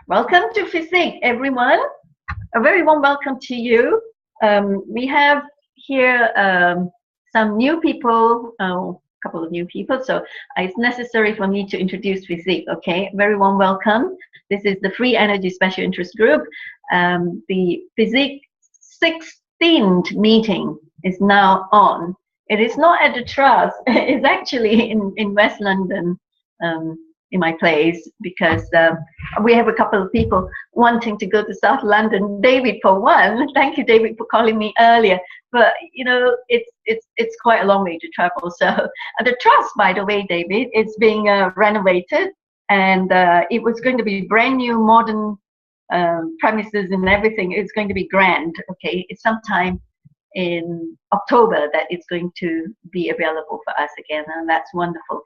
Welcome to FESIG, everyone. A very warm welcome to you. We have here some new people, a couple of new people, so it's necessary for me to introduce FESIG, okay? Very warm welcome. This is the Free Energy Special Interest Group. The FESIG 16th meeting is now on. It is not at the Trust, it's actually in West London. In my place, because we have a couple of people wanting to go to South London. David, for one, thank you, David, for calling me earlier. But you know, it's quite a long way to travel. So the Trust, by the way, David, it's being renovated, and it was going to be brand new, modern premises and everything. It's going to be grand. Okay, it's sometime in October that it's going to be available for us again, and that's wonderful.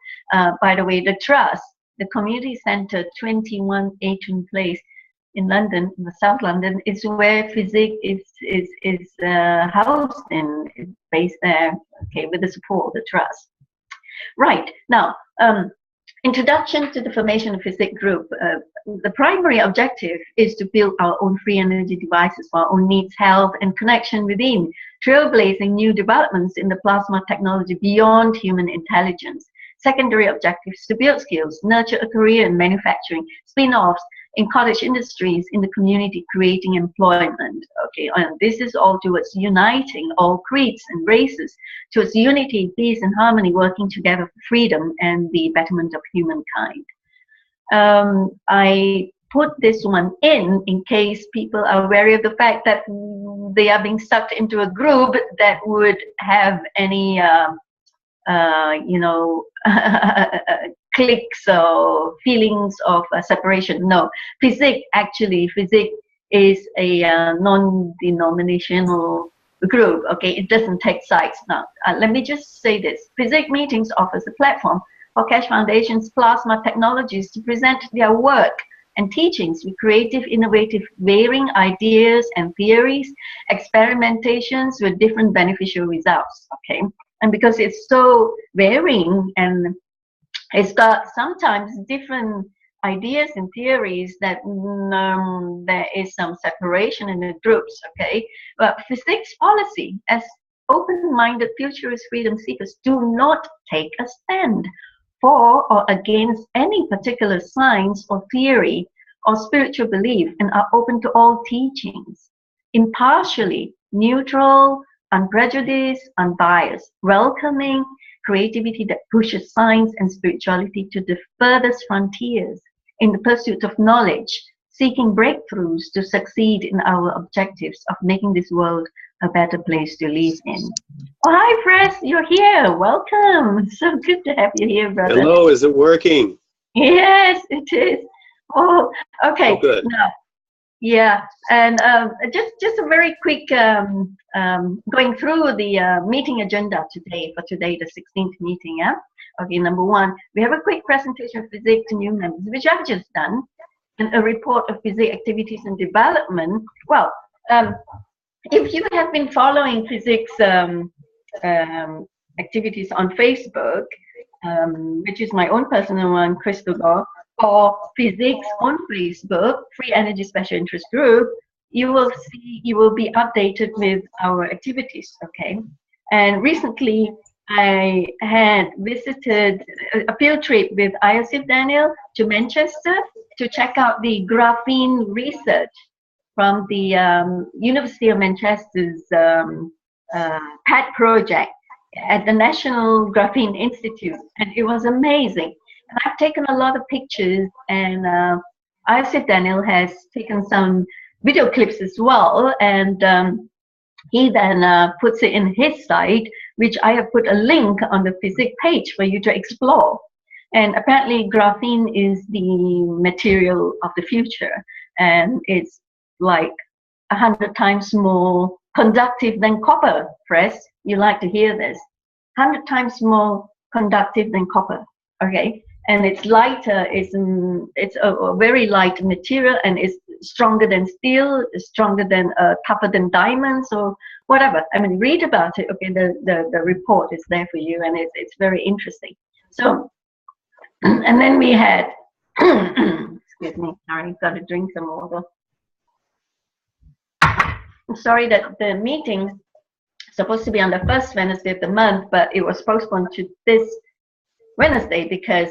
By the way, the Trust, the community centre, 21 Atrium Place in London, in South London, is where FESIG is housed and is based there, okay, with the support of the Trust. Right, now, introduction to the formation of FESIG group. The primary objective is to build our own free energy devices for our own needs, health, and connection within, trailblazing new developments in the plasma technology beyond human intelligence. Secondary objectives to build skills, nurture a career in manufacturing, spin-offs in cottage industries in the community, creating employment. Okay, and this is all towards uniting all creeds and races, towards unity, peace, and harmony, working together for freedom and the betterment of humankind. I put this one in case people are wary of the fact that they are being sucked into a group that would have any you know, cliques or feelings of separation. No, FESIG is a non-denominational group. Okay, it doesn't take sides. Now, let me just say this: FESIG meetings offers a platform for Cash Foundation's plasma technologies to present their work and teachings with creative, innovative, varying ideas and theories, experimentations with different beneficial results. Okay. And because it's so varying and it's got sometimes different ideas and theories, that there is some separation in the groups, okay? But FESIG's policy, as open-minded futurist freedom seekers, do not take a stand for or against any particular science or theory or spiritual belief, and are open to all teachings, impartially, neutral, unprejudiced, unbiased, welcoming creativity that pushes science and spirituality to the furthest frontiers in the pursuit of knowledge, seeking breakthroughs to succeed in our objectives of making this world a better place to live in. Oh, hi, Fred, you're here. Welcome. So good to have you here, brother. Hello, is it working? Yes, it is. Oh, okay. Oh, good. Now, yeah, and just a very quick going through the meeting agenda today, the 16th meeting, yeah? Okay, number one, we have a quick presentation of FESIG to new members, which I've just done, and a report of FESIG activities and development. Well, if you have been following FESIG's activities on Facebook, which is my own personal one, Crystal Gore, or FESIG's on Facebook, Free Energy Special Interest Group, you will be updated with our activities, okay? And recently, I had visited a field trip with Iosif Daniel to Manchester to check out the graphene research from the University of Manchester's PET project at the National Graphene Institute, and it was amazing. And I've taken a lot of pictures, and Iosif Daniel has taken some video clips as well, and he then puts it in his site, which I have put a link on the FESIG page for you to explore. And apparently graphene is the material of the future, and it's like 100 times more conductive than copper. Press, you like to hear this? 100 times more conductive than copper, okay? And it's lighter, it's a very light material, and it's stronger than steel, stronger than tougher than diamonds or whatever. I mean, read about it, okay? The report is there for you, and it's very interesting. So, and then we had, Excuse me, sorry, got to drink some water. I'm sorry that the meeting supposed to be on the first Wednesday of the month, but it was postponed to this Wednesday because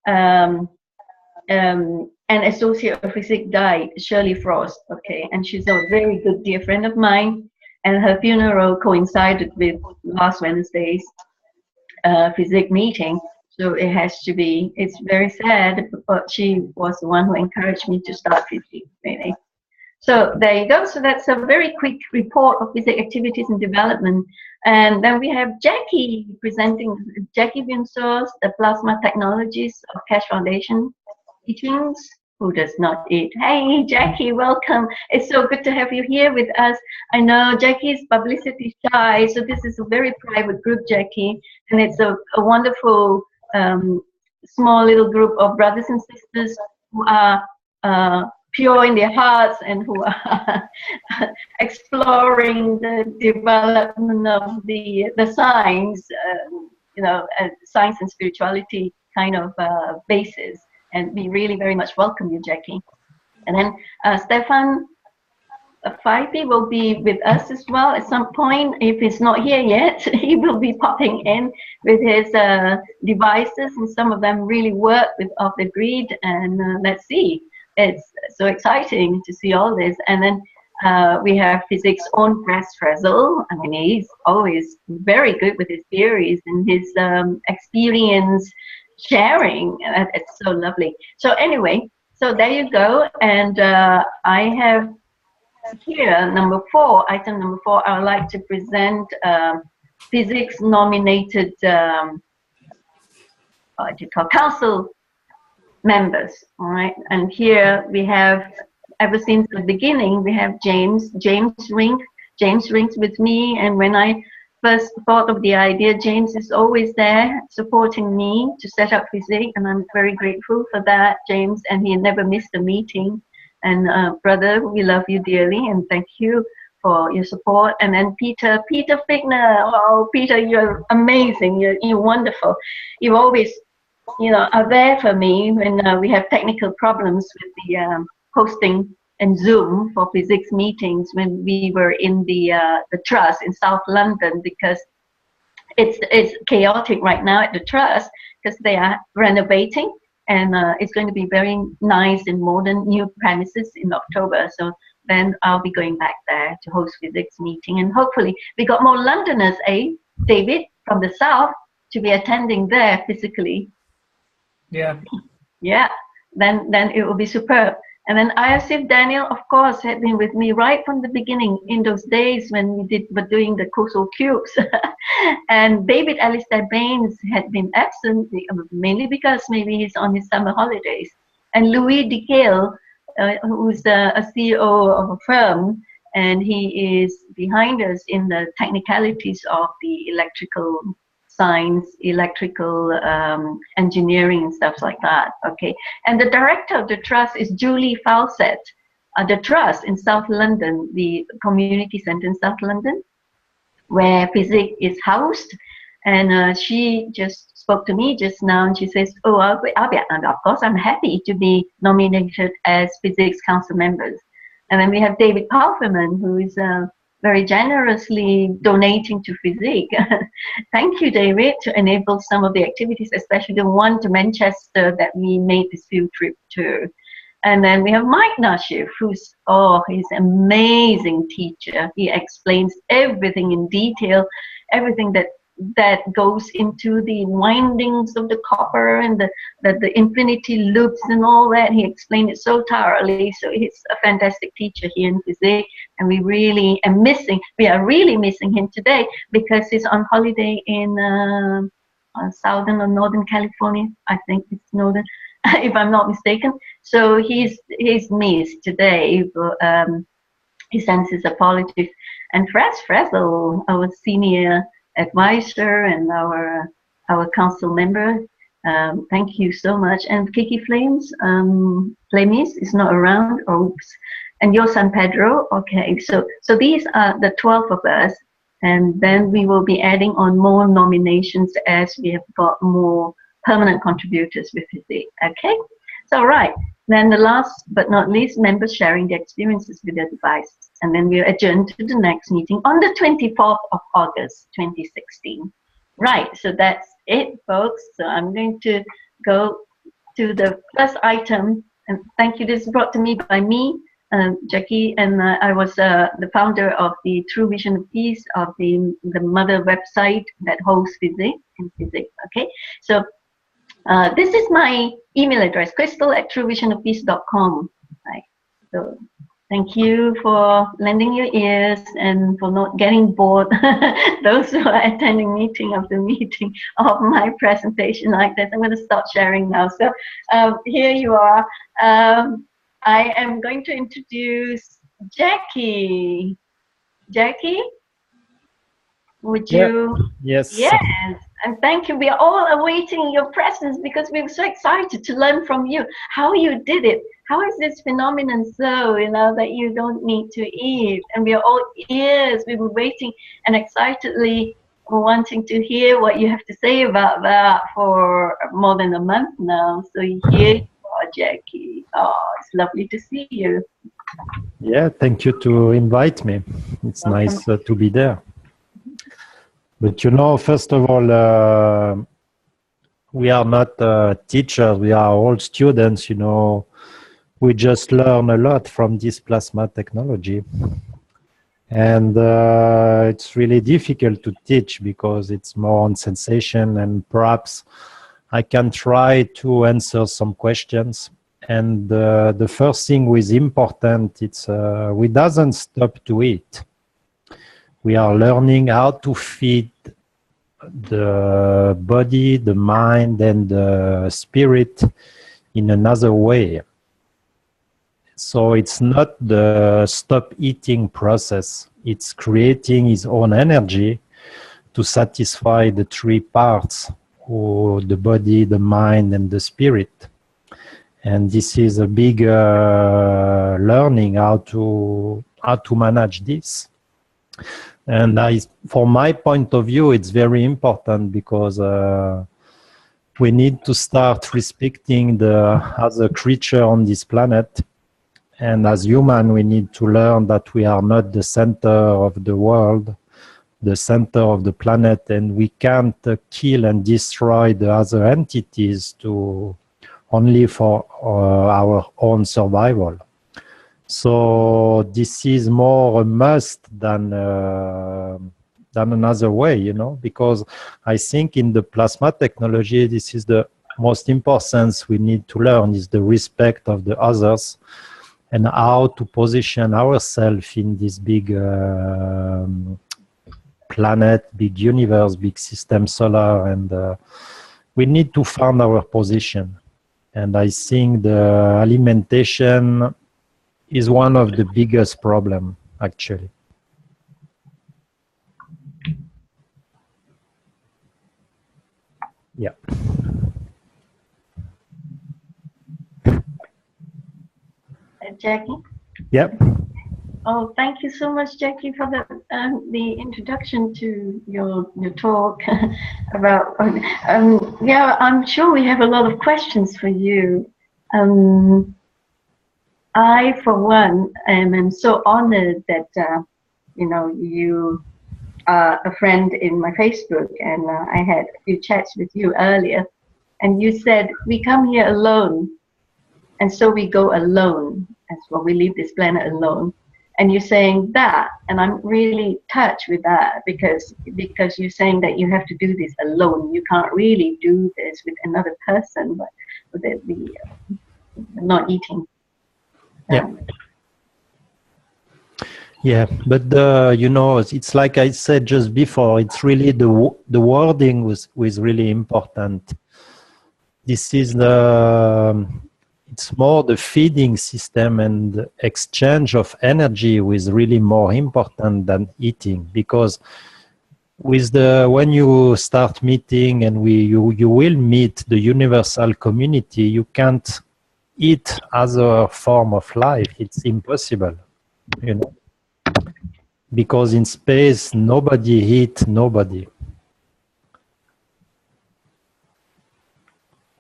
an associate of FESIG died, Shirley Frost, okay, and she's a very good dear friend of mine, and her funeral coincided with last Wednesday's FESIG meeting, so it has to be, it's very sad, but she was the one who encouraged me to start FESIG, really. So there you go. So that's a very quick report of FESIG activities and development. And then we have Jackie presenting, Jackie Winsos, the Plasma Technologies of Cash Foundation teachings. Who does not eat? Hey, Jackie, welcome. It's so good to have you here with us. I know Jackie is publicity shy, so this is a very private group, Jackie, and it's a wonderful small little group of brothers and sisters who are pure in their hearts and who are exploring the development of the science, science and spirituality kind of basis. And we really very much welcome you, Jackie. And then Stefan Feibe will be with us as well at some point. If he's not here yet, he will be popping in with his devices, and some of them really work with Off the Grid. And let's see. It's so exciting to see all this. And then we have FESIG's own Press Frazzle. I mean, he's always very good with his theories and his experience sharing. It's so lovely. So anyway, so there you go. And I have here item number 4. I would like to present FESIG's nominated what do you call, council members. All right, and here we have, ever since the beginning, we have James Rink with me, and when I first thought of the idea, James is always there supporting me to set up FESIG, and I'm very grateful for that, James, and he never missed a meeting. And brother, we love you dearly, and thank you for your support. And then Peter Figner. Oh, Peter, you're amazing. You're wonderful. You always, are there for me when we have technical problems with the hosting and Zoom for FESIG's meetings when we were in the Trust in South London, because it's chaotic right now at the Trust because they are renovating, and it's going to be very nice and modern new premises in October. So then I'll be going back there to host FESIG's meeting, and hopefully we got more Londoners, David, from the South to be attending there physically. Yeah, then it will be superb. And then ISIF Daniel, of course, had been with me right from the beginning in those days when we were doing the Coastal Cubes. And David Alistair Baines had been absent, mainly because maybe he's on his summer holidays. And Louis DeGale, who's a CEO of a firm, and he is behind us in the technicalities of the electrical science, electrical engineering and stuff like that, okay? And the director of the Trust is Julie Fawcett, the Trust in South London, the community centre in South London, where FESIG is housed. And she just spoke to me just now, and she says, oh, and of course, I'm happy to be nominated as FESIG's council members. And then we have David Palferman, who is very generously donating to FESIG. Thank you, David, to enable some of the activities, especially the one to Manchester that we made this field trip to. And then we have Mike Nashif, who's, he's an amazing teacher. He explains everything in detail, everything that goes into the windings of the copper and the infinity loops and all that. He explained it so thoroughly. So he's a fantastic teacher here in FESIG, and we are really missing him today because he's on holiday in southern or northern California. I think it's northern, if I'm not mistaken. So he's missed today. He sends his apologies. And Frazzle, our senior advisor and our council member, thank you so much. And Kiki Flames is not around. Oops. And your San Pedro. Okay, so these are the 12 of us, and then we will be adding on more nominations as we have got more permanent contributors with FESIG. Okay, So right, then the last but not least, members sharing their experiences with their devices. And then we adjourn to the next meeting on the 24th of August, 2016. Right, so that's it, folks. So I'm going to go to the first item. And thank you. This is brought to me by me, Jackie, and I was the founder of the True Vision of Peace, of the mother website that hosts FESIG and FESIG. Okay, so this is my email address, crystal@truevisionofpeace.com. Right. So thank you for lending your ears and for not getting bored. Those who are attending meeting of my presentation like this. I'm going to start sharing now. So here you are. I am going to introduce Jackie. Jackie, would you? Yes. Yes. And thank you. We are all awaiting your presence because we're so excited to learn from you how you did it. How is this phenomenon so, that you don't need to eat? And we are all ears. We were waiting and excitedly wanting to hear what you have to say about that for more than a month now. So here you are, Jackie. Oh, it's lovely to see you. Yeah, thank you to invite me. It's Welcome. nice to be there. But first of all, we are not teachers, we are all students, We just learn a lot from this plasma technology. And it's really difficult to teach because it's more on sensation, and perhaps I can try to answer some questions. And the first thing is important, it's we doesn't stop to eat. We are learning how to feed the body, the mind, and the spirit in another way. So it's not the stop eating process. It's creating its own energy to satisfy the three parts, or the body, the mind, and the spirit. And this is a big learning how to manage this. And from my point of view, it's very important because we need to start respecting the other creature on this planet. And as human, we need to learn that we are not the center of the world, the center of the planet, and we can't kill and destroy the other entities only for our own survival. So this is more a must than another way, because I think in the plasma technology, this is the most important we need to learn, is the respect of the others and how to position ourselves in this big planet, big universe, big system solar, and we need to find our position. And I think the alimentation is one of the biggest problems, actually. Yeah. Jackie? Yep. Oh, thank you so much, Jackie, for the introduction to your talk about. Yeah, I'm sure we have a lot of questions for you. I, for one, am so honored that you are a friend in my Facebook, and I had a few chats with you earlier, and you said we come here alone, and so we go alone as well. We leave this planet alone. And you're saying that, and I'm really touched with that because you're saying that you have to do this alone. You can't really do this with another person, but with the not eating. Yeah, but it's like I said just before. It's really the wording was really important. This is it's more the feeding system and exchange of energy is really more important than eating, because when you start meeting and you will meet the universal community, you can't eat other form of life. It's impossible, because in space nobody eats nobody.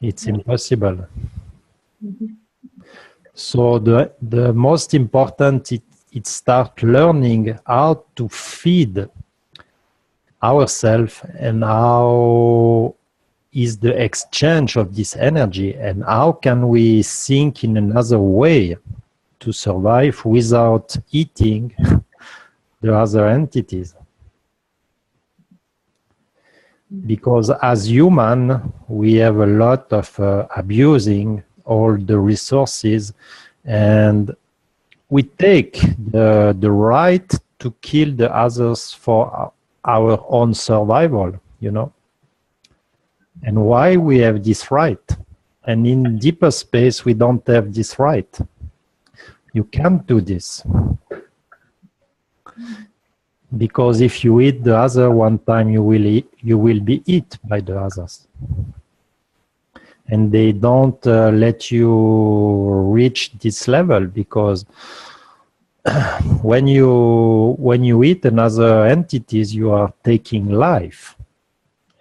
It's impossible. Mhm. So the most important, it start learning how to feed ourselves and how is the exchange of this energy and how can we think in another way to survive without eating the other entities. Because as human, we have a lot of abusing all the resources, and we take the right to kill the others for our own survival, you know. And why we have this right? And in deeper space, we don't have this right. You can't do this. Because if you eat the other one time, you will be eaten by the others. And they don't let you reach this level, because when you eat another entities, you are taking life.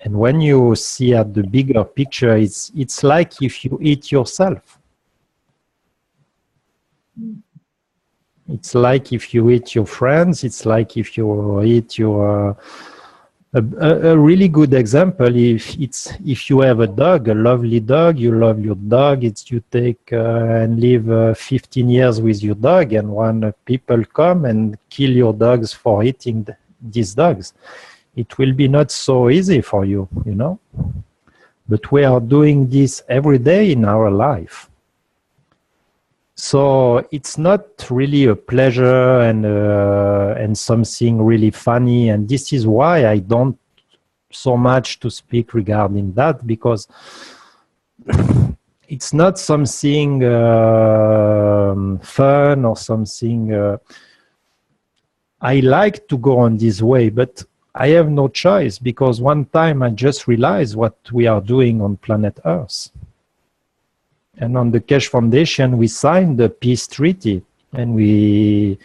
And when you see at the bigger picture, it's like if you eat yourself. It's like if you eat your friends. It's like if you eat your a really good example. If you have a dog, a lovely dog, you love your dog. You take and live 15 years with your dog, and when people come and kill your dogs for eating these dogs, it will be not so easy for you, you know. But we are doing this every day in our life. So it's not really a pleasure and something really funny. And this is why I don't so much to speak regarding that, because it's not something fun or something. I like to go on this way, but I have no choice, because one time I just realized what we are doing on planet Earth. And on the Keshe Foundation, we signed the peace treaty, and we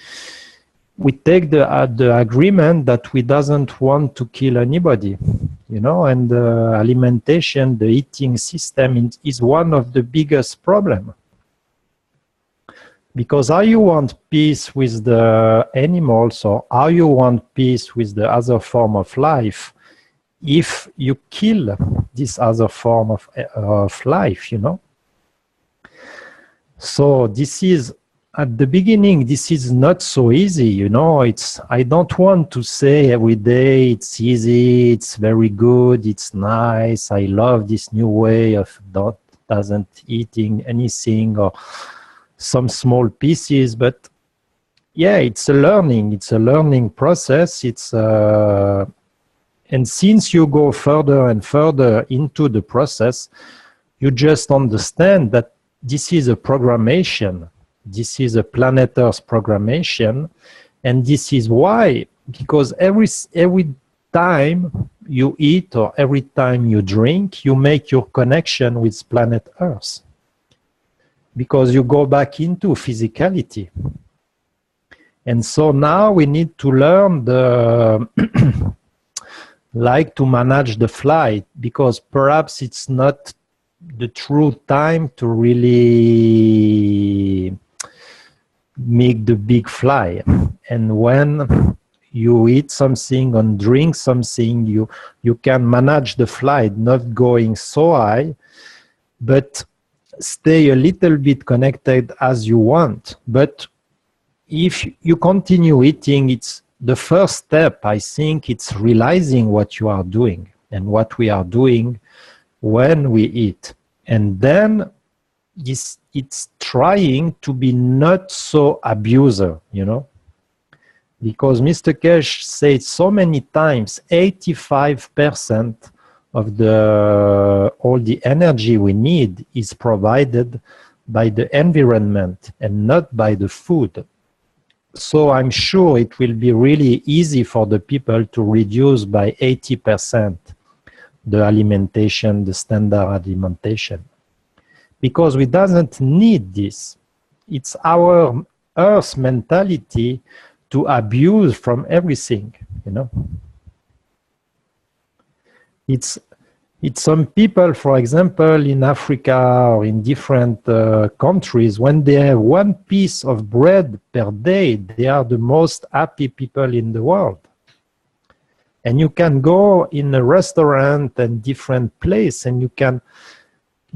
take the agreement that we doesn't want to kill anybody, you know. And the alimentation, the eating system is one of the biggest problems. Because how you want peace with the animals, or how you want peace with the other form of life, if you kill this other form of life, you know? So this is, at the beginning, this is not so easy, you know. I don't want to say every day it's easy, it's very good, it's nice, I love this new way of doesn't eating anything or some small pieces, but yeah, it's a learning process. And since you go further and further into the process, you just understand that this is a programmation. This is a planet Earth programmation. And this is why, because every time you eat or every time you drink, you make your connection with planet Earth. Because you go back into physicality. And so now we need to learn like to manage the flight, because perhaps it's not the true time to really make the big fly. And when you eat something and drink something, you can manage the flight, not going so high, but stay a little bit connected as you want. But if you continue eating, it's the first step, I think, it's realizing what you are doing and what we are doing when we eat. And then it's trying to be not so abuser, you know. Because Mr. Keshe said so many times, 85% of all the energy we need is provided by the environment and not by the food. So I'm sure it will be really easy for the people to reduce by 80% the alimentation, the standard alimentation. Because we doesn't need this. It's our Earth mentality to abuse from everything, you know. It's some people, for example, in Africa or in different countries, when they have one piece of bread per day, they are the most happy people in the world. And you can go in a restaurant and different place and you can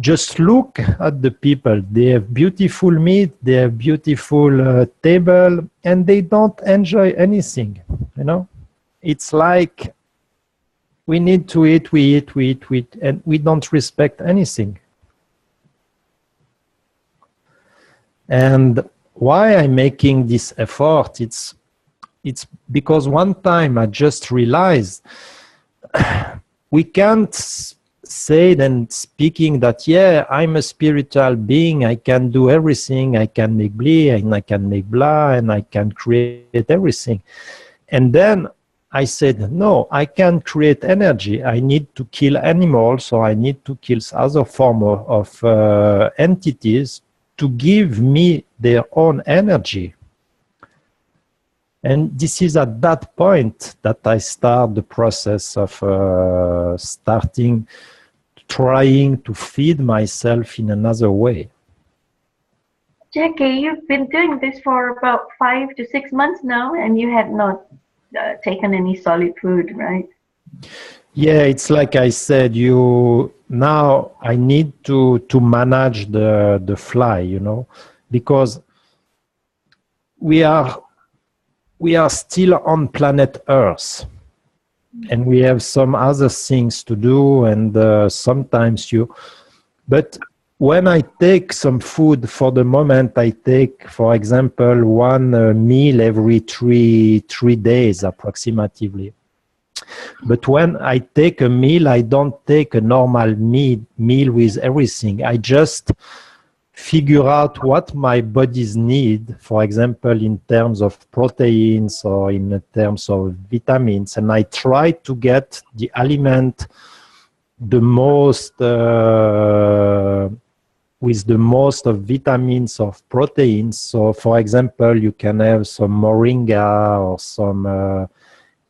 just look at the people. They have beautiful meat, they have beautiful table, and they don't enjoy anything, you know? It's like we need to eat, we eat, we eat, we eat, and we don't respect anything. And why I'm making this effort, it's because one time I just realized we can't say then speaking that, yeah, I'm a spiritual being, I can do everything, I can make blah, and I can make blah, and I can create everything. And then I said, no, I can't create energy. I need to kill animals, so I need to kill other form of entities to give me their own energy. And this is at that point that I start the process of trying to feed myself in another way. Jackie, you've been doing this for about 5 to 6 months now, and you had not taken any solid food, right? Yeah, it's like I said, now I need to manage the fly, you know, because we are still on planet Earth, and we have some other things to do, and sometimes but when I take some food, for the moment I take, for example, one meal every three days approximately. But when I take a meal, I don't take a normal meal with everything. I just figure out what my bodies need, for example, in terms of proteins or in terms of vitamins, and I try to get the aliment the most with the most of vitamins of proteins. So, for example, you can have some moringa or some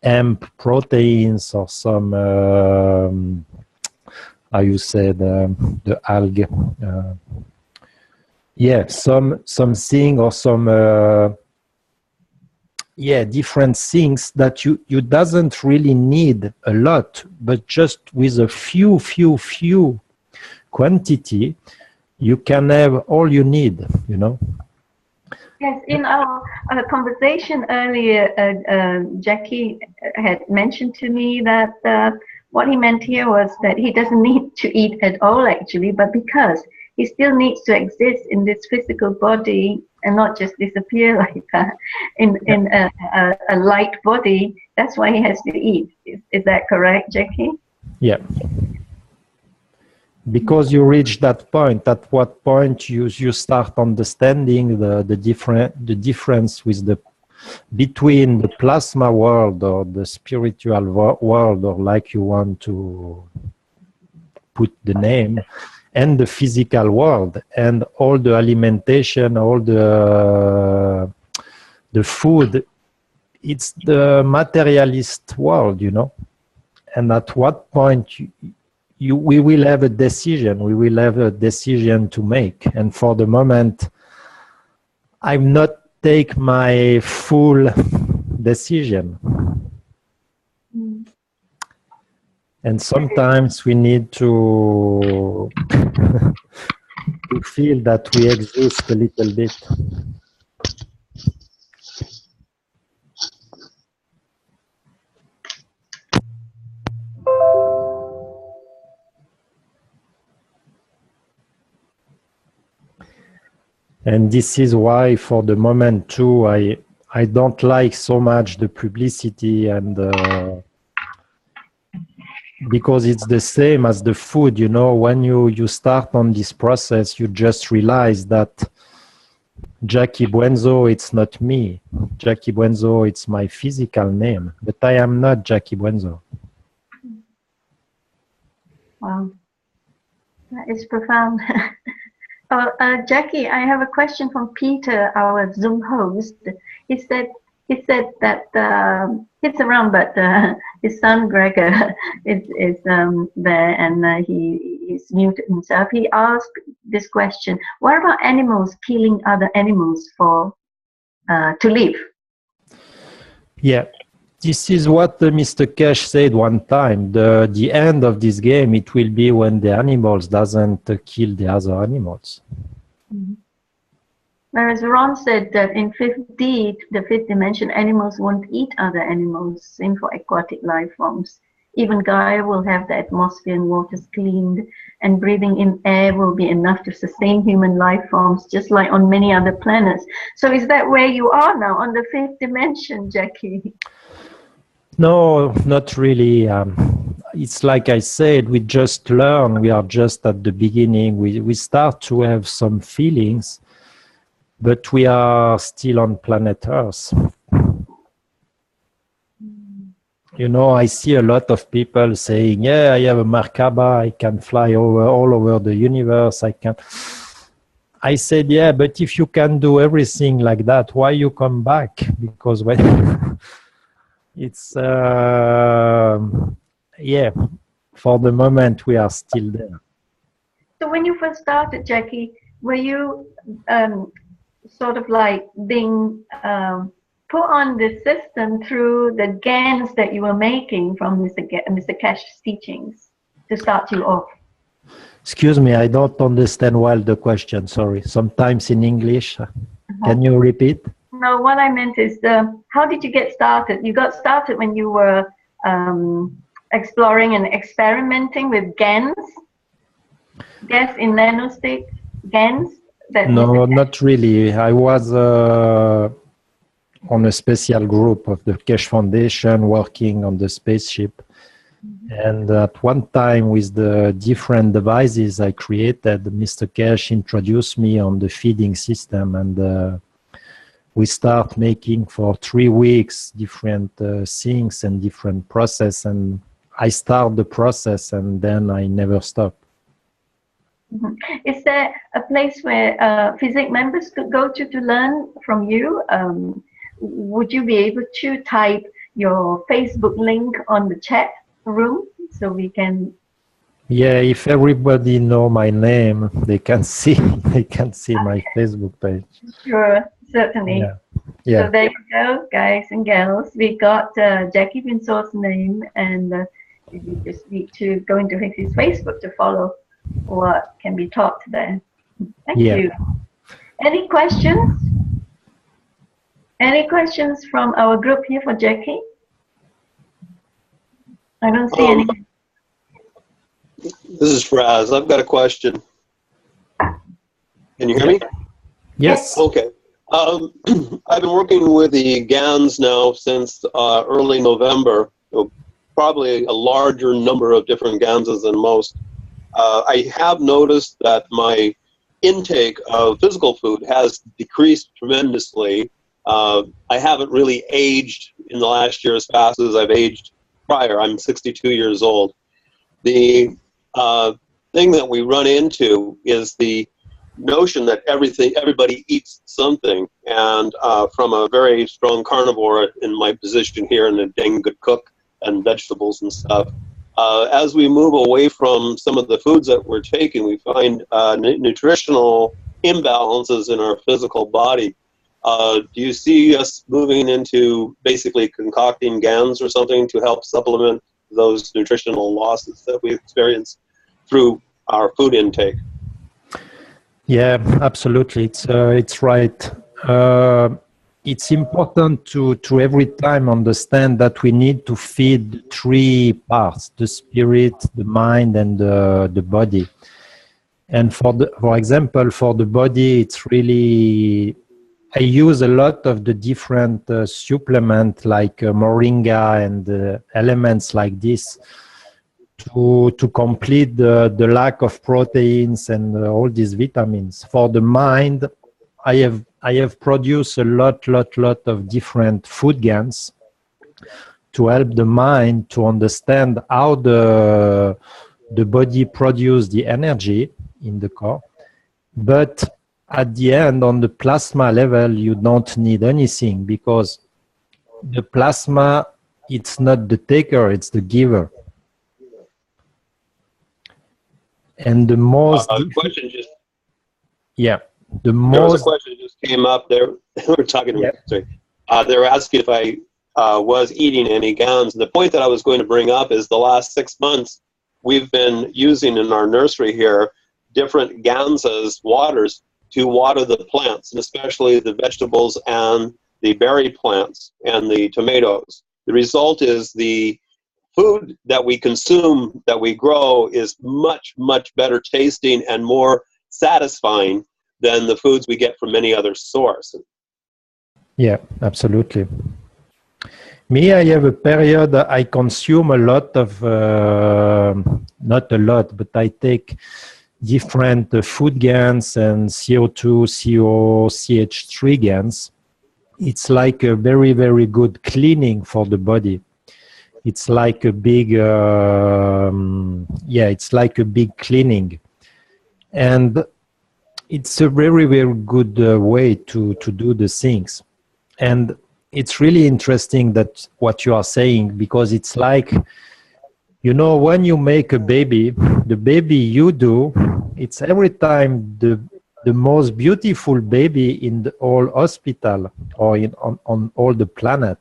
hemp proteins or some how you say the algae. Yeah, something or some different things that you doesn't really need a lot, but just with a few quantity, you can have all you need, you know. Yes, in our conversation earlier, Jackie had mentioned to me that what he meant here was that he doesn't need to eat at all, actually, but because he still needs to exist in this physical body and not just disappear like that in a light body, that's why he has to eat. Is that correct, Jackie? Yeah. Because you reach that point, at what point you start understanding the difference between the plasma world or the spiritual world, or like you want to put the name, and the physical world, and all the alimentation, all the food. It's the materialist world, you know. And at what point we will have a decision. We will have a decision to make. And for the moment, I'm not take my full decision. Mm. And sometimes we need to to feel that we exist a little bit. And this is why, for the moment too, I don't like so much the publicity, and because it's the same as the food, you know. When you start on this process, you just realize that Jackie Buenzo, it's not me. Jackie Buenzo, it's my physical name, but I am not Jackie Buenzo. Wow, that is profound. Jackie, I have a question from Peter, our Zoom host. He said, he said that he's around, but his son Gregor is there, and he's muted himself. He asked this question: what about animals killing other animals for to live? Yeah, this is what Mr. Cash said one time. The end of this game, it will be when the animals doesn't kill the other animals. Mm-hmm. Whereas Ron said that in 5D, the fifth dimension, animals won't eat other animals, same for aquatic life forms. Even Gaia will have the atmosphere and waters cleaned, and breathing in air will be enough to sustain human life forms, just like on many other planets. So is that where you are now, on the fifth dimension, Jackie? No, not really. It's like I said, we just learn. We are just at the beginning. We start to have some feelings, but we are still on planet Earth. You know, I see a lot of people saying, yeah, I have a Merkaba, I can fly all over the universe, I can. I said, yeah, but if you can do everything like that, why you come back? Because when it's, yeah, for the moment we are still there. So when you first started, Jackie, were you sort of like being put on the system through the GANs that you were making from Mr. Cash's teachings to start you off? Excuse me, I don't understand well the question, sorry. Sometimes in English. Can you repeat? No, what I meant is, how did you get started? You got started when you were exploring and experimenting with GANs? Gas in nanostate GANs? No, not really. I was on a special group of the Cash Foundation working on the spaceship. And at one time with the different devices I created, Mr. Cash introduced me on the feeding system, and we start making for 3 weeks different things and different process, and I start the process and then I never stop. Mm-hmm. Is there a place where FESIG members could go to learn from you? Would you be able to type your Facebook link on the chat room so we can? Yeah, if everybody know my name, they can see my Facebook page. Sure, certainly. Yeah. Yeah. So there you go, guys and gals. We got Jackie Vinsor's name, and you just need to go into his Facebook to follow what can be taught there. Thank you. Any questions? Any questions from our group here for Jackie? I don't see any. This is Fraz. I've got a question. Can you hear me? Yes. Okay. I've been working with the GANs now since early November, probably a larger number of different GANs than most. I have noticed that my intake of physical food has decreased tremendously. I haven't really aged in the last year as fast as I've aged prior. I'm 62 years old. The thing that we run into is the notion that everybody eats something, and from a very strong carnivore in my position here and a dang good cook and vegetables and stuff, as we move away from some of the foods that we're taking, we find nutritional imbalances in our physical body. Do you see us moving into basically concocting GANs or something to help supplement those nutritional losses that we experience through our food intake? Yeah, absolutely. It's right. It's important to every time understand that we need to feed 3 parts: the spirit, the mind, and the body. And for example, for the body, it's really, I use a lot of the different supplements like moringa and elements like this to complete the lack of proteins and all these vitamins. For the mind, I have produced a lot of different food GANs to help the mind to understand how the body produces the energy in the core. But at the end, on the plasma level, you don't need anything, because the plasma, it's not the taker, it's the giver. And the most... question just... Yeah. The There most... was a question that just came up there. We're talking. Yeah. Sorry. They were asking if I was eating any GANs. The point that I was going to bring up is the last 6 months we've been using in our nursery here different GANSA's waters to water the plants, and especially the vegetables and the berry plants and the tomatoes. The result is the food that we consume, that we grow, is much, much better tasting and more satisfying than the foods we get from any other source. Yeah, absolutely. Me, I have a period I consume a lot of, not a lot, but I take different food GANs and CO2, CO, CH3 GANs. It's like a very, very good cleaning for the body. It's like a big, it's like a big cleaning. And it's a very, very good way to do the things. And it's really interesting that what you are saying, because it's like, you know, when you make a baby, the baby you do, it's every time the most beautiful baby in the whole hospital or on all the planet.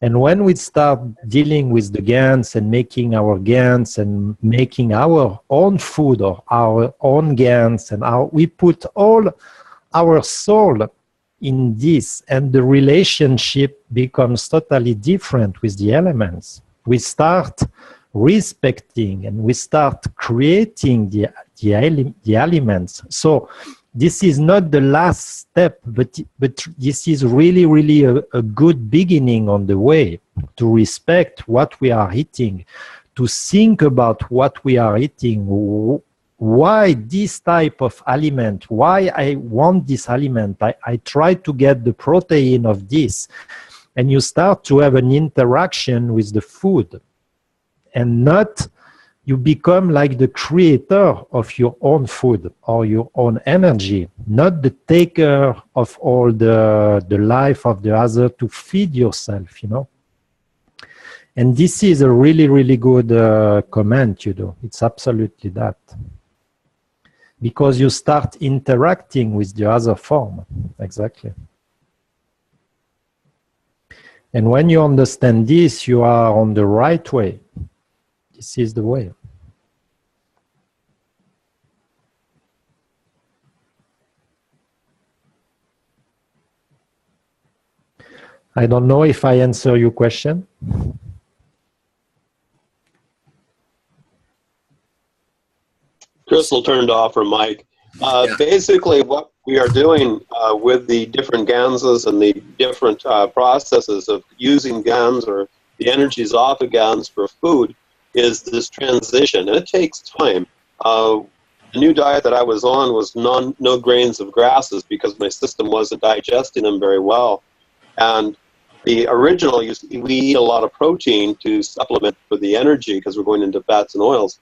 And when we start dealing with the GANs and making our GANs and making our own food or our own GANs, and we put all our soul in this, and the relationship becomes totally different with the elements. We start respecting and we start creating the elements. So this is not the last step, but this is really, really a good beginning on the way to respect what we are eating, to think about what we are eating, why this type of element, why I want this element, I try to get the protein of this, and you start to have an interaction with the food, and not you become like the creator of your own food or your own energy, not the taker of all the life of the other to feed yourself, you know. And this is a really, really good comment, you know. It's absolutely that. Because you start interacting with the other form. Exactly. And when you understand this, you are on the right way. This is the way. I don't know if I answer your question. Crystal turned off her mic. Basically, what we are doing with the different GANSs and the different processes of using GANs or the energies off of GANs for food is this transition, and it takes time. The new diet that I was on was no grains of grasses because my system wasn't digesting them very well. And the original, we eat a lot of protein to supplement for the energy because we're going into fats and oils.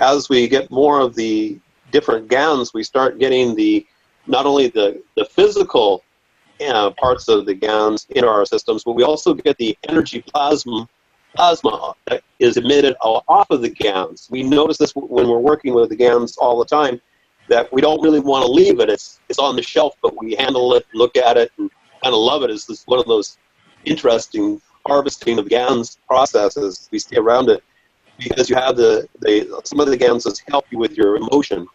As we get more of the different GANs, we start getting not only the physical parts of the GANs in our systems, but we also get the energy plasma that is emitted off of the GANs. We notice this when we're working with the GANs all the time, that we don't really want to leave it. It's on the shelf, but we handle it, look at it, and kind of love it. It's just one of those interesting harvesting of GANs processes we see around it, because you have some of the GANs help you with your emotion.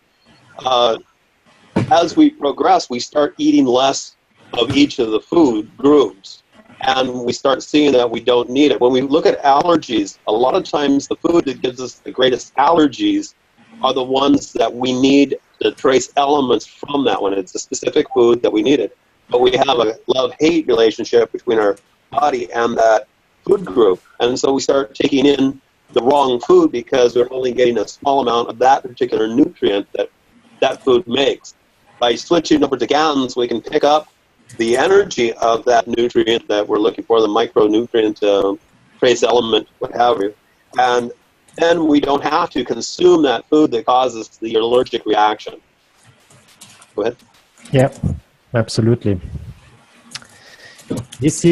As we progress, we start eating less of each of the food groups, and we start seeing that we don't need it. When we look at allergies, a lot of times the food that gives us the greatest allergies are the ones that we need to trace elements from that one. It's a specific food that we needed. But we have a love-hate relationship between our body and that food group. And so we start taking in the wrong food because we're only getting a small amount of that particular nutrient that food makes. By switching over to GANs, we can pick up the energy of that nutrient that we're looking for, the micronutrient, trace element, what have you. And then we don't have to consume that food that causes the allergic reaction. Go ahead. Yeah, absolutely. This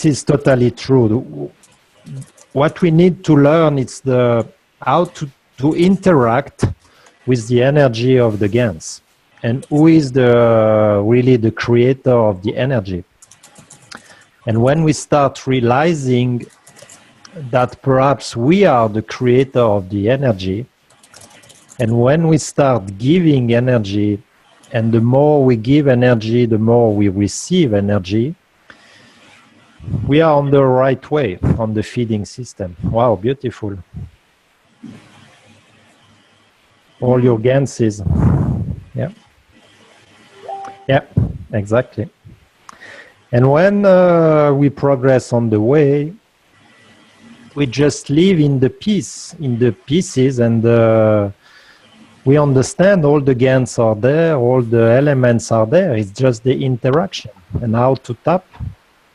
is totally true. What we need to learn is how to interact with the energy of the GANs, and who is really the creator of the energy. And when we start realizing that perhaps we are the creator of the energy, and when we start giving energy, and the more we give energy, the more we receive energy, we are on the right way, on the feeding system. Wow, beautiful. All your ganses. Yeah. Yeah, exactly. And when we progress on the way, we just live in the peace, in the pieces, and we understand all the GANs are there, all the elements are there. It's just the interaction and how to tap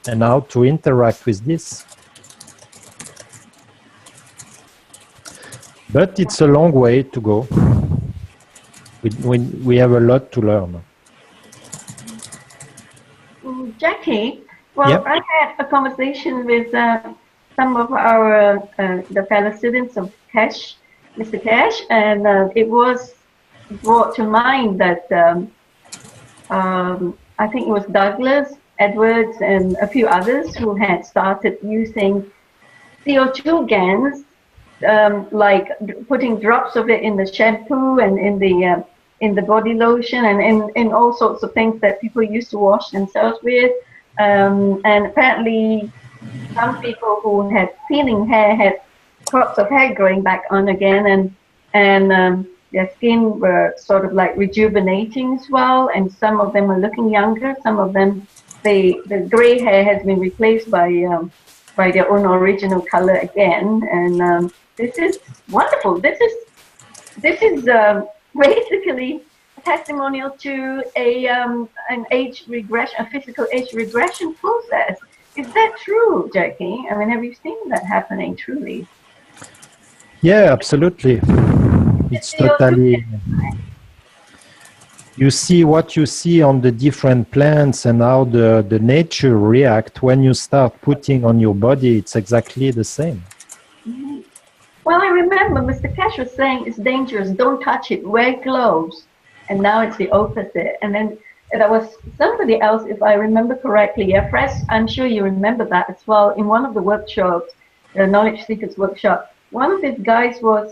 and how to interact with this. But it's a long way to go. We have a lot to learn. Jackie, well, Yep. I had a conversation with some of our the fellow students of Cash, Mr. Cash, and it was brought to mind that I think it was Douglas, Edwards, and a few others who had started using CO2 GANs, like putting drops of it in the shampoo and in the body lotion and in all sorts of things that people used to wash themselves with. And apparently some people who had thinning hair had crops of hair growing back on again, and their skin were sort of like rejuvenating as well, and some of them are looking younger, some of them, the gray hair has been replaced by their own original color again, and this is wonderful. This is basically a testimonial to an age regression, a physical age regression process. Is that true, Jackie? I mean, have you seen that happening truly? Yeah, absolutely. It's totally... You see what you see on the different plants and how the nature react when you start putting on your body. It's exactly the same. Mm-hmm. Well, I remember Mr. Cash was saying it's dangerous, don't touch it, wear gloves. And now it's the opposite. And then there was somebody else, if I remember correctly, I'm sure you remember that as well, in one of the workshops, the Knowledge Seekers workshop, one of these guys was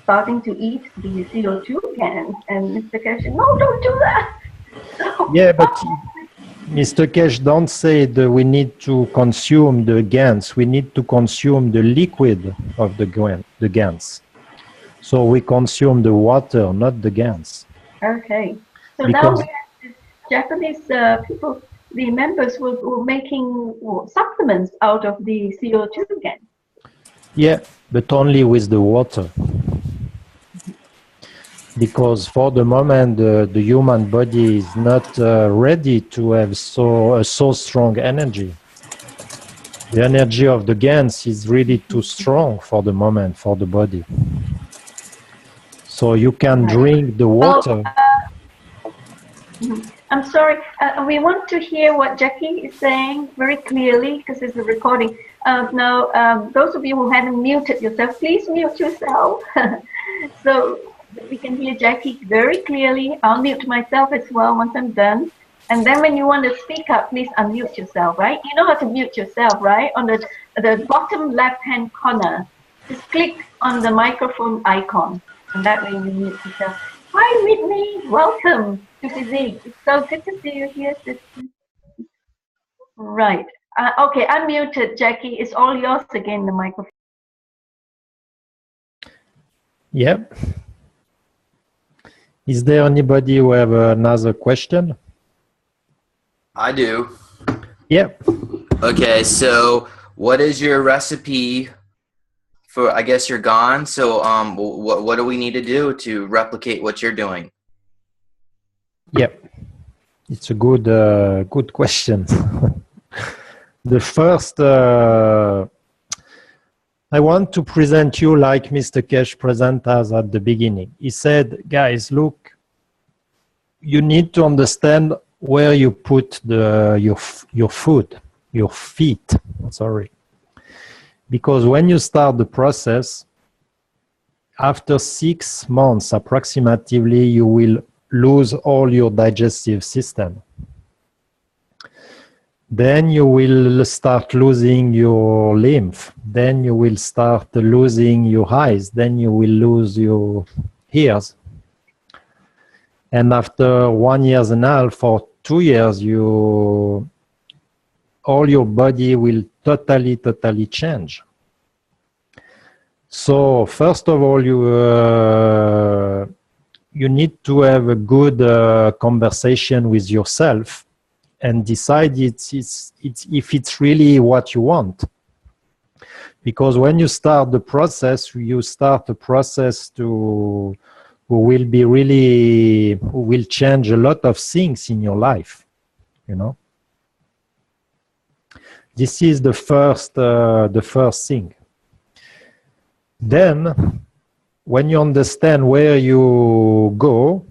starting to eat the CO2 cans, and Mr. Cash said, no, don't do that. So, yeah, but Mr. Cash, don't say that we need to consume the GANs. We need to consume the liquid of the GANs. So we consume the water, not the GANs. Okay. So Because now we have this Japanese people, the members were making supplements out of the CO2 GAN. yeah, but only with the water. Because for the moment, the human body is not ready to have so strong energy. The energy of the GANs is really too strong for the moment for the body. So you can drink the water. I'm sorry, we want to hear what Jackie is saying very clearly because it's a recording. Now, those of you who haven't muted yourself, please mute yourself. So we can hear Jackie very clearly. I'll mute myself as well once I'm done. And then when you want to speak up, please unmute yourself, right? You know how to mute yourself, right? On the bottom left-hand corner, just click on the microphone icon. And that way you mute yourself. Hi, Whitney. Welcome to FESIG. It's so good to see you here, sister. Right. Okay, unmuted, Jackie. It's all yours again, the microphone. Yep. Is there anybody who have another question? I do. Yep. Okay, so what is your recipe for, I guess you're gone, so what do we need to do to replicate what you're doing? Yep. It's a good question. The first, I want to present you like Mr. Cash presented us at the beginning. He said, guys, look, you need to understand where you put your foot, your feet, sorry. Because when you start the process, after 6 months approximately, you will lose all your digestive system. Then you will start losing your lymph. Then you will start losing your eyes. Then you will lose your ears. And after 1.5 years or 2 years, all your body will totally change. So first of all, you need to have a good conversation with yourself and decide if it's really what you want. Because when you start the process, who will change a lot of things in your life, you know. This is the first thing. Then, when you understand where you go,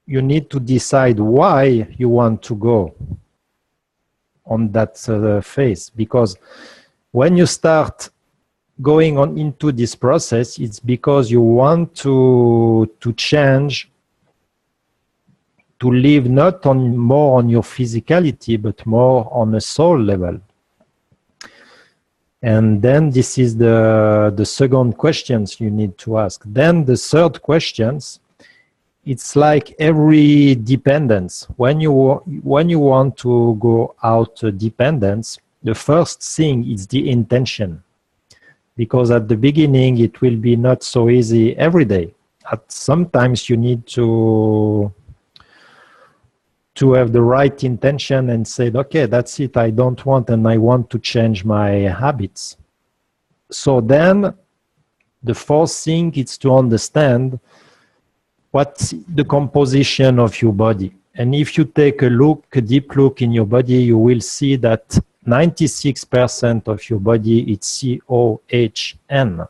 you need to decide why you want to go on that phase. Because when you start going on into this process, it's because you want to change, to live not more on your physicality, but more on a soul level. And then this is the second questions you need to ask. Then the third questions, it's like every dependence. When you want to go out dependence, the first thing is the intention. Because at the beginning, it will be not so easy every day. Sometimes you need to have the right intention and say, okay, that's it, I don't want, and I want to change my habits. So then the fourth thing is to understand what's the composition of your body. And if you take a deep look in your body, you will see that 96% of your body is COHN.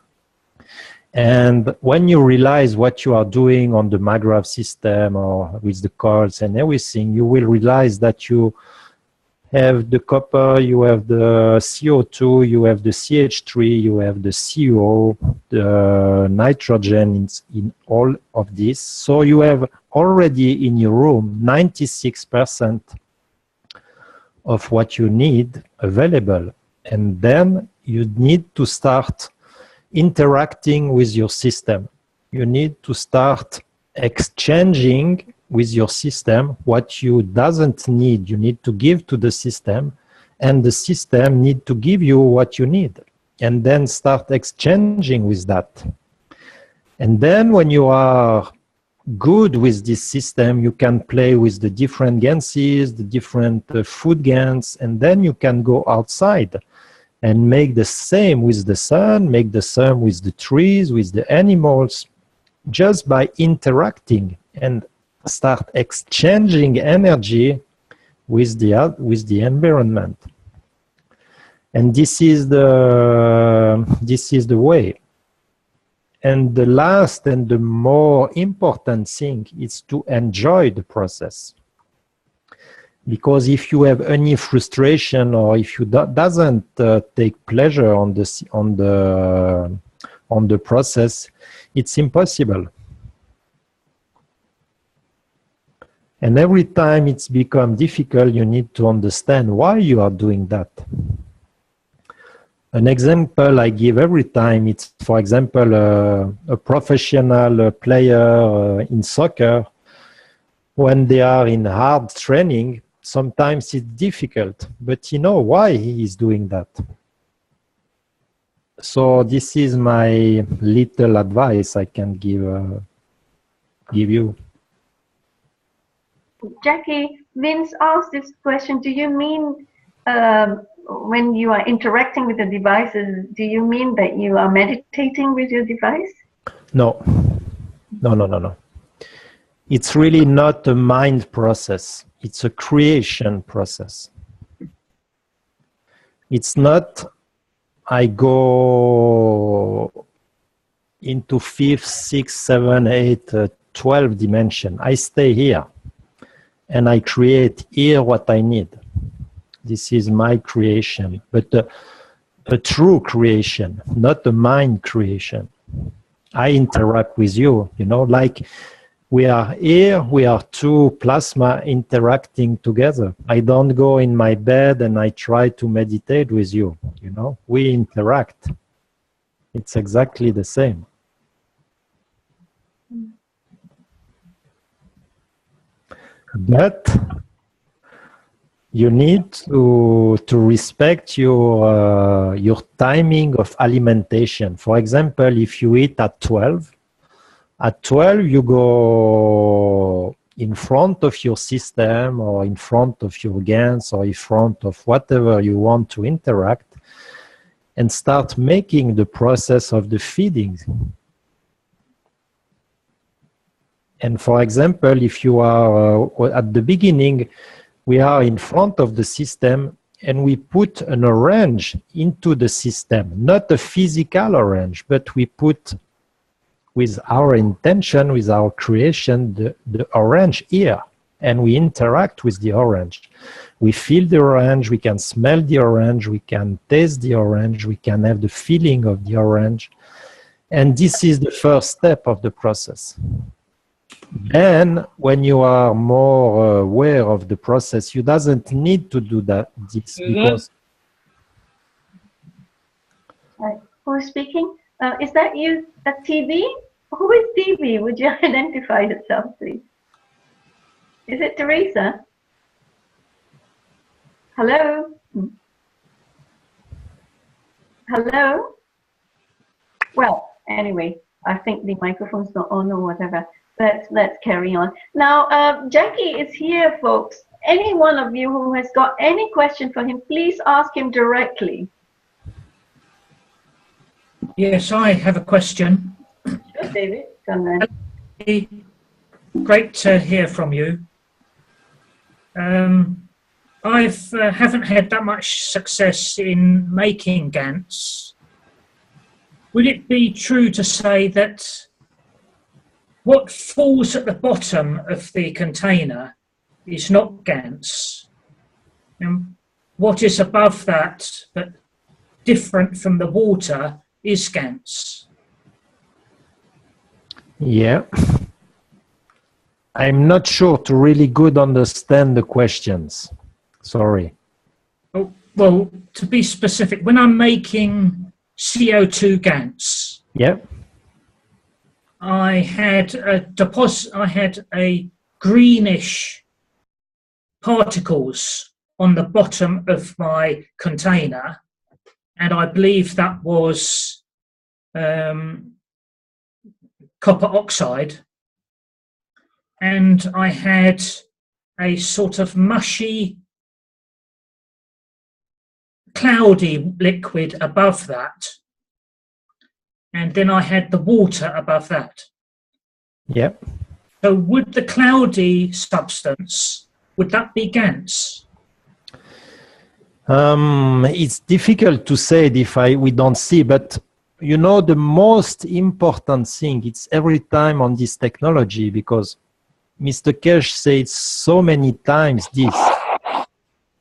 And when you realize what you are doing on the McGrath system or with the cords and everything, you will realize that you have the copper, you have the CO2, you have the CH3, you have the CO, the nitrogen in all of this. So you have already in your room 96% of what you need available. And then you need to start interacting with your system. You need to start exchanging with your system what you doesn't need. You need to give to the system, and the system need to give you what you need. And then start exchanging with that. And then when you are good with this system, you can play with the different ganses, the different food gans, and then you can go outside and make the same with the sun, make the same with the trees, with the animals, just by interacting and start exchanging energy with the environment. And this is the way. And the last and the more important thing is to enjoy the process. Because if you have any frustration or if you doesn't take pleasure on the process, it's impossible. And every time it's become difficult, you need to understand why you are doing that. An example I give every time, it's, for example, a professional player in soccer. When they are in hard training, sometimes it's difficult, but you know why he is doing that. So this is my little advice I can give you. Jackie, Vince asked this question, do you mean when you are interacting with the devices, do you mean that you are meditating with your device? No. It's really not a mind process. It's a creation process. It's not I go into 5th, 6th, 7th, 8th, 12th dimension. I stay here. and I create here what I need. This is my creation, but a true creation, not a mind creation. I interact with you, you know, like we are here, we are two plasma interacting together. I don't go in my bed and I try to meditate with you, you know, we interact. It's exactly the same. But you need to respect your timing of alimentation. For example, if you eat at 12 you go in front of your system or in front of your GANs or in front of whatever you want to interact and start making the process of the feeding. And for example, if you are at the beginning, we are in front of the system and we put an orange into the system, not a physical orange, but we put with our intention, with our creation, the orange here, and we interact with the orange. We feel the orange, we can smell the orange, we can taste the orange, we can have the feeling of the orange. And this is the first step of the process. Then, when you are more aware of the process, you doesn't need to do this because... Who's speaking? Is that you, TV? Who is TV? Would you identify yourself, please? Is it Teresa? Hello? Hello? Well, anyway, I think the microphone's not on or whatever. Let's carry on. Now, Jackie is here, folks. Any one of you who has got any question for him, please ask him directly. Yes, I have a question. Sure, David. Come then. Great to hear from you. I haven't had that much success in making GANs. Would it be true to say that what falls at the bottom of the container is not GANs, and what is above that, but different from the water, is GANs? Yeah. I'm not sure to really good understand the questions. Sorry. Oh, well, to be specific, when I'm making CO2 GANs, yeah, I had a deposit. I had a greenish particles on the bottom of my container, and I believe that was copper oxide. And I had a sort of mushy, cloudy liquid above that. And then I had the water above that. Yeah. So would the cloudy substance, would that be GANs? It's difficult to say it if we don't see, but you know, the most important thing, it's every time on this technology, because Mr. Kesh said so many times this,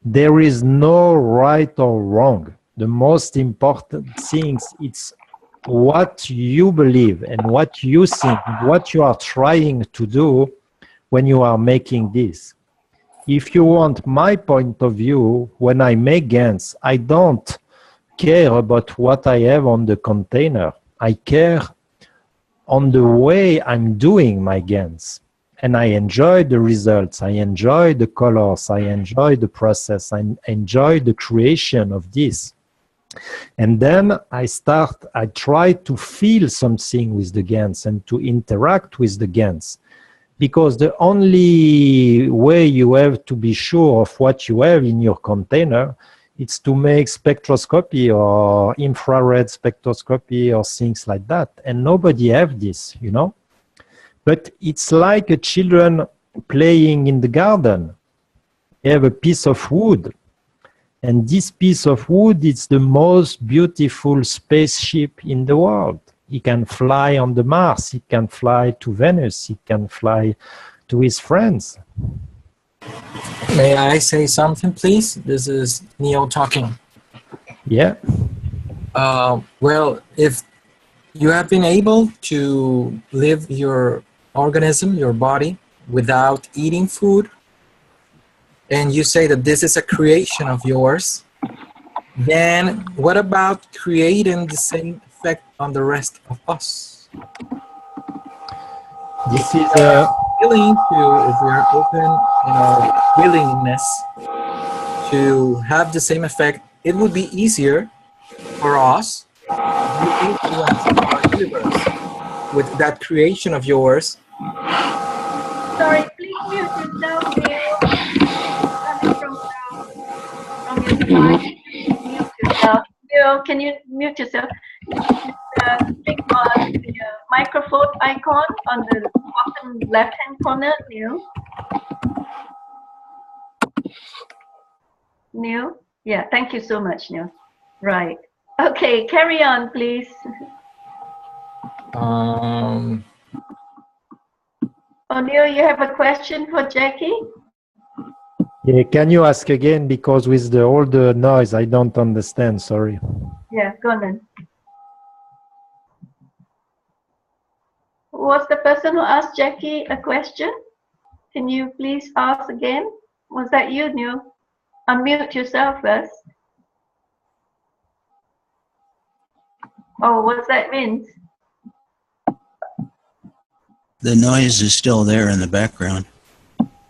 there is no right or wrong. The most important things, it's what you believe and what you think, what you are trying to do when you are making this. If you want my point of view, when I make GANs, I don't care about what I have on the container. I care on the way I'm doing my GANs. And I enjoy the results, I enjoy the colors, I enjoy the process, I enjoy the creation of this. And then I try to feel something with the GANs and to interact with the GANs. Because the only way you have to be sure of what you have in your container, it's to make spectroscopy or infrared spectroscopy or things like that. And nobody have this, you know. But it's like a children playing in the garden. You have a piece of wood. And this piece of wood is the most beautiful spaceship in the world. He can fly on the Mars, he can fly to Venus, he can fly to his friends. May I say something, please? This is Neil talking. Yeah. Well, if you have been able to live your organism, your body, without eating food, and you say that this is a creation of yours, then what about creating the same effect on the rest of us? This is Willing to, if we are open in our willingness to have the same effect, it would be easier for us to influence our universe with that creation of yours. Sorry, please mute yourself, Neil. Coming from your device. Mute yourself. Neil, can you mute yourself? Click on the microphone icon on the bottom left-hand corner, Neil. Neil? Yeah, thank you so much, Neil. Right. Okay, carry on, please. Oh, Neil, you have a question for Jackie? yeah, can you ask again, because with all the noise I don't understand, sorry. Yeah, go on then. Who was the person who asked Jackie a question? Can you please ask again? Was that you, Neil? Unmute yourself first. Oh, what's that mean? The noise is still there in the background.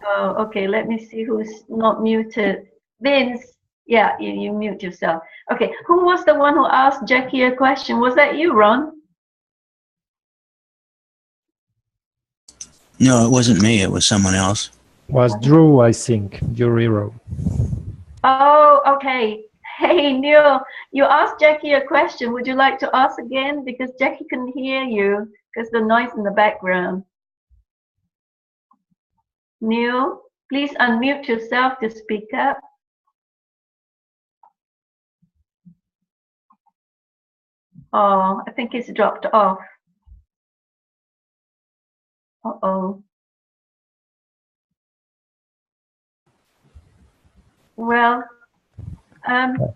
Oh, okay. Let me see who's not muted. Vince, yeah, you mute yourself. Okay, who was the one who asked Jackie a question? Was that you, Ron? No, it wasn't me. It was someone else. Was Drew, I think, your hero. Oh, okay. Hey, Neil, you asked Jackie a question. Would you like to ask again? Because Jackie couldn't hear you because the noise in the background. Neil, please unmute yourself to speak up. Oh, I think it's dropped off. Uh-oh. Well,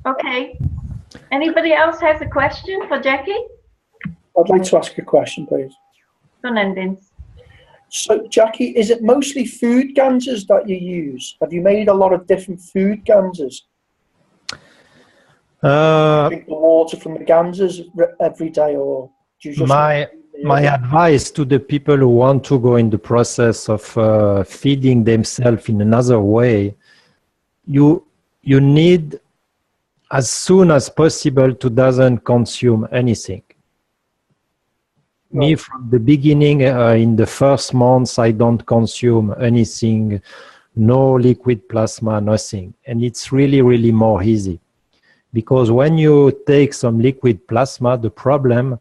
okay. Anybody else has a question for Jackie? I'd like to ask a question, please. Go on, Vince. So, Jackie, is it mostly food ganses that you use? Have you made a lot of different food ganses? Drink the water from the ganses every day, or do you just... My advice to the people who want to go in the process of feeding themselves in another way, you need as soon as possible to doesn't consume anything. Me, from the beginning, in the first months, I don't consume anything, no liquid plasma, nothing. And it's really, really more easy. Because when you take some liquid plasma, the problem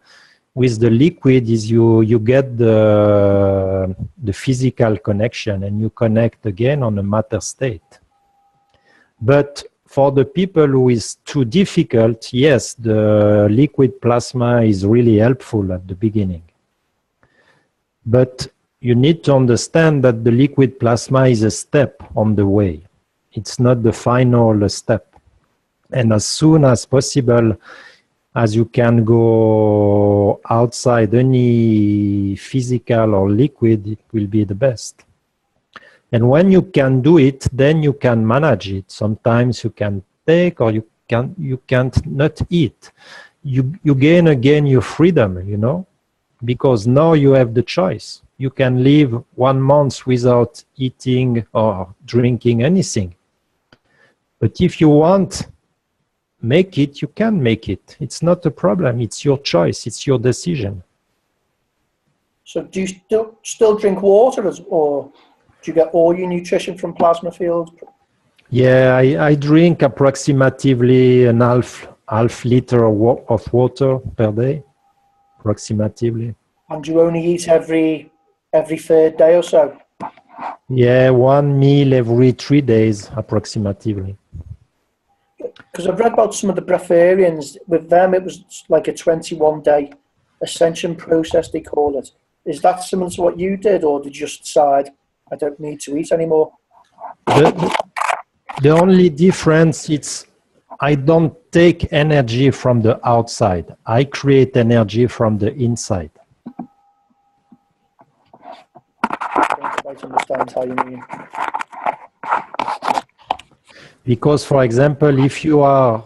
with the liquid is you get the physical connection and you connect again on a matter state. But for the people who is too difficult, yes, the liquid plasma is really helpful at the beginning. But you need to understand that the liquid plasma is a step on the way. It's not the final step. And as soon as possible, as you can go outside any physical or liquid, it will be the best. And when you can do it, then you can manage it. Sometimes you can take or you can't not eat. You gain again your freedom, you know, because now you have the choice. You can live 1 month without eating or drinking anything. But if you want make it, you can make it. It's not a problem. It's your choice. It's your decision. So do you still drink water, or do you get all your nutrition from plasma fields? Yeah, I drink approximately an half liter of water per day, approximately. And you only eat every third day or so? Yeah, 1 meal every 3 days, approximately. Because I've read about some of the breatharians. With them, it was like a 21-day ascension process, they call it. Is that similar to what you did, or did you just decide, I don't need to eat anymore? The only difference is I don't take energy from the outside. I create energy from the inside. I don't quite understand how you mean. Because, for example, if you are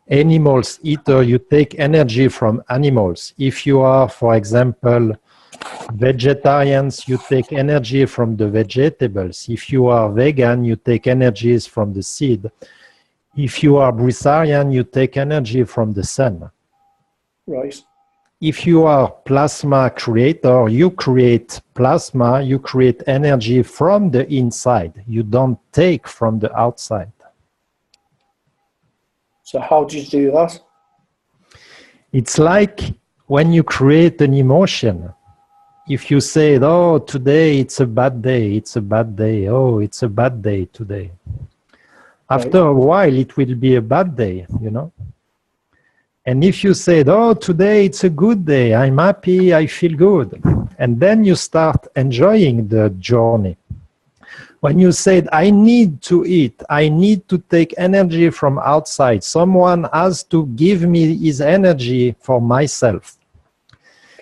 animals eater, you take energy from animals. If you are, for example, vegetarians, you take energy from the vegetables. If you are vegan, you take energies from the seed. If you are breatharian, you take energy from the sun. Right. If you are plasma creator, you create plasma, you create energy from the inside. You don't take from the outside. So how do you do that? It's like when you create an emotion. If you say, oh, today it's a bad day, it's a bad day, oh, it's a bad day today. After a while, it will be a bad day, you know. And if you said, oh, today it's a good day, I'm happy, I feel good. And then you start enjoying the journey. When you said, I need to eat, I need to take energy from outside, someone has to give me his energy for myself.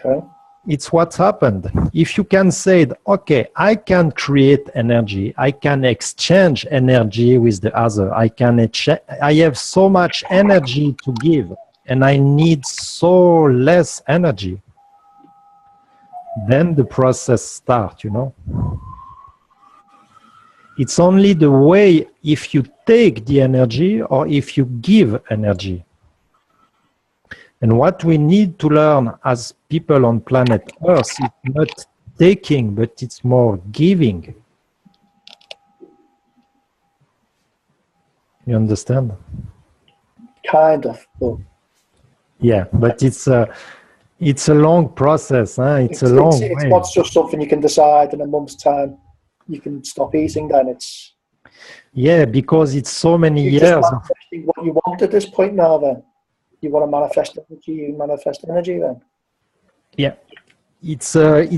Okay. It's what happened. If you can say, okay, I can create energy, I can exchange energy with the other, I have so much energy to give, and I need so less energy, then the process starts, you know. It's only the way if you take the energy or if you give energy. And what we need to learn as people on planet Earth is not taking, but it's more giving. You understand? Kind of. But yeah, but it's a long process. Huh? It's a long way. It's not just something you can decide in a month's time. You can stop eating then. It's yeah, because it's so many you're years. Just manifesting what you want at this point now then. You want to manifest energy, you manifest energy then. Yeah. It's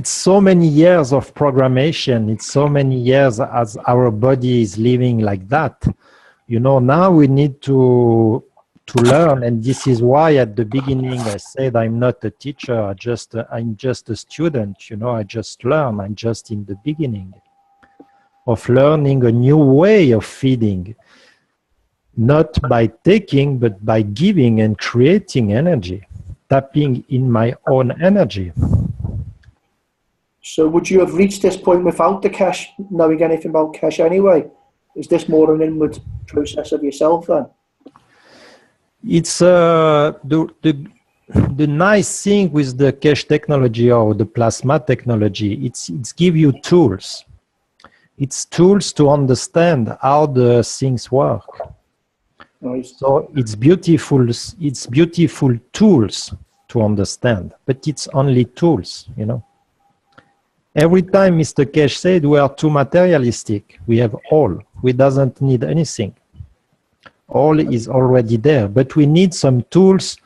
so many years of programmation. It's so many years as our body is living like that. You know, now we need to learn, and this is why at the beginning I said I'm not a teacher. I'm just a student. You know, I just learn. I'm just in the beginning of learning a new way of feeding, not by taking, but by giving and creating energy, tapping in my own energy. So would you have reached this point without the cash, knowing anything about cash anyway? Is this more an inward process of yourself then? It's the nice thing with the cache technology or the plasma technology, it's give you tools. It's tools to understand how the things work. Nice. So it's beautiful tools to understand, but it's only tools, you know. Every time Mr. Cash said we are too materialistic, we have all. We doesn't need anything. All is already there, but we need some tools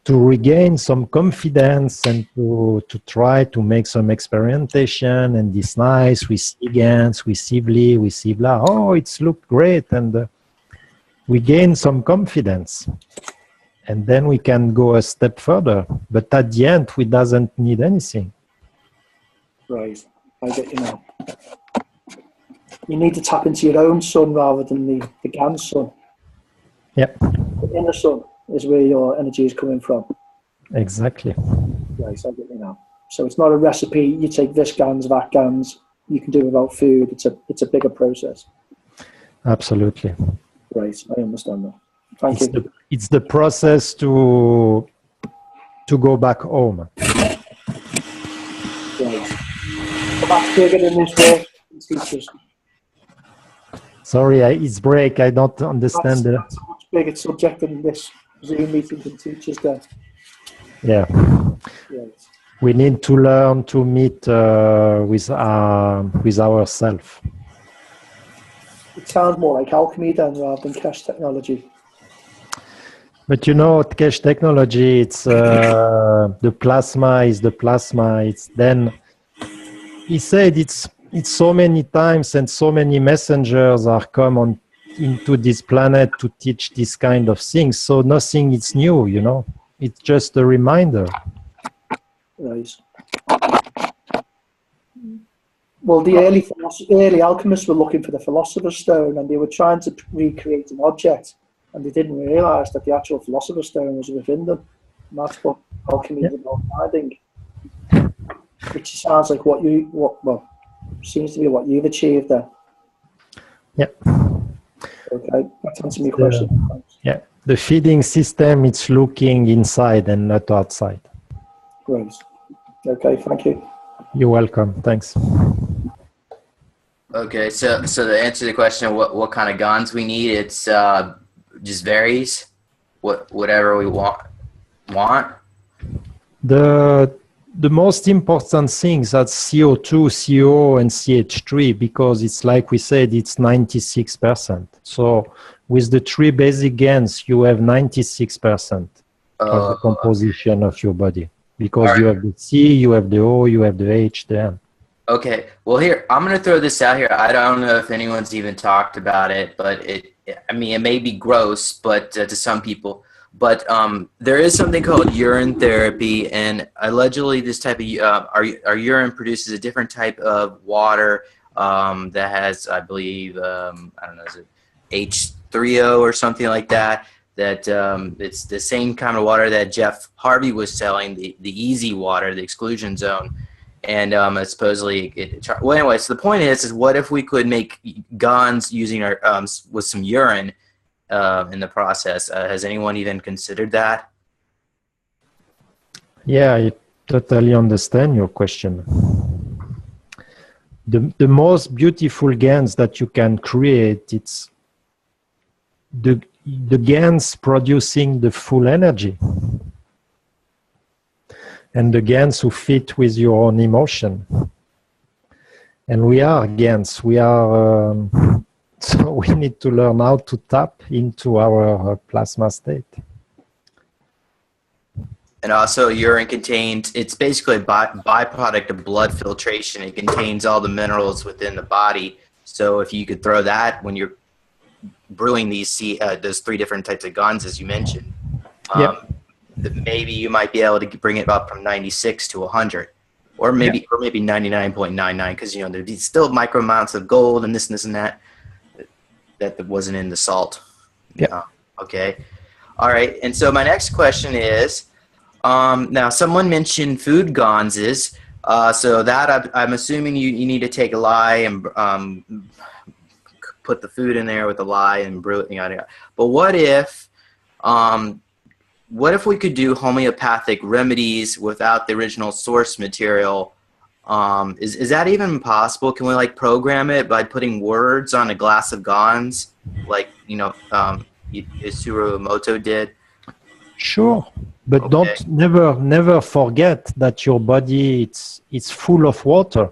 to regain some confidence and to try to make some experimentation. And this nice, we see GANs, we see BLI, we see blah. Oh, it's looked great, and we gain some confidence. And then we can go a step further. But at the end, we doesn't need anything. Right, I get you now. You need to tap into your own sun rather than the GAN sun. Yep. The inner sun is where your energy is coming from. Exactly. Right, I get you now. So it's not a recipe. You take this GANs, that GANs. You can do it without food. It's a bigger process. Absolutely. Right, I understand that. Thank you. It's the process to go back home. Right. But that's bigger than this world, teachers. Sorry, it's break. I don't understand. That's a much bigger subject than this Zoom meeting and teachers there. Yeah. Right. We need to learn to meet with ourselves. It sounds more like alchemy then rather than cash technology. But you know, cache technology, it's the plasma is the plasma. It's then he said it's it's so many times and so many messengers are come on into this planet to teach this kind of things. So nothing is new, you know. It's just a reminder. Right. Well, the early alchemists were looking for the philosopher's stone, and they were trying to recreate an object, and they didn't realise that the actual philosopher's stone was within them. And that's what alchemy is about finding. Which sounds like seems to be what you've achieved there. Yeah. Okay, that's answering your question. Yeah, the feeding system, it's looking inside and not outside. Great. Okay, thank you. You're welcome. Thanks. Okay, so to answer the question of what kind of guns we need, it's just varies. Whatever we want. The most important things are CO2, CO, and CH3, because it's like we said, it's 96%. So with the three basic GANs, you have 96% of the composition of your body, because you have the C, you have the O, you have the H, the N. Okay, well here, I'm going to throw this out here. I don't know if anyone's even talked about it, but it may be gross, but to some people. But there is something called urine therapy, and allegedly this type of our urine produces a different type of water that has, I believe, I don't know, is it H3O or something like that? That it's the same kind of water that Jeff Harvey was selling, the easy water, the exclusion zone, and supposedly well, anyway. So the point is what if we could make guns using our with some urine in the process? Has anyone even considered that? Yeah, I totally understand your question. The most beautiful GANs that you can create, it's the GANs producing the full energy, and the GANs who fit with your own emotion. And we are GANs. We are. So we need to learn how to tap into our plasma state. And also urine contains, it's basically a byproduct of blood filtration. It contains all the minerals within the body. So if you could throw that when you're brewing those three different types of guns, as you mentioned, maybe you might be able to bring it up from 96 to 100. Or maybe 99.99, because there's still micro amounts of gold and this and that. That wasn't in the salt. Yeah. Okay. All right. And so my next question is, now someone mentioned food gonzes. So that I'm assuming you need to take a lye and put the food in there with the lye and brew it. But what if we could do homeopathic remedies without the original source material? Is that even possible? Can we program it by putting words on a glass of gons, like Isuru Moto did? Sure, but never forget that your body it's full of water,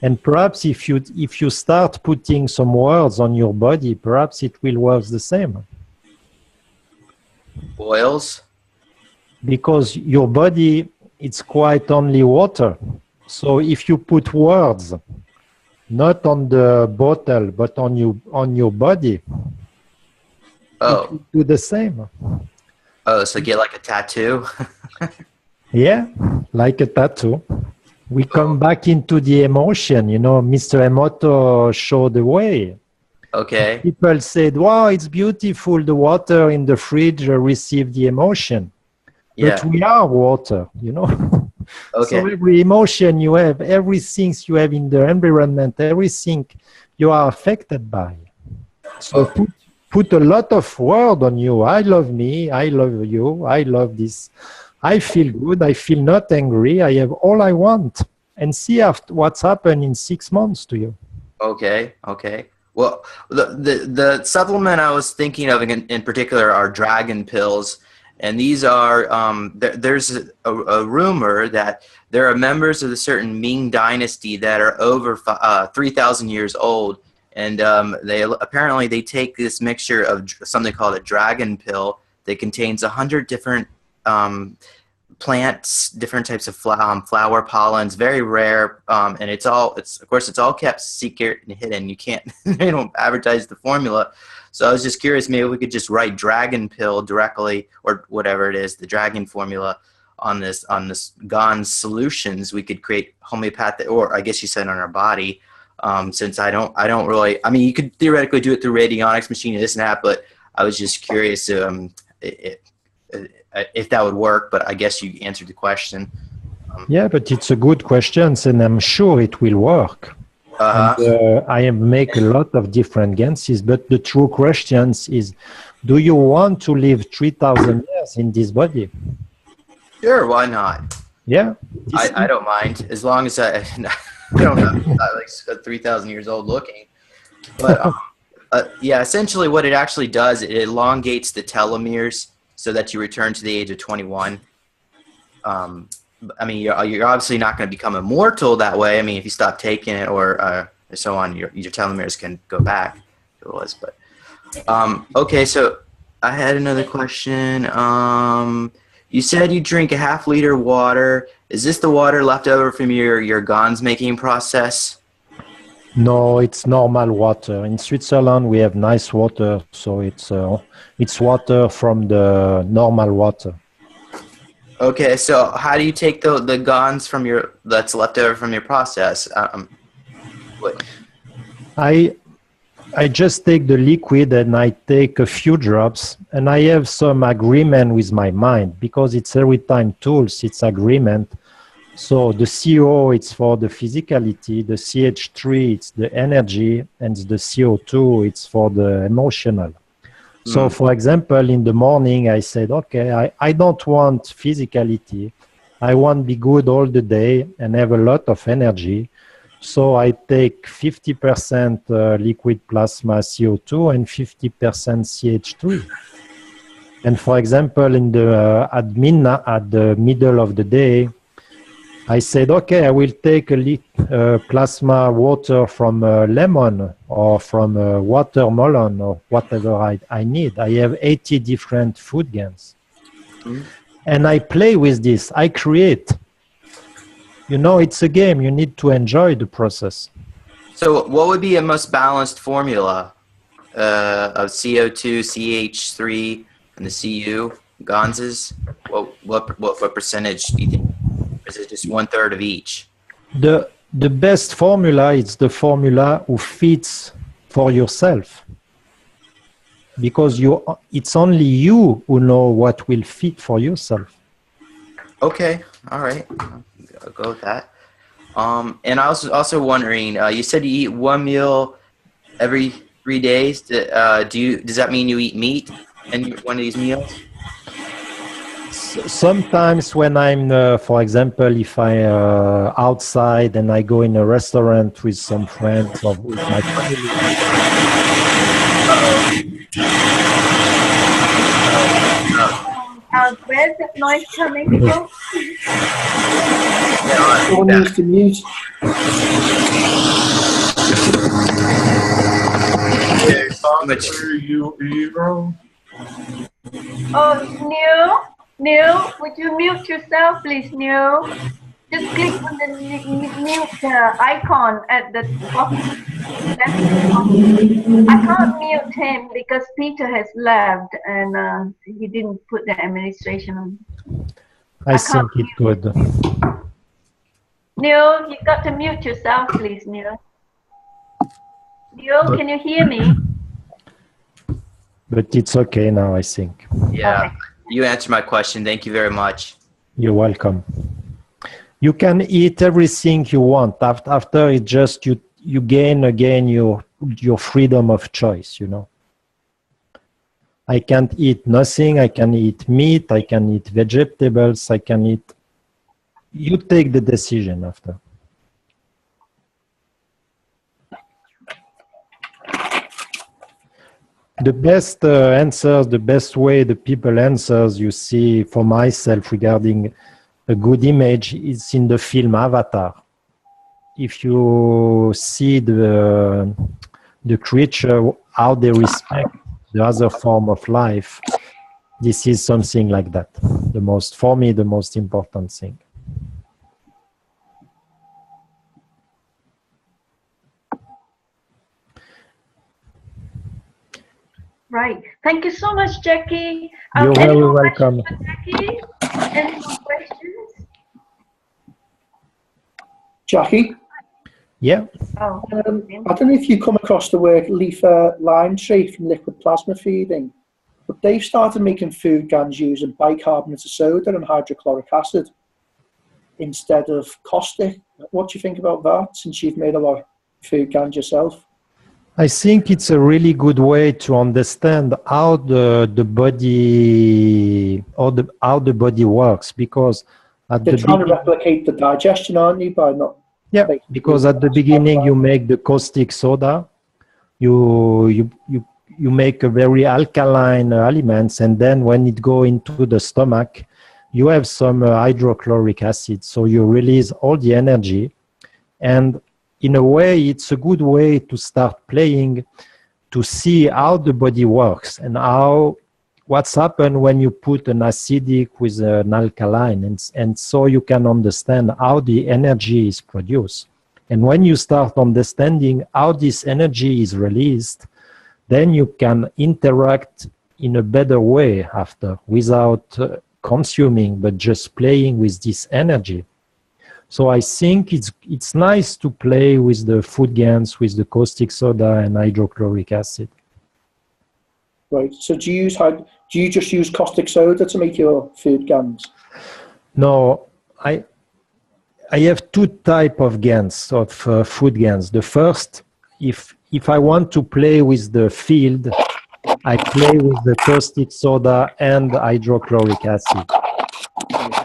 and perhaps if you start putting some words on your body, perhaps it will work the same. Oils, because your body it's quite only water. So if you put words, not on the bottle, but on your body, it will do the same. Oh, so get like a tattoo? Yeah, like a tattoo. We come back into the emotion, Mr. Emoto showed the way. Okay. People said, wow, it's beautiful, the water in the fridge received the emotion. Yeah. But we are water, Okay. So every emotion you have, everything you have in the environment, everything you are affected by. So put a lot of word on you. I love me. I love you. I love this. I feel good. I feel not angry. I have all I want. And see what's happened in 6 months to you. Okay. Well, the supplement I was thinking of in particular are dragon pills. And these are, there's a rumor that there are members of the certain Ming dynasty that are over 3,000 years old. And they take this mixture of something called a dragon pill that contains 100 different plants, different types of flower pollens, very rare, and it's of course it's all kept secret and hidden. You can't they don't advertise the formula. So I was just curious, maybe we could just write dragon pill directly, or whatever it is, the dragon formula on this GANS solutions. We could create homeopathic, or I guess you said on our body. Since I don't really, I mean, you could theoretically do it through radionics machine and this and that, but I was just curious if that would work, but I guess you answered the question. Yeah, but it's a good question, and I'm sure it will work. And, I make a lot of different ganses, but the true question is, do you want to live 3,000 years in this body? Sure, why not? Yeah. I don't mind, as long as I don't know, like 3,000 years old looking. But yeah, essentially what it actually does, it elongates the telomeres so that you return to the age of 21. I mean, you're obviously not going to become immortal that way. I mean, if you stop taking it or so on, your telomeres can go back. It was, but okay. So I had another question. You said you drink a ½ liter of water. Is this the water left over from your GANS making process? No, it's normal water. In Switzerland, we have nice water, so it's water from the normal water. Okay, so how do you take the GANS from that's left over from your process? I just take the liquid and I take a few drops, and I have some agreement with my mind, because it's every time tools, it's agreement. So the CO, it's for the physicality, the CH3, it's the energy, and the CO2, it's for the emotional. So, for example, in the morning, I said, okay, I don't want physicality. I want to be good all the day and have a lot of energy. So I take 50% liquid plasma CO2 and 50% CH3. And for example, at the middle of the day, I said, okay, I will take a plasma water from lemon or from watermelon or whatever I need. I have 80 different food GANs. And I play with this. I create. You know, it's a game. You need to enjoy the process. So what would be a most balanced formula of CO2, CH3, and the CU, GANSes? What percentage do you think? Or is it just 1/3 of each? The best formula is the formula who fits for yourself. Because it's only you who know what will fit for yourself. Okay, all right. I'll go with that. And I was also wondering, you said you eat one meal every 3 days. Does that mean you eat meat in one of these meals? Sometimes when I'm, for example, if I'm outside and I go in a restaurant with some friends or with my family. Where's that noise coming from? Someone needs to mute. Oh, Neil, would you mute yourself, please, Neil? Just click on the mute icon at the bottom. I can't mute him because Peter has left and he didn't put the administration on. I think it could. Neil, you got to mute yourself, please, Neil. Neil, can you hear me? But it's okay now, I think. Yeah, okay. You answered my question. Thank you very much. You're welcome. You can eat everything you want. After it just you gain again your freedom of choice, you know. I can't eat nothing. I can eat meat. I can eat vegetables. I can eat. You take the decision after. The best answers, the best way the people answers, you see, for myself regarding a good image is in the film Avatar. If you see the creature, how they respect the other form of life, This is something like that. For me, the most important thing. Right. Thank you so much, Jackie. You're Any very more welcome. questions for Jackie? Any more questions? Jackie, Yeah. Oh, I don't know if you come across the work Leafer Lime Tree from liquid plasma feeding, but they've started making food GANs using bicarbonate of soda and hydrochloric acid instead of caustic. What do you think about that, since you've made a lot of food GANs yourself? I think it's a really good way to understand how the body works, because at They're the trying to beginning, replicate the digestion, aren't they, by not yeah, making because food at the GANs beginning you outside? make the caustic soda, you make a very alkaline elements, and then when it go into the stomach, you have some hydrochloric acid, so you release all the energy. And in a way, it's a good way to start playing, to see how the body works and what's happened when you put an acidic with an alkaline, and so you can understand how the energy is produced. And when you start understanding how this energy is released, then you can interact in a better way after, without consuming, but just playing with this energy. So I think it's nice to play with the food GANs, with the caustic soda and hydrochloric acid. Right. So do you just use caustic soda to make your food GANs? No, I have two type of GANs, of food GANs. The first, if I want to play with the field, I play with the caustic soda and hydrochloric acid.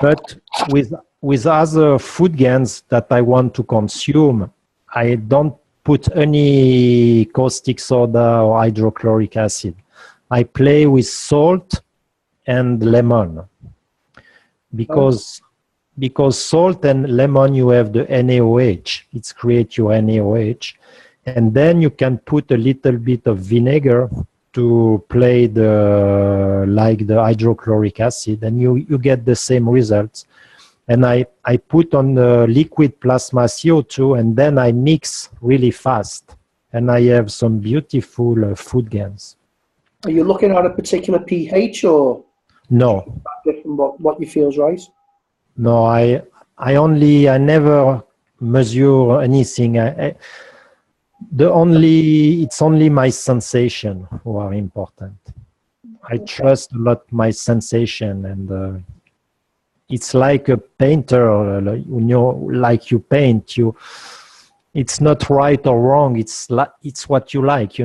But with other food GANs that I want to consume, I don't put any caustic soda or hydrochloric acid. I play with salt and lemon, because salt and lemon, you have the NaOH. It's create your NaOH, and then you can put a little bit of vinegar to play the hydrochloric acid, and you get the same results. And I put on the liquid plasma CO2, and then I mix really fast, and I have some beautiful food GANs. Are you looking at a particular pH, or No, different what you feels right? no, I never measure anything. It's only my sensation who are important. I trust a lot my sensation, and it's like a painter. Like you paint, it's not right or wrong. It's what you like,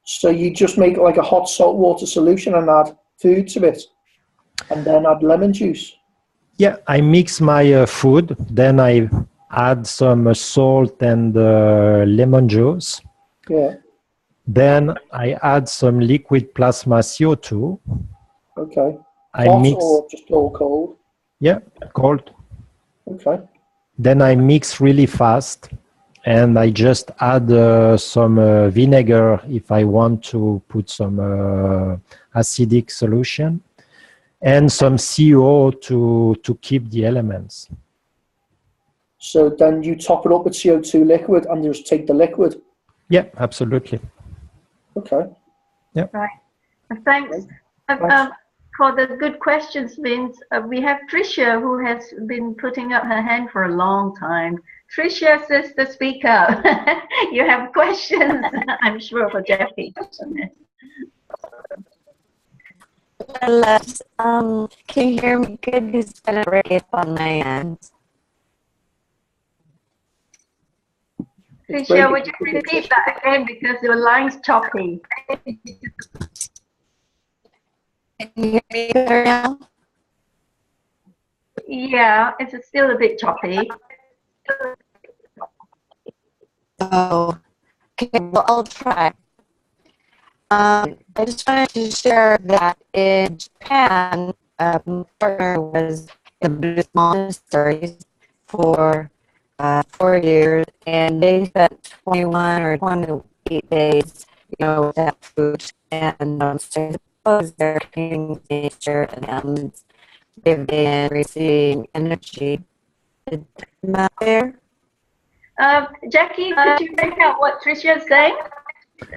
So you just make like a hot salt water solution and add food to it, and then add lemon juice. Yeah, I mix my food, then I add some salt and lemon juice. Yeah. Then I add some liquid plasma CO2. Okay. I Hot mix. or just all cold? Yeah, cold. Okay. Then I mix really fast, and I just add some vinegar if I want to put some acidic solution, and some CO to keep the elements. So then you top it up with CO2 liquid and just take the liquid? Yeah, absolutely. Okay. Yeah. right. Thanks. For the good questions, Vince. We have Tricia, who has been putting up her hand for a long time. Tricia, sister, speak up. You have questions, I'm sure, for Jackie. Can you hear me good? It's been a break on my end. Tricia, would you repeat that again, because your line's choppy? Can you hear me better now? Yeah, it's still a bit choppy. Oh, okay, well, I'll try. I just wanted to share that in Japan, my partner was in the Buddhist monasteries for 4 years, and they spent 21 or 28 days, without food and suppose they're communing with nature and they've been receiving energy. Did I come out there? Jackie, could you make out what Tricia is saying?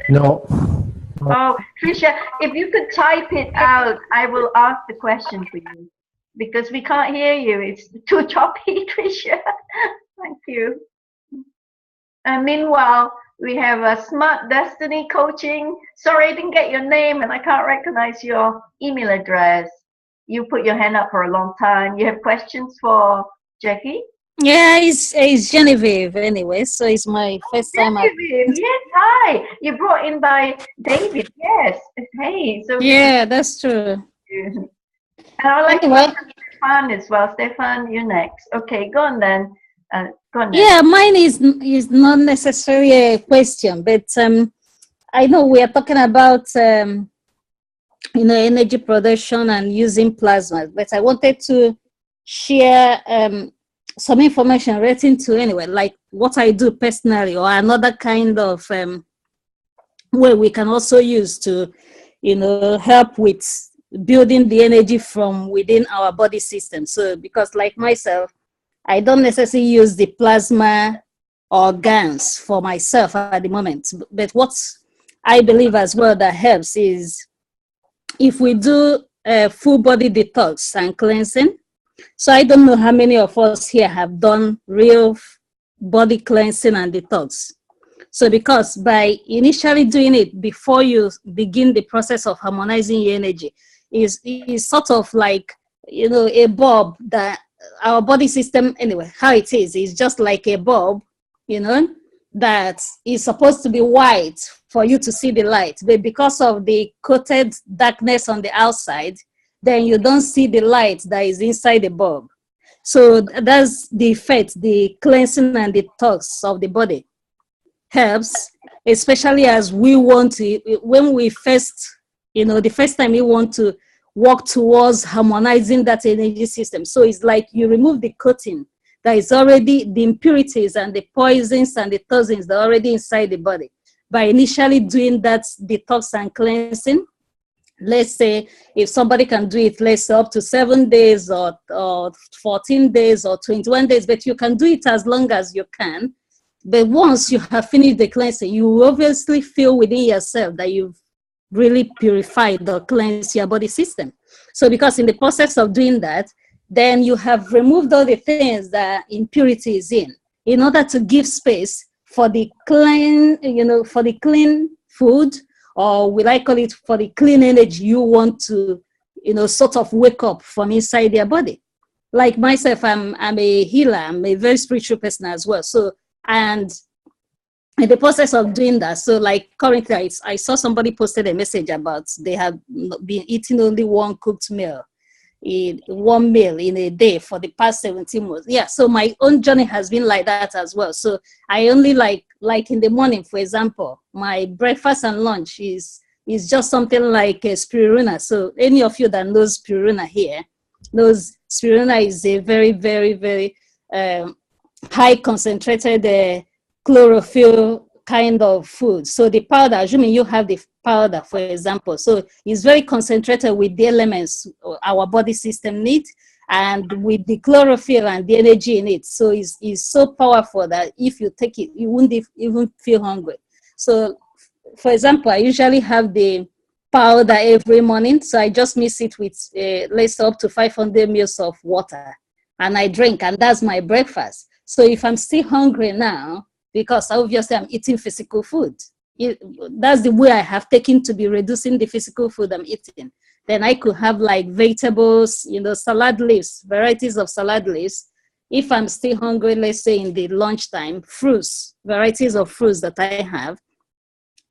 No. Oh, Tricia, if you could type it out, I will ask the question for you because we can't hear you. It's too choppy, Tricia. Thank you. And meanwhile, we have a Smart Destiny Coaching. Sorry, I didn't get your name and I can't recognize your email address. You put your hand up for a long time. You have questions for Jackie? Yeah, it's Genevieve anyway, so it's my first time. Genevieve, yes, hi. You brought in by David, yes. Hey, so yeah, that's true. And I'd like to welcome Stefan as well. Stefan, you're next. Okay, go on then. Go on then. Yeah, mine is not necessarily a question, but I know we are talking about energy production and using plasma, but I wanted to share some information relating to anyway, like what I do personally, or another kind of way we can also use to, help with building the energy from within our body system. So, because like myself, I don't necessarily use the plasma organs for myself at the moment, but what I believe as well that helps is if we do a full body detox and cleansing. So I don't know how many of us here have done real body cleansing and detox. So because by initially doing it before you begin the process of harmonizing your energy is sort of like, a bulb that our body system, anyway, how it is just like a bulb, that is supposed to be white for you to see the light. But because of the coated darkness on the outside, then you don't see the light that is inside the bulb. So that's the effect, the cleansing and detox of the body helps, especially as we want to, when we first, the first time we want to work towards harmonizing that energy system. So it's like you remove the coating that is already the impurities and the poisons and the toxins that are already inside the body. By initially doing that detox and cleansing, let's say if somebody can do it, let's say up to 7 days or 14 days or 21 days, but you can do it as long as you can. But once you have finished the cleansing, you will obviously feel within yourself that you've really purified or cleansed your body system. So because in the process of doing that, then you have removed all the things that impurity is in order to give space for the clean, for the clean food, or will I call it for the clean energy you want to, sort of wake up from inside your body. Like myself, I'm a healer. I'm a very spiritual person as well. So, and in the process of doing that, so like currently I saw somebody posted a message about they have been eating only one cooked meal, one meal in a day for the past 17 months. Yeah, so my own journey has been like that as well. So I only like in the morning, for example, my breakfast and lunch is just something like a spirulina. So any of you that knows spirulina here knows spirulina is a very, very, very high concentrated chlorophyll kind of food. So the powder, assuming you have the powder, for example, so it's very concentrated with the elements our body system needs and with the chlorophyll and the energy in it. So it's so powerful that if you take it, you wouldn't even feel hungry. So for example, I usually have the powder every morning. So I just mix it with let's say up to 500 ml of water and I drink, and that's my breakfast. So if I'm still hungry now, because obviously I'm eating physical food, that's the way I have taken to be reducing the physical food I'm eating. Then I could have like vegetables, salad leaves, varieties of salad leaves. If I'm still hungry, let's say in the lunchtime, fruits, varieties of fruits that I have,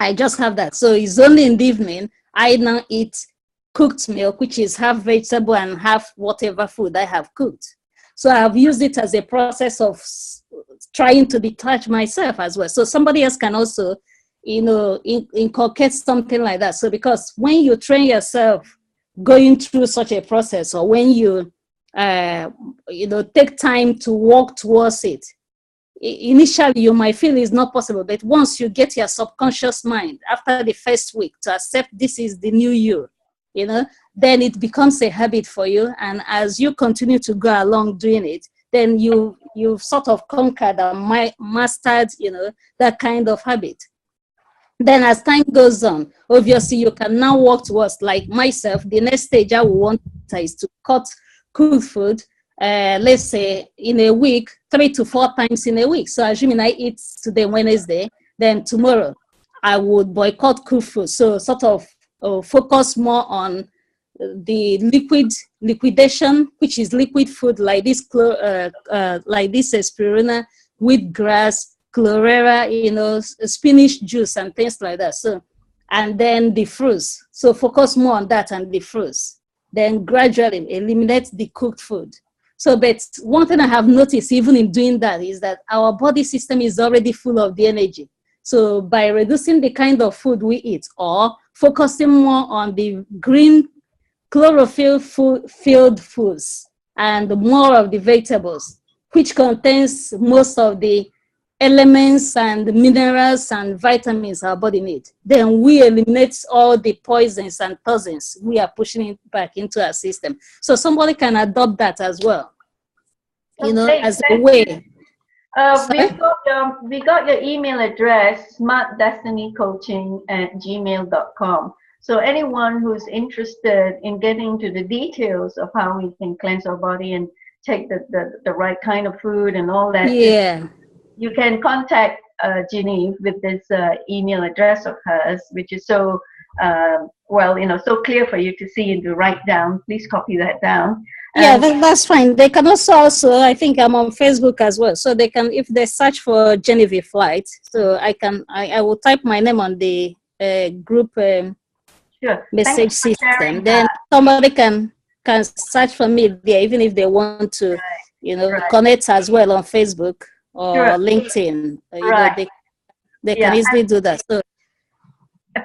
I just have that. So it's only in the evening, I now eat cooked milk, which is half vegetable and half whatever food I have cooked. So I've used it as a process of trying to detach myself as well. So somebody else can also, inculcate something like that. So because when you train yourself going through such a process, or when you, take time to walk towards it, initially you might feel it's not possible, but once you get your subconscious mind after the first week to accept this is the new you, you know, then it becomes a habit for you. And as you continue to go along doing it, then you've sort of conquered and mastered, you know, that kind of habit. Then as time goes on, obviously you can now work towards, like myself, the next stage I will want is to cut cooked food, let's say in a week, 3 to 4 times in a week. So assuming I eat today, Wednesday, then tomorrow I would boycott cooked food. So sort of focus more on the liquidation, which is liquid food like this, spirulina, wheatgrass, chlorella, you know, spinach juice and things like that. So, and then the fruits. So focus more on that and the fruits. Then gradually eliminate the cooked food. So, but one thing I have noticed even in doing that is that our body system is already full of the energy. So by reducing the kind of food we eat or focusing more on the green chlorophyll-filled foods and more of the vegetables, which contains most of the elements and minerals and vitamins our body needs, then we eliminate all the poisons and toxins we are pushing it back into our system. So somebody can adopt that as well, you know, as a way. We got your email address, smartdestinycoaching@gmail.com. So anyone who's interested in getting into the details of how we can cleanse our body and take the right kind of food and all that, yeah, you can contact Genevieve with this email address of hers, which is so well, you know, so clear for you to see and to write down. Please copy that down. Yeah, that's fine. They can also, I think I'm on Facebook as well. So they can, if they search for Genevieve Flight, so I will type my name on the group message system. Then somebody can search for me there, even if they want to, you know, connect as well on Facebook or LinkedIn. You know, they can easily do that. So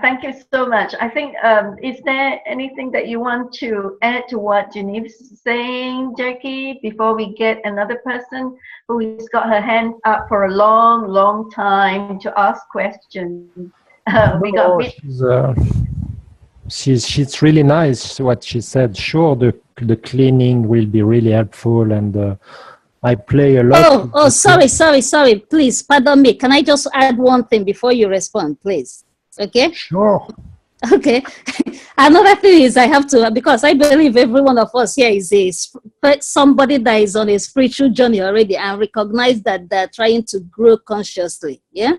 thank you so much. I think, is there anything that you want to add to what Genevieve's saying, Jackie, before we get another person who has got her hand up for a long, long time to ask questions? She's really nice what she said. Sure, the cleaning will be really helpful, and I play a lot. Oh, sorry. Please, pardon me. Can I just add one thing before you respond, please? Okay? Sure. Okay. Another thing is I have to, because I believe every one of us here is somebody that is on a spiritual journey already and recognize that they're trying to grow consciously. Yeah?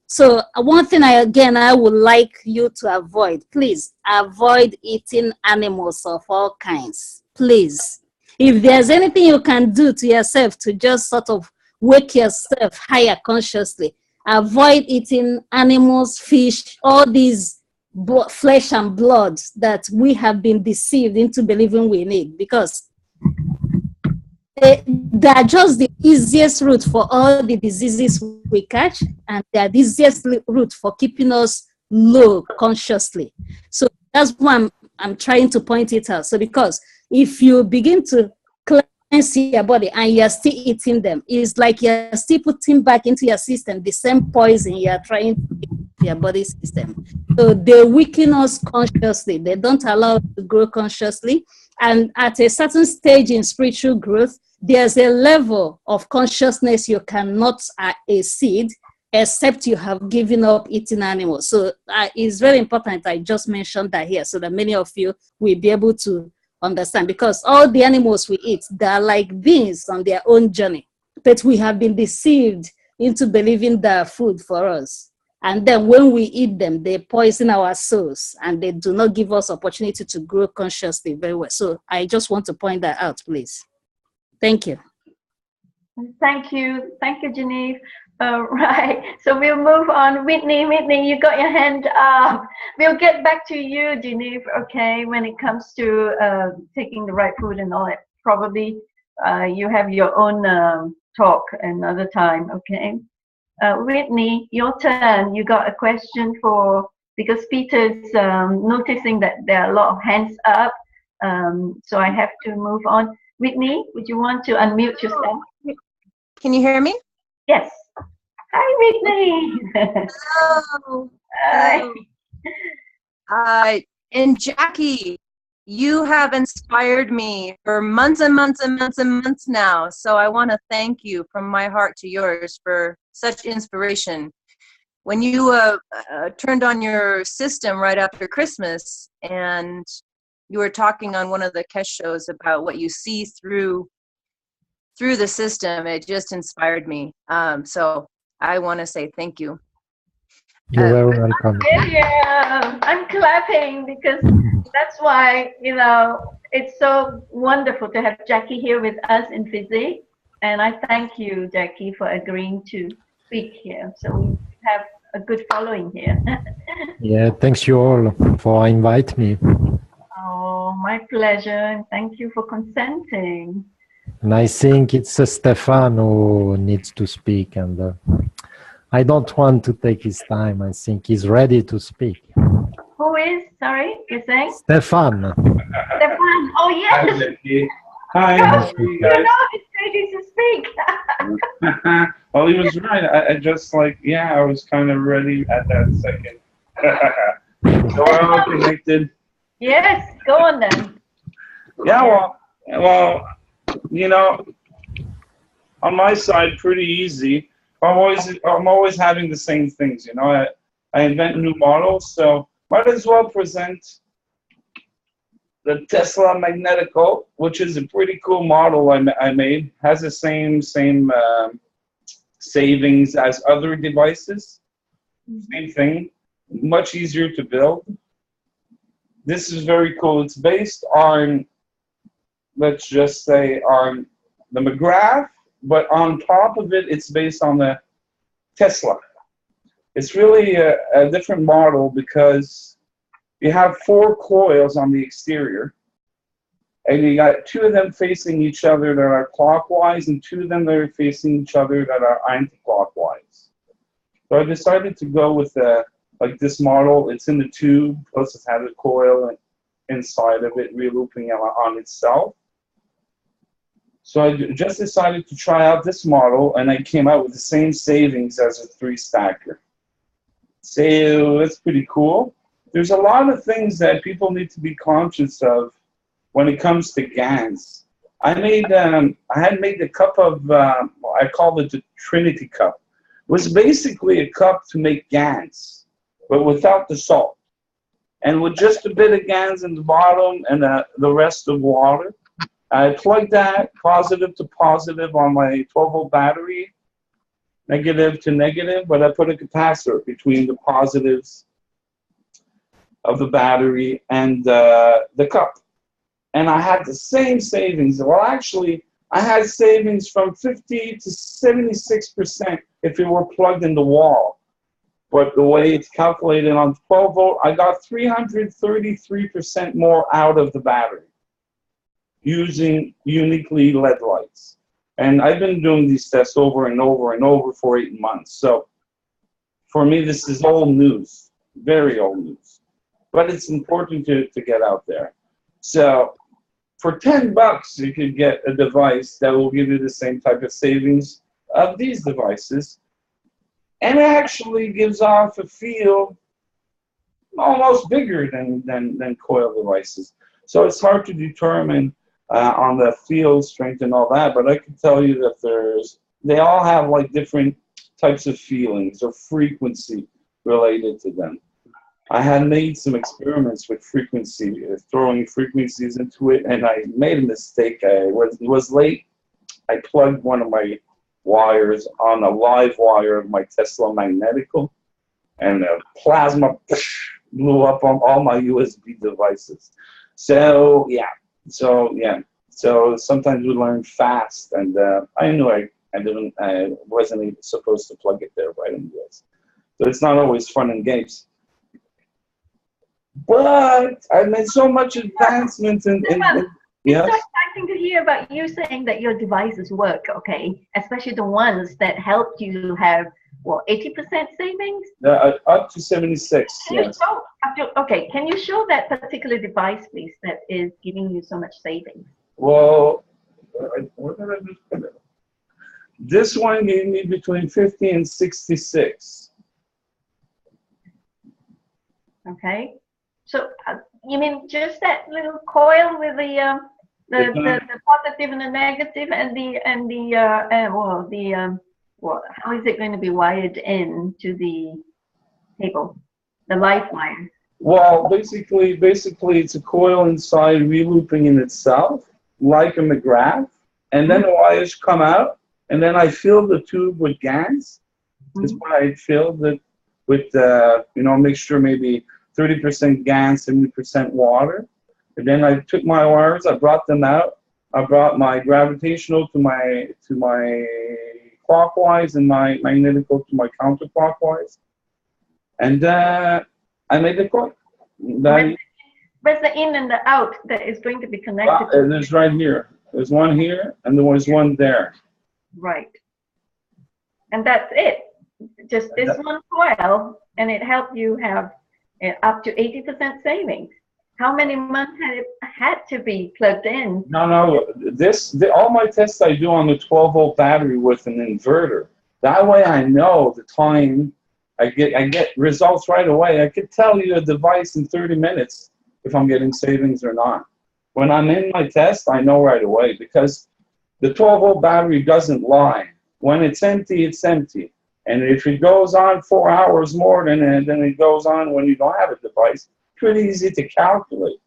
So one thing I would like you to avoid, please avoid eating animals of all kinds. Please. If there's anything you can do to yourself to just sort of wake yourself higher consciously, avoid eating animals, fish, all these flesh and blood that we have been deceived into believing we need, because they are just the easiest route for all the diseases we catch, and they are the easiest route for keeping us low consciously. So that's why I'm trying to point it out. So because if you begin to cleanse your body and you're still eating them, it's like you're still putting back into your system the same poison you're trying to get into your body system. So they weaken us consciously. They don't allow us to grow consciously. And at a certain stage in spiritual growth, there's a level of consciousness you cannot exceed except you have given up eating animals. So it's very important I just mentioned that here so that many of you will be able to understand, because all the animals we eat, they're like beings on their own journey, but we have been deceived into believing they're food for us. And then when we eat them, they poison our souls and they do not give us opportunity to grow consciously very well. So I just want to point that out, please. Thank you. Thank you, Genevieve. Right, so we'll move on. Whitney, you got your hand up. We'll get back to you, Genevieve, okay, when it comes to taking the right food and all that. Probably you have your own talk another time, okay? Whitney, your turn. You got a question because Peter's noticing that there are a lot of hands up, so I have to move on. Whitney, would you want to unmute yourself? Can you hear me? Yes. Hi, Whitney. Hello. Hi. And Jackie, You have inspired me for months and months and months and months now. So I want to thank you from my heart to yours for such inspiration. When you turned on your system right after Christmas, and you were talking on one of the Kesh shows about what you see through the system, it just inspired me. So I want to say thank you. You're very welcome. Yeah, I'm clapping because that's why, you know, it's so wonderful to have Jackie here with us in FESIG. And I thank you, Jackie, for agreeing to speak here. So we have a good following here. Yeah, thanks you all for inviting me. Oh, my pleasure. And thank you for consenting. And I think it's Stefan who needs to speak, and I don't want to take his time. I think he's ready to speak. Who is? Sorry, you're saying? Stefan. Stefan. Oh, yes. Hi, how are you You guys? know he's ready to speak. Well, he was right. I just like, yeah, I was kind of ready at that second. So we're all connected. Yes, go on then. Yeah, well, you know, on my side, pretty easy. I'm always having the same things. You know, I invent new models, so might as well present the Tesla Magnetico, which is a pretty cool model I made. Has the same savings as other devices. Same thing, much easier to build. This is very cool. It's based on, let's just say, on the McGrath, but on top of it, it's based on the Tesla. It's really a different model because you have 4 coils on the exterior, and you got 2 of them facing each other that are clockwise, and 2 of them that are facing each other that are anti-clockwise. So I decided to go with like this model. It's in the tube, plus it has a coil inside of it, re-looping on itself. So I just decided to try out this model, and I came out with the same savings as a 3-stacker. So that's pretty cool. There's a lot of things that people need to be conscious of when it comes to GANs. I had made a cup of, I call it the Trinity cup. It was basically a cup to make GANs, but without the salt. And with just a bit of GANs in the bottom and the rest of water. I plugged that positive to positive on my 12-volt battery, negative to negative, but I put a capacitor between the positives of the battery and the cup. And I had the same savings. Well, actually, I had savings from 50 to 76% if it were plugged in the wall. But the way it's calculated on 12-volt, I got 333% more out of the battery using uniquely LED lights. And I've been doing these tests over and over and over for 8 months. So for me, this is old news, very old news. But it's important to get out there. So for $10, you could get a device that will give you the same type of savings of these devices. And it actually gives off a feel almost bigger than coil devices. So it's hard to determine on the field strength and all that, but I can tell you that they all have like different types of feelings or frequency related to them. I had made some experiments with frequency, throwing frequencies into it, and I made a mistake. It was late. I plugged one of my wires on a live wire of my Tesla Magnetico, and the plasma blew up on all my USB devices. So yeah. So sometimes we learn fast, and I knew I wasn't even supposed to plug it there right in this. So it's not always fun and games. But I made so much advancements in yes. It's so exciting to hear about you saying that your devices work, okay? Especially the ones that helped you have, what, 80% savings? Up to 76, yes. Okay, can you show that particular device, please, that is giving you so much savings? Well, where did I just put it? This one gave me between 50 and 66. Okay. So You mean just that little coil with the positive and the negative well, how is it going to be wired in to the cable, the life wire? Well, basically, it's a coil inside relooping in itself, like a McGrath, and then the wires come out, and then I fill the tube with GANs. That's why I filled it with, you know, a mixture, maybe 30% GAN, 70% water. And then I took my wires, I brought them out. I brought my gravitational to my clockwise and my magnetical to my counterclockwise. And I made the coil. Where's the in and the out that is going to be connected? There's right here. There's one here, and there was one there. Right. And that's it. Just this one coil, and it helped you have up to 80% savings. How many months had it had to be plugged in? No. All my tests I do on the 12-volt battery with an inverter. That way I know the time. I get results right away. I could tell you a device in 30 minutes if I'm getting savings or not. When I'm in my test, I know right away because the 12-volt battery doesn't lie. When it's empty, it's empty. And if it goes on 4 hours more than it goes on when you don't have a device, pretty easy to calculate.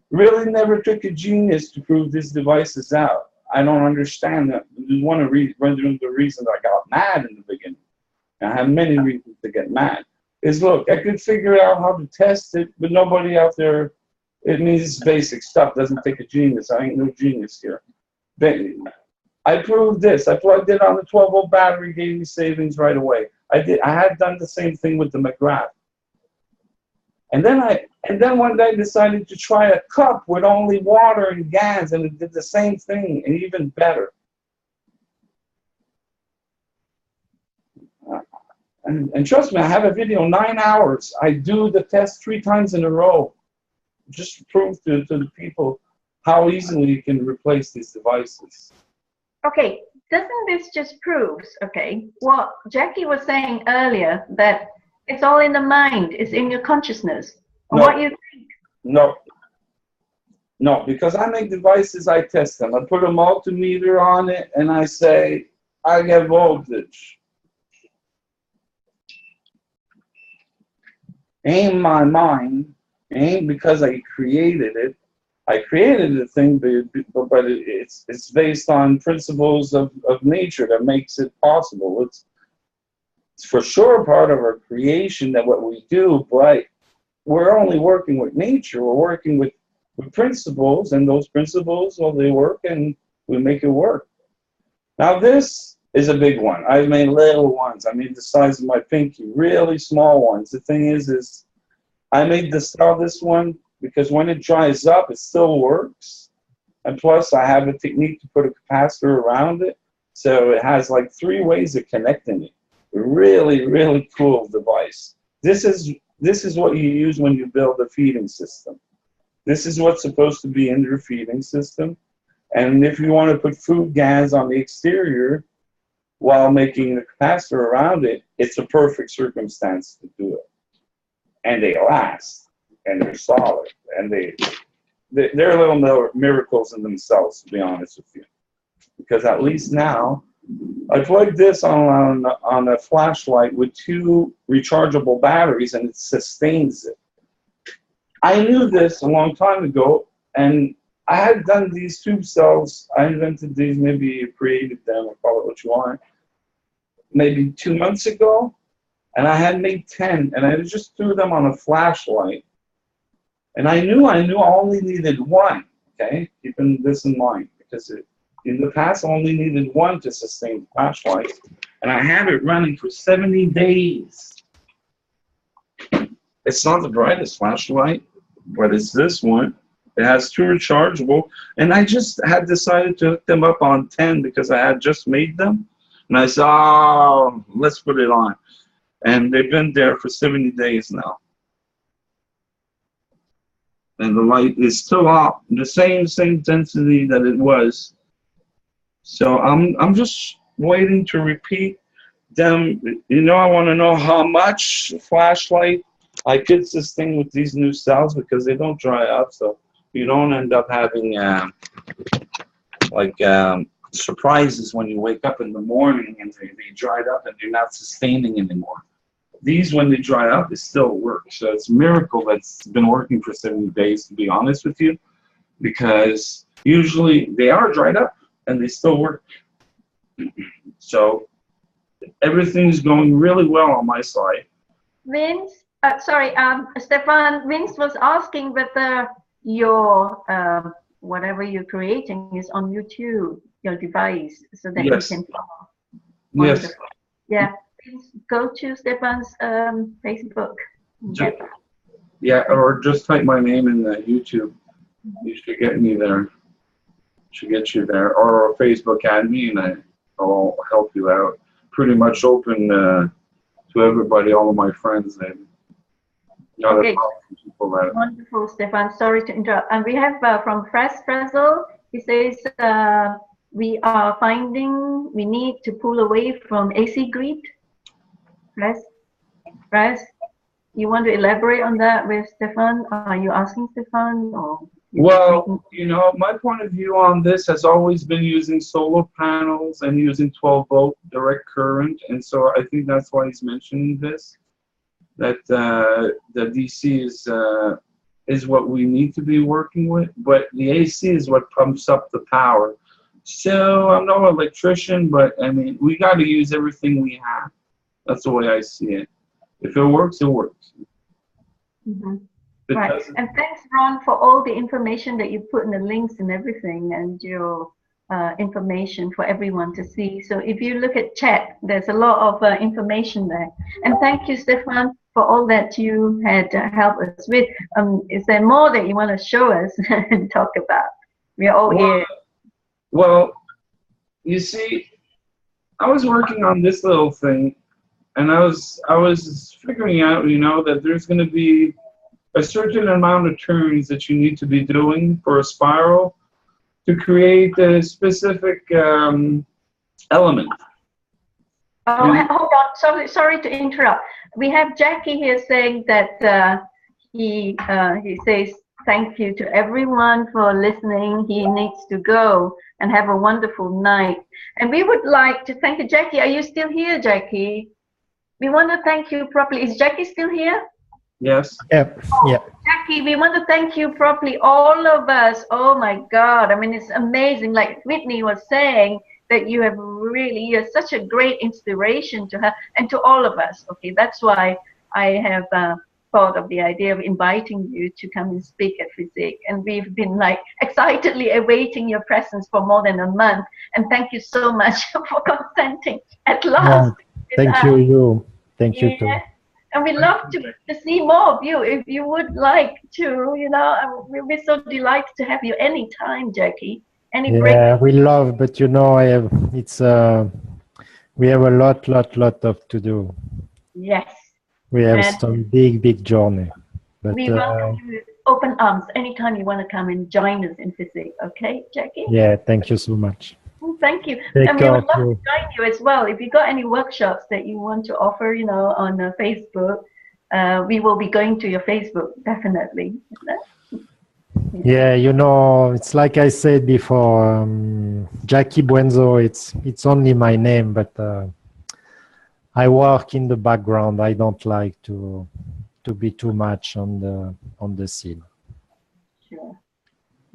Really never took a genius to prove this device is out. I don't understand that. One of the reasons I got mad in the beginning. I have many reasons to get mad. Is look, I could figure out how to test it, but nobody out there, it means it's basic stuff, doesn't take a genius. I ain't no genius here. I proved this. I plugged it on the 12-volt battery, gave me savings right away. I had done the same thing with the McGrath. And then one day I decided to try a cup with only water and GANs, and it did the same thing and even better. And trust me, I have a video, 9 hours. I do the test 3 times in a row, just to prove to the people how easily you can replace these devices. Okay, doesn't this just proves, okay, what Jackie was saying earlier, that it's all in the mind, it's in your consciousness. No. What you think? No, because I make devices, I test them. I put a multimeter on it, and I say, I get voltage. Ain't my mind, ain't because I created it. I created the thing, but it's based on principles of nature that makes it possible. It's for sure part of our creation that what we do, but we're only working with nature. We're working with principles, and those principles, well, they work, and we make it work. Now this is a big one. I've made little ones. I made the size of my pinky, really small ones. The thing is I made this one because when it dries up, it still works. And plus, I have a technique to put a capacitor around it, so it has like 3 ways of connecting it. A really, really cool device. This is what you use when you build a feeding system. This is what's supposed to be in your feeding system. And if you want to put food GANs on the exterior while making the capacitor around it, it's a perfect circumstance to do it. And they last, and they're solid, and they're little miracles in themselves, to be honest with you. Because at least now, I plugged this on a flashlight with 2 rechargeable batteries, and it sustains it. I knew this a long time ago, and I had done these tube cells. I invented these, maybe created them, or call it what you want, maybe 2 months ago. And I had made 10, and I just threw them on a flashlight. And I knew I only needed 1, okay? Keeping this in mind, because in the past I only needed 1 to sustain the flashlight. And I had it running for 70 days. It's not the brightest flashlight, but it's this one. It has 2 rechargeable, and I just had decided to hook them up on 10 because I had just made them. And I said, oh, let's put it on. And they've been there for 70 days now. And the light is still off, the same intensity that it was. So I'm just waiting to repeat them. You know, I want to know how much flashlight I could sustain with these new cells because they don't dry up, so you don't end up having surprises when you wake up in the morning and they dried up and you're not sustaining anymore. These, when they dry up, they still work. So it's a miracle that's been working for 70 days, to be honest with you, because usually they are dried up and they still work. So everything's going really well on my side. Vince, sorry, Stefan, Vince was asking whether your whatever you're creating is on YouTube, your device, so that Yes. you can follow. Yes. Wonderful. Yeah, please go to Stefan's Facebook. Yeah, or just type my name in the YouTube. You should get me there. Should get you there, or Facebook add me, and I'll help you out. Pretty much open to everybody, all of my friends. And Okay. Wonderful, Stefan. Sorry to interrupt. And we have from Frazzle. He says we are finding we need to pull away from AC grid. Fraz, you want to elaborate on that with Stefan? Are you asking Stefan, or? Well, you know, my point of view on this has always been using solar panels and using 12-volt direct current, and so I think that's why he's mentioning this. That the DC is what we need to be working with, but the AC is what pumps up the power. So I'm no electrician, but I mean, we got to use everything we have. That's the way I see it. If it works, it works. Mm-hmm. Right. And thanks, Ron, for all the information that you put in the links and everything, and your information for everyone to see. So if you look at chat, there's a lot of information there. And thank you, Stefan, for all that you had helped us with. Is there more that you want to show us and talk about? We're all here. Well, you see, I was working on this little thing, and I was figuring out, you know, that there's going to be a certain amount of turns that you need to be doing for a spiral to create a specific element. Oh, hold on. Sorry to interrupt. We have Jackie here saying that he says thank you to everyone for listening. He needs to go and have a wonderful night. And we would like to thank you, Jackie. Are you still here, Jackie? We want to thank you properly. Is Jackie still here? Yes. Yep. Oh, Yep. Jackie, we want to thank you properly, all of us. Oh my God. I mean, it's amazing. Like Whitney was saying, that you're such a great inspiration to her and to all of us. Okay, that's why I have thought of the idea of inviting you to come and speak at FESIG. And we've been like excitedly awaiting your presence for more than a month. And thank you so much for consenting at last. Thank you. Thank you too. And we'd love to see more of you if you would like to, you know, we'll be so delighted to have you anytime, Jackie. Yeah, we love, but you know, we have a lot of to do. Yes. We have some big journey. But we welcome you with open arms anytime you want to come and join us in FESIG. Okay, Jackie? Yeah, thank you so much. Thank you. Take and we would love care. to join you as well. If you got any workshops that you want to offer, you know, on Facebook, we will be going to your Facebook, definitely. Yeah, you know, it's like I said before, Jackie Buenzo, it's only my name, but I work in the background. I don't like to be too much on the scene. Sure.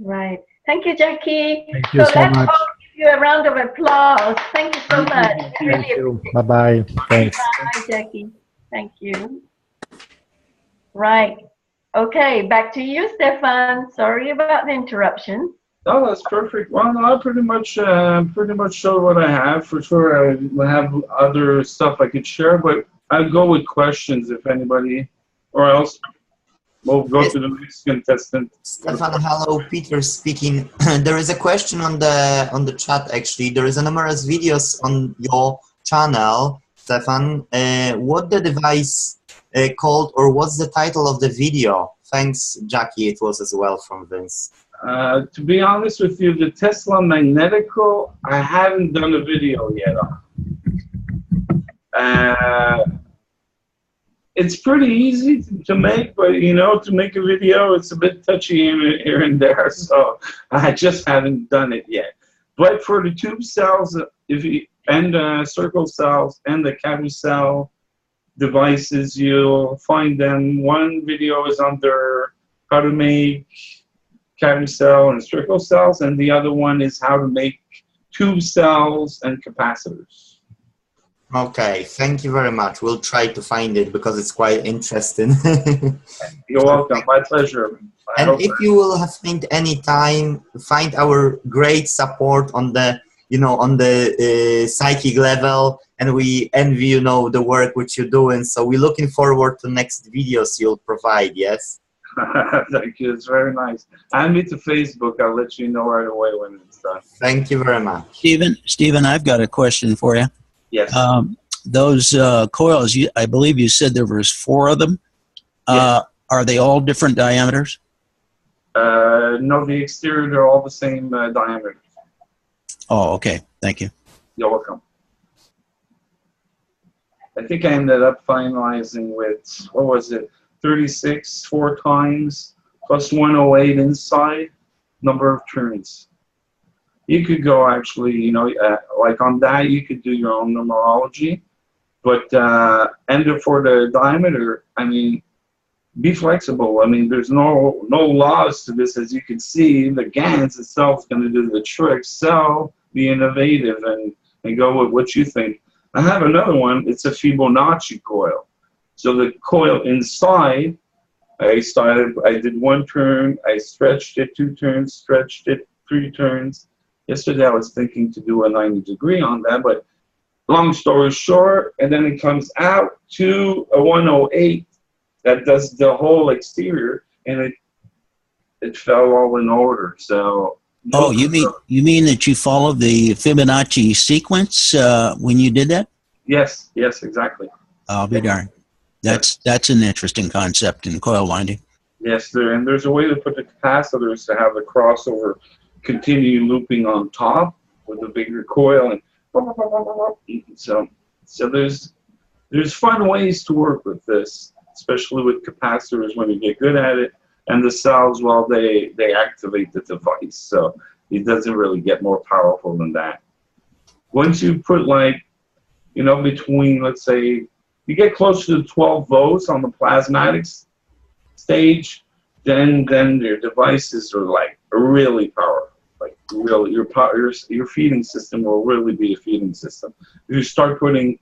Right. Thank you, Jackie. Thank you so much. All give you a round of applause. Thank you so much. Thank you. Bye-bye. Thanks. Bye, Jackie. Thank you. Right. Okay, back to you, Stefan. Sorry about the interruption. Oh, that's perfect. Well, no, I pretty much showed what I have. For sure, I have other stuff I could share, but I'll go with questions if anybody, or else we'll go to the next contestant. Stefan, hello, Peter speaking. There is a question on the chat. Actually, there is a numerous videos on your channel, Stefan. What the device called, or what's the title of the video? Thanks, Jackie. It was as well from Vince. To be honest with you, the Tesla Magnetico, I haven't done a video yet on. it's pretty easy to make, but you know, to make a video, it's a bit touchy here and there. So I just haven't done it yet. But for the tube cells, and circle cells and the carousel devices, you'll find them. One video is under how to make carousel and circle cells, and the other one is how to make tube cells and capacitors. Okay, thank you very much. We'll try to find it because it's quite interesting. You're welcome. My pleasure. And if you will have find any time, find our great support on the, you know, on the psychic level, and we envy, you know, the work which you're doing. So we're looking forward to next videos you'll provide. Yes. Thank you. It's very nice. Add me to Facebook. I'll let you know right away when it's done. Thank you very much. Stephen, I've got a question for you. Yes. Those coils, I believe you said there was 4 of them. Yes. Are they all different diameters? No, the exterior, they're all the same diameter. Oh, okay. Thank you. You're welcome. I think I ended up finalizing with, what was it, 36 4 times plus 108 inside, number of turns. You could go actually, you know, like on that, you could do your own numerology. But, and for the diameter, I mean, be flexible. I mean, there's no laws to this, as you can see. The GANs itself is going to do the trick. So be innovative and go with what you think. I have another one. It's a Fibonacci coil. So the coil inside, I did 1 turn, I stretched it 2 turns, stretched it 3 turns. Yesterday I was thinking to do a 90-degree on that, but long story short, and then it comes out to a 108 that does the whole exterior, and it fell all in order. So. Oh, you mean that you followed the Fibonacci sequence when you did that? Yes, exactly. I'll be darned. That's an interesting concept in coil winding. Yes, and there's a way to put the capacitors to have the crossover continue looping on top with a bigger coil, and so there's fun ways to work with this, especially with capacitors when you get good at it. And the cells, well, they activate the device, so it doesn't really get more powerful than that. Once you put, like, you know, between, let's say, you get close to 12 volts on the plasmatics stage, then your devices are like really powerful. Like really, your feeding system will really be a feeding system. If you start putting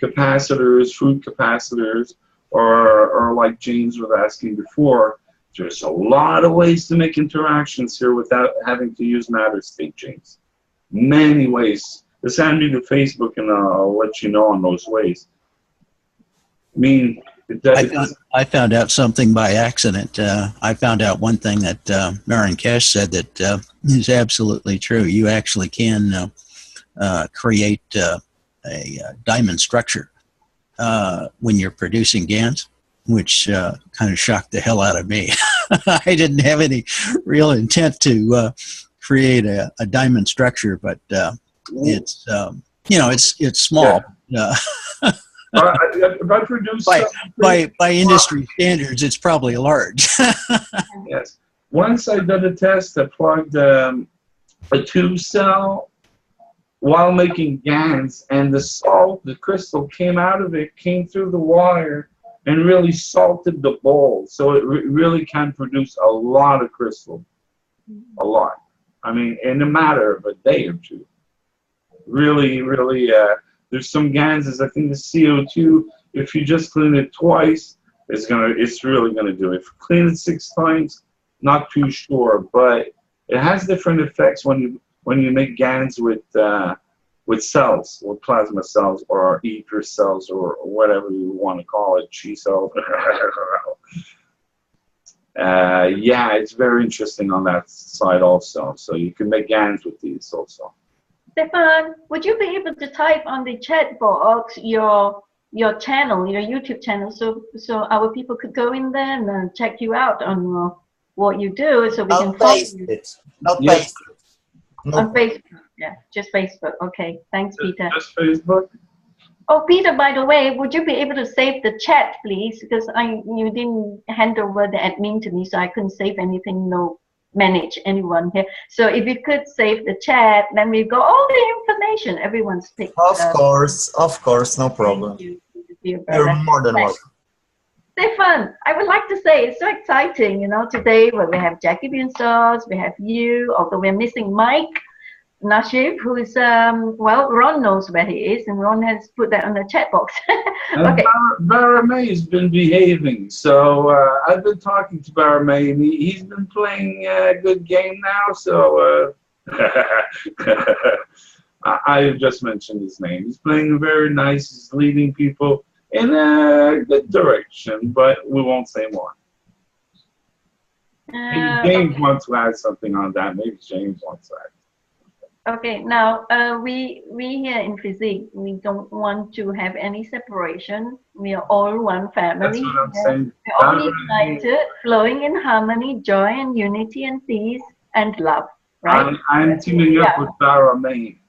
capacitors, food capacitors, or like James was asking before, there's a lot of ways to make interactions here without having to use matter state chains. Many ways. Just send me to Facebook and I'll let you know on those ways. I mean, I found out something by accident. I found out one thing that Marin Cash said that is absolutely true. You actually can create a diamond structure when you're producing GANs, which kind of shocked the hell out of me. I didn't have any real intent to create a diamond structure, but it's you know, it's small. Yeah. By industry standards, it's probably large. Yes. Once I did a test, I plugged a tube cell while making GANs, and the salt, the crystal came out of it, came through the wire, and really salted the bowl. So it really can produce a lot of crystal. A lot. I mean, in a matter of a day or two. Really, there's some GANs, I think the CO2, if you just clean it twice, it's really gonna do it. If you clean it 6 times, not too sure, but it has different effects when you make GANs with cells, with plasma cells or ether cells or whatever you want to call it, chi cells. Yeah, it's very interesting on that side also. So you can make GANs with these also. Stefan, would you be able to type on the chat box your channel, your YouTube channel, so our people could go in there and check you out on what you do, so we can follow you. Not Facebook. On Facebook, yeah, just Facebook. Okay, thanks, Peter. Just Facebook. Oh, Peter, by the way, would you be able to save the chat, please? Because you didn't hand over the admin to me, so I couldn't save anything, no manage anyone here. So if you could save the chat, then we've got all the information. Everyone's picked. Of course, no problem. Thank you, You're more than welcome. Stefan, I would like to say it's so exciting, you know, today where we have Jackie Beanstalks, we have you, although we're missing Mike Nashif, who is, well, Ron knows where he is, and Ron has put that on the chat box. Okay. Baramay has been behaving, so I've been talking to Baramay, and he's been playing a good game now, so I just mentioned his name. He's playing very nice, he's leading people in a good direction, but we won't say more. Maybe James wants to add something on that. Maybe James wants to add. Okay, now we here in FESIG, we don't want to have any separation. We are all one family. That's what I'm saying. We're all united, flowing in harmony, joy and unity and peace and love, right? I'm teaming up with Baramay.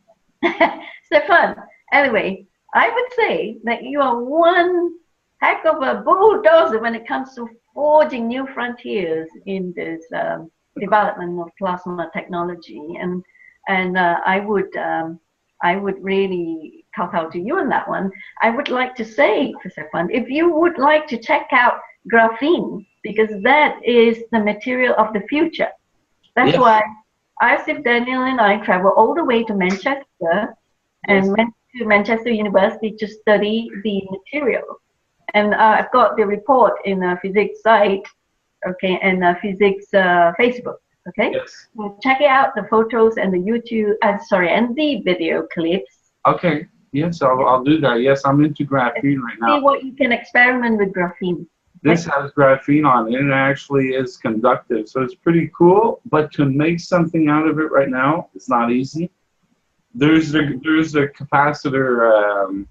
Stefan, anyway, I would say that you are one heck of a bulldozer when it comes to forging new frontiers in this development of plasma technology, and I would really kowtow to you on that one. I would like to say, Stefan, if you would like to check out graphene, because that is the material of the future. That's why Steve, Daniel, and I travel all the way to Manchester and went to Manchester University to study the material. And I've got the report in physics site, okay, and physics Facebook, okay. Yes. So check it out, the photos and the YouTube, and the video clips. Okay. Yes, I'll do that. Yes, I'm into graphene right now. See what you can experiment with graphene. This has graphene on it, and it actually is conductive, so it's pretty cool. But to make something out of it right now, it's not easy. There's a capacitor.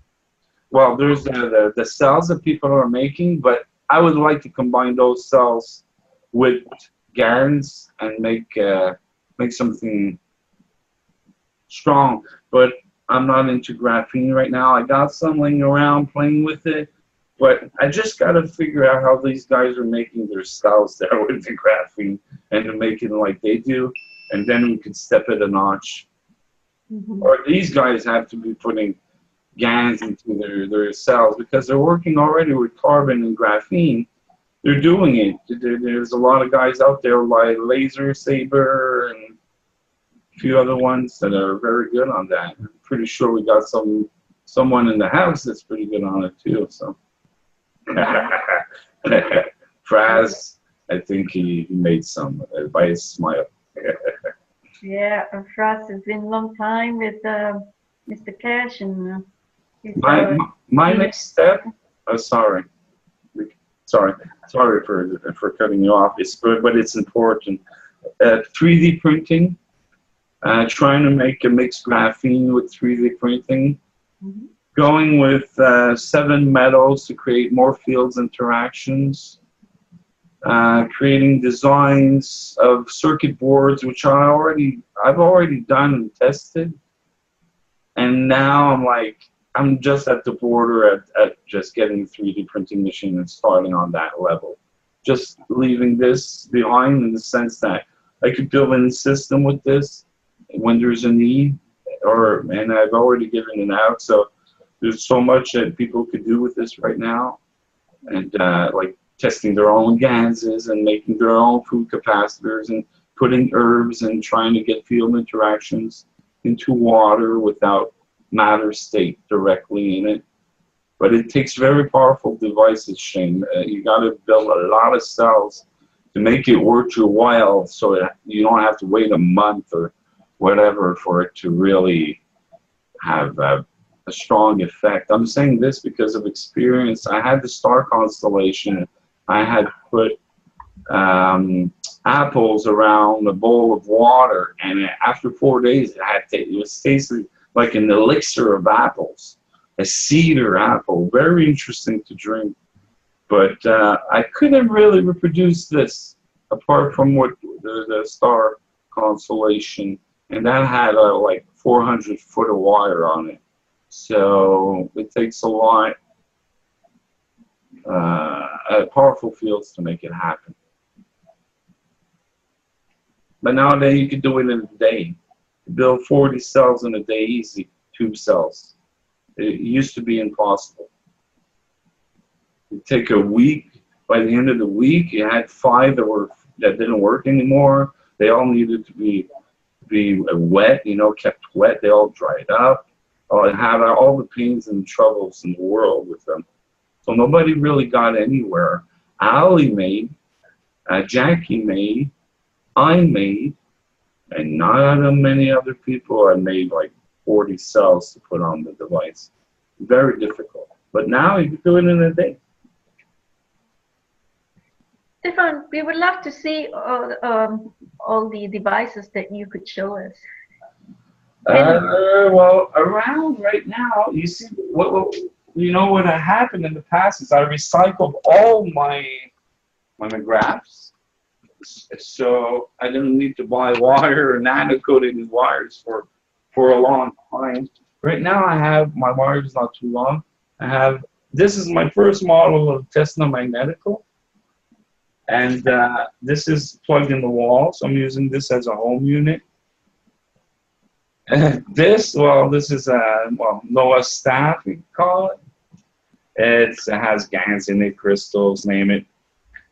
Well, there's the cells that people are making, but I would like to combine those cells with GaNs and make something strong. But I'm not into graphene right now. I got some laying around playing with it. But I just got to figure out how these guys are making their cells there with the graphene and to make it like they do, and then we could step it a notch. Mm-hmm. Or these guys have to be putting GaNs into their cells because they're working already with carbon and graphene. They're doing it. There's a lot of guys out there like Laser Saber and a few other ones that are very good on that. I'm pretty sure we got someone in the house that's pretty good on it too. So. Fraz, I think he made some by his smile. Yeah, Fraz has been a long time with Mr. Cash, and my next step. Sorry for cutting you off. It's good, but it's important. 3D printing. Trying to make a mixed graphene with 3D printing. Mm-hmm. Going with 7 metals to create more fields interactions, creating designs of circuit boards, which I've already done and tested, and now I'm just at the border at just getting a 3D printing machine and starting on that level. Just leaving this behind in the sense that I could build a system with this when there's a need, and I've already given it out, so. There's so much that people could do with this right now, and like testing their own gases and making their own food capacitors and putting herbs and trying to get field interactions into water without matter state directly in it. But it takes very powerful devices, Shane. You got to build a lot of cells to make it worth your while, so that you don't have to wait a month or whatever for it to really have a strong effect. I'm saying this because of experience. I had the star constellation. I had put apples around a bowl of water, and after 4 days, it was tasting like an elixir of apples, a cedar apple. Very interesting to drink. But I couldn't really reproduce this apart from what the star constellation, and that had like 400 foot of wire on it. So it takes a lot, powerful fields to make it happen. But nowadays you can do it in a day. You build 40 cells in a day easy, tube cells. It used to be impossible. It'd take a week. By the end of the week, you had 5 that didn't work anymore. They all needed to be wet, you know, kept wet. They all dried up. I had all the pains and troubles in the world with them. So nobody really got anywhere. Ali made, Jackie made, I made, and not many other people have made like 40 cells to put on the device. Very difficult. But now you can do it in a day. Stefan, we would love to see all the devices that you could show us. Well, around right now, you see, you know what happened in the past is I recycled all my graphs, so I didn't need to buy wire or nano-coated wires for a long time. Right now, I have my wires not too long. This is my first model of Tesla-Magnetical, and this is plugged in the wall, so I'm using this as a home unit. This is Noah staff, we call it. It has GaNs in it, crystals, name it.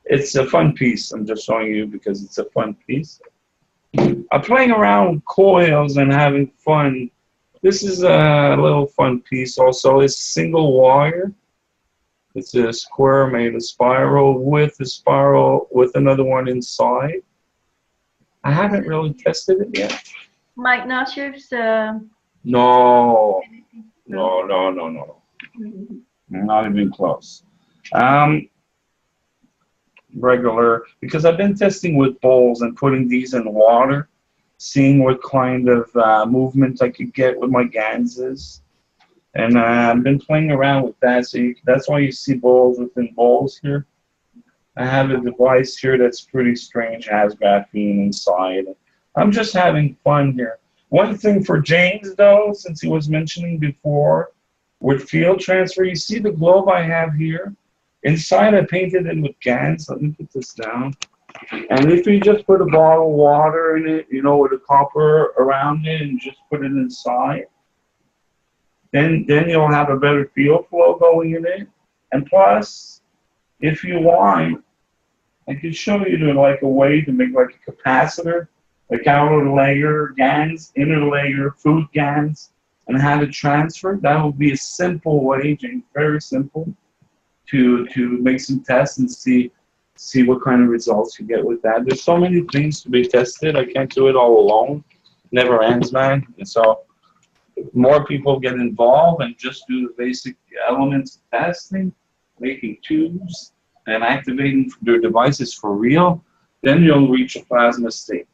It's a fun piece. I'm just showing you because it's a fun piece. I'm playing around with coils and having fun. This is a little fun piece also. It's single wire. It's a square made of spiral with another one inside. I haven't really tested it yet. Mike Nasher's No. Not even close. Regular, because I've been testing with bowls and putting these in water, seeing what kind of movement I could get with my GaNs. And I've been playing around with that, so that's why you see bowls within bowls here. I have a device here that's pretty strange, has graphene inside. I'm just having fun here. One thing for James, though, since he was mentioning before, with field transfer, you see the globe I have here? Inside, I painted it with GaNs. Let me put this down. And if you just put a bottle of water in it, you know, with a copper around it, and just put it inside, then you'll have a better field flow going in it. And plus, if you want, I can show you like a way to make like a capacitor, like outer layer GaNs, inner layer food GaNs, and have it transferred. That would be a simple way, James, very simple, to make some tests and see what kind of results you get with that. There's so many things to be tested. I can't do it all alone. Never ends, man. And so more people get involved and just do the basic elements of testing, making tubes, and activating their devices for real, then you'll reach a plasma state.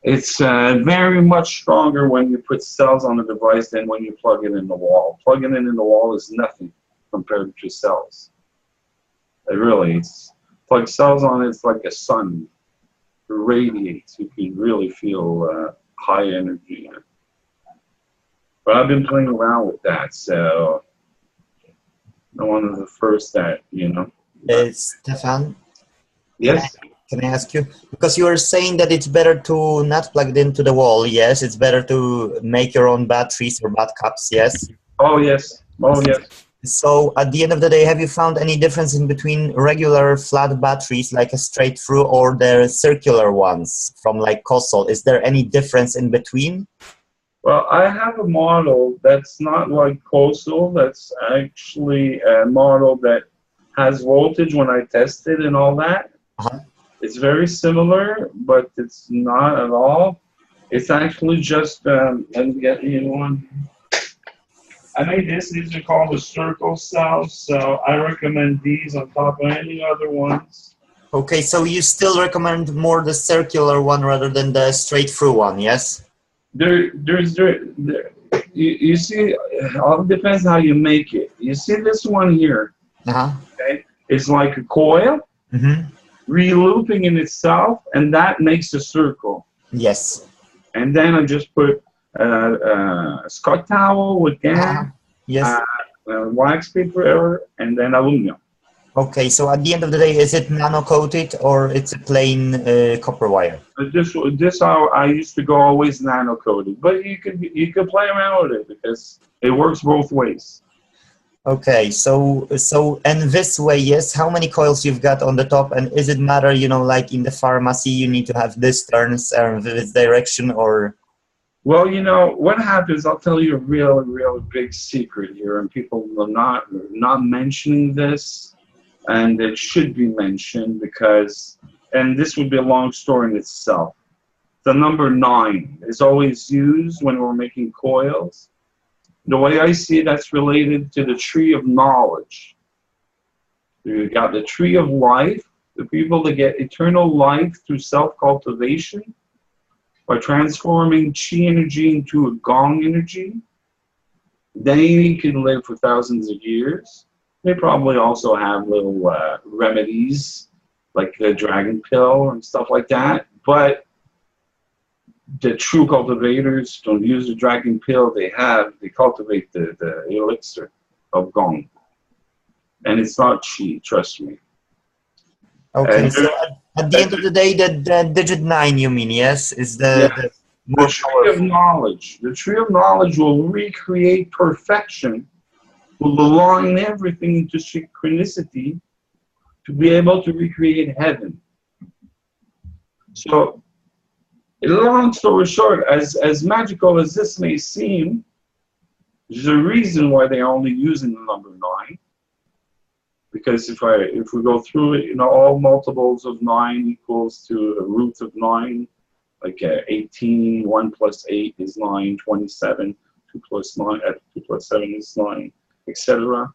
It's very much stronger when you put cells on the device than when you plug it in the wall. Plugging it in the wall is nothing compared to cells. It really is. Plug cells on it's like a sun. It radiates. You can really feel high energy in it. But I've been playing around with that, so I'm one of the first that, you know. Stefan? Yes? Can I ask you? Because you were saying that it's better to not plug it into the wall, yes? It's better to make your own batteries or backups, yes? Oh, yes. Oh, yes. So at the end of the day, have you found any difference in between regular flat batteries like a straight through or the circular ones from like COSOL? Is there any difference in between? Well, I have a model that's not like COSOL. That's actually a model that has voltage when I test it and all that. It's very similar, but it's not at all. It's actually just, let me get you one. I made this. These are called the circle cells, so I recommend these on top of any other ones. Okay, so you still recommend more the circular one rather than the straight through one, yes? You see, it all depends how you make it. You see this one here, okay? It's like a coil, re-looping in itself, and that makes a circle. Yes. And then I just put Scott towel with GAN, Yes. wax paper, and then aluminum. Okay, so at the end of the day, is it nano coated or it's a plain copper wire? This I used to go always nano coated, but you can play around with it because it works both ways. Okay, so and this way, yes, how many coils you've got on the top, and is it matter, you know, like in the pharmacy, you need to have this turns or this direction, or? Well, you know what happens. I'll tell you a real big secret here, and people are not mentioning this, and it should be mentioned because, and this would be a long story in itself. The number 9 is always used when we're making coils. The way I see it, that's related to the tree of knowledge. You've got the tree of life, the people that get eternal life through self-cultivation by transforming chi energy into a gong energy. They can live for thousands of years. They probably also have little remedies like the dragon pill and stuff like that. But the true cultivators don't use the dragon pill. They cultivate the elixir of gong. And it's not chi, trust me. Okay, so at the end of the day, the digit 9, you mean, yes? Is the tree of knowledge. The tree of knowledge will recreate perfection, will align everything into synchronicity to be able to recreate heaven. So, long story short, as magical as this may seem, there's a reason why they're only using the number 9. Because if we go through it, you know, all multiples of 9 equals to a root of 9, like 18, 1 plus 8 is 9, 27, 2 plus 9, 2 plus 7 is 9, etc.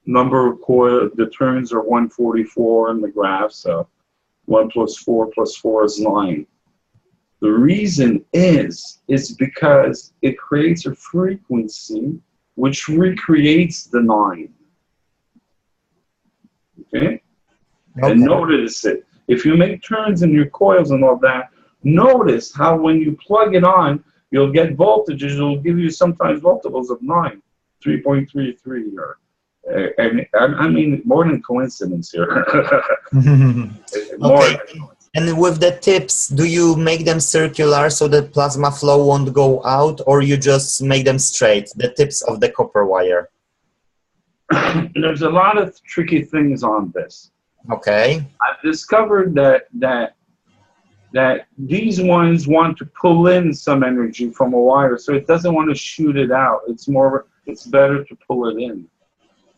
Number of coil, the turns are 144 in the graph, so 1 plus 4 is 9. The reason is because it creates a frequency which recreates the 9. Okay? And notice it. If you make turns in your coils and all that, notice how when you plug it on, you'll get voltages. It'll give you sometimes multiples of 9, 3.33, or and I mean more than coincidence here. Okay. And with the tips, do you make them circular so that plasma flow won't go out, or you just make them straight, the tips of the copper wire? There's a lot of tricky things on this. Okay. I've discovered that these ones want to pull in some energy from a wire, so it doesn't want to shoot it out. It's better to pull it in.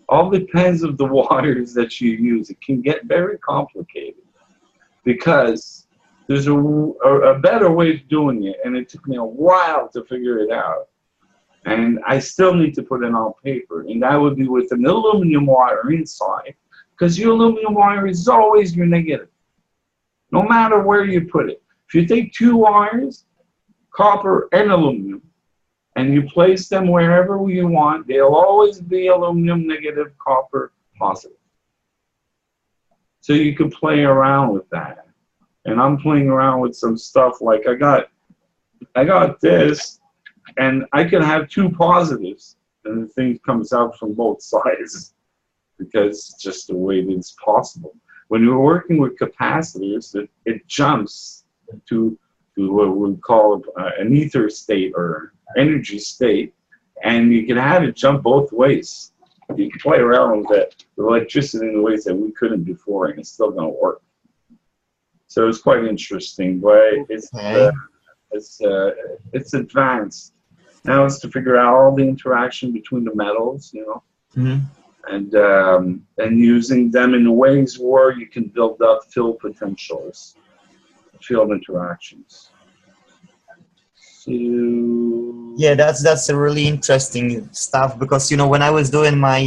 All depends of the wires that you use. It can get very complicated because there's a better way of doing it, and it took me a while to figure it out. And I still need to put it on paper, and that would be with an aluminum wire inside, because your aluminum wire is always your negative, no matter where you put it. If you take 2 wires, copper and aluminum, and you place them wherever you want, they'll always be aluminum negative, copper positive. So you can play around with that. And I'm playing around with some stuff like I got this, and I can have 2 positives, and the thing comes out from both sides because it's just the way that it's possible. When you're working with capacitors, it jumps to what we call an ether state or energy state, and you can have it jump both ways. You can play around with the electricity in ways that we couldn't before, and it's still going to work. So it's quite interesting, but it's advanced. Now it's to figure out all the interaction between the metals, you know, and using them in ways where you can build up field potentials, field interactions. So, yeah, that's a really interesting stuff, because, you know, when I was doing my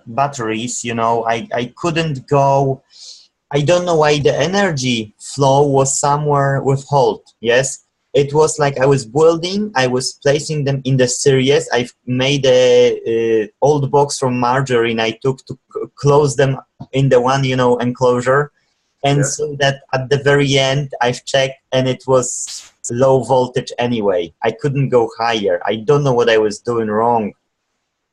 batteries, you know, I couldn't go. I don't know why the energy flow was somewhere withheld. Yes, it was like I was building, I was placing them in the series. I've made a old box from margarine I took to close them in the one, you know, enclosure. And Yeah. so that at the very end, I've checked and it was low voltage anyway. I couldn't go higher. I don't know what I was doing wrong.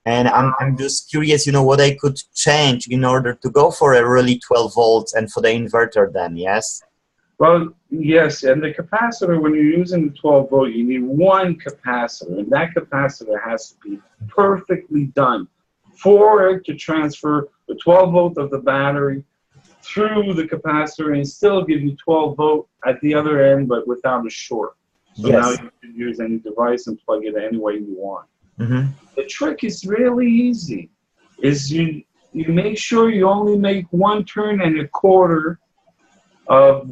And I'm just curious, you know, what I could change in order to go for a really 12 volts and for the inverter then, yes? Well, yes, and the capacitor, when you're using the 12 volt, you need one capacitor, and that capacitor has to be perfectly done for it to transfer the 12 volt of the battery through the capacitor and still give you 12 volt at the other end, but without a short. So now Yes. you can use any device and plug it any way you want. Mm-hmm. The trick is really easy. Is you make sure you only make 1 turn and a quarter of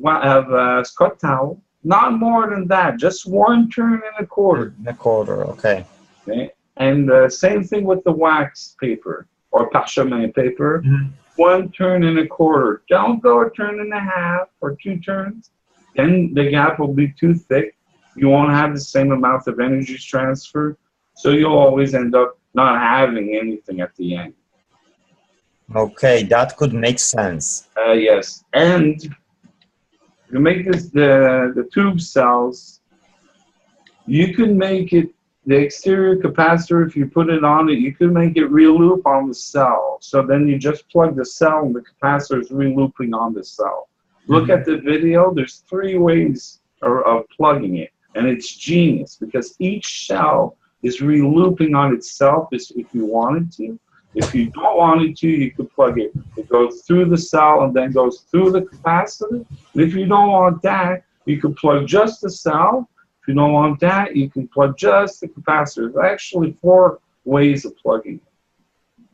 Scott towel, not more than that. Just 1 turn and a quarter. A quarter, okay. Okay, and same thing with the wax paper or parchemin paper. Mm-hmm. 1 turn and a quarter. Don't go a turn and a half or 2 turns. Then the gap will be too thick. You won't have the same amount of energy transfer. So you'll always end up not having anything at the end. Okay, that could make sense. Yes, and you make this the tube cells. You can make it the exterior capacitor. If you put it on it, you can make it re-loop on the cell. So then you just plug the cell, and the capacitor is re-looping on the cell. Look at the video. There's 3 ways of plugging it, and it's genius because each cell is re-looping on itself if you wanted to. If you don't want it to, you could plug it. It goes through the cell and then goes through the capacitor. And if you don't want that, you could plug just the cell. If you don't want that, you can plug just the capacitor. There's actually 4 ways of plugging it.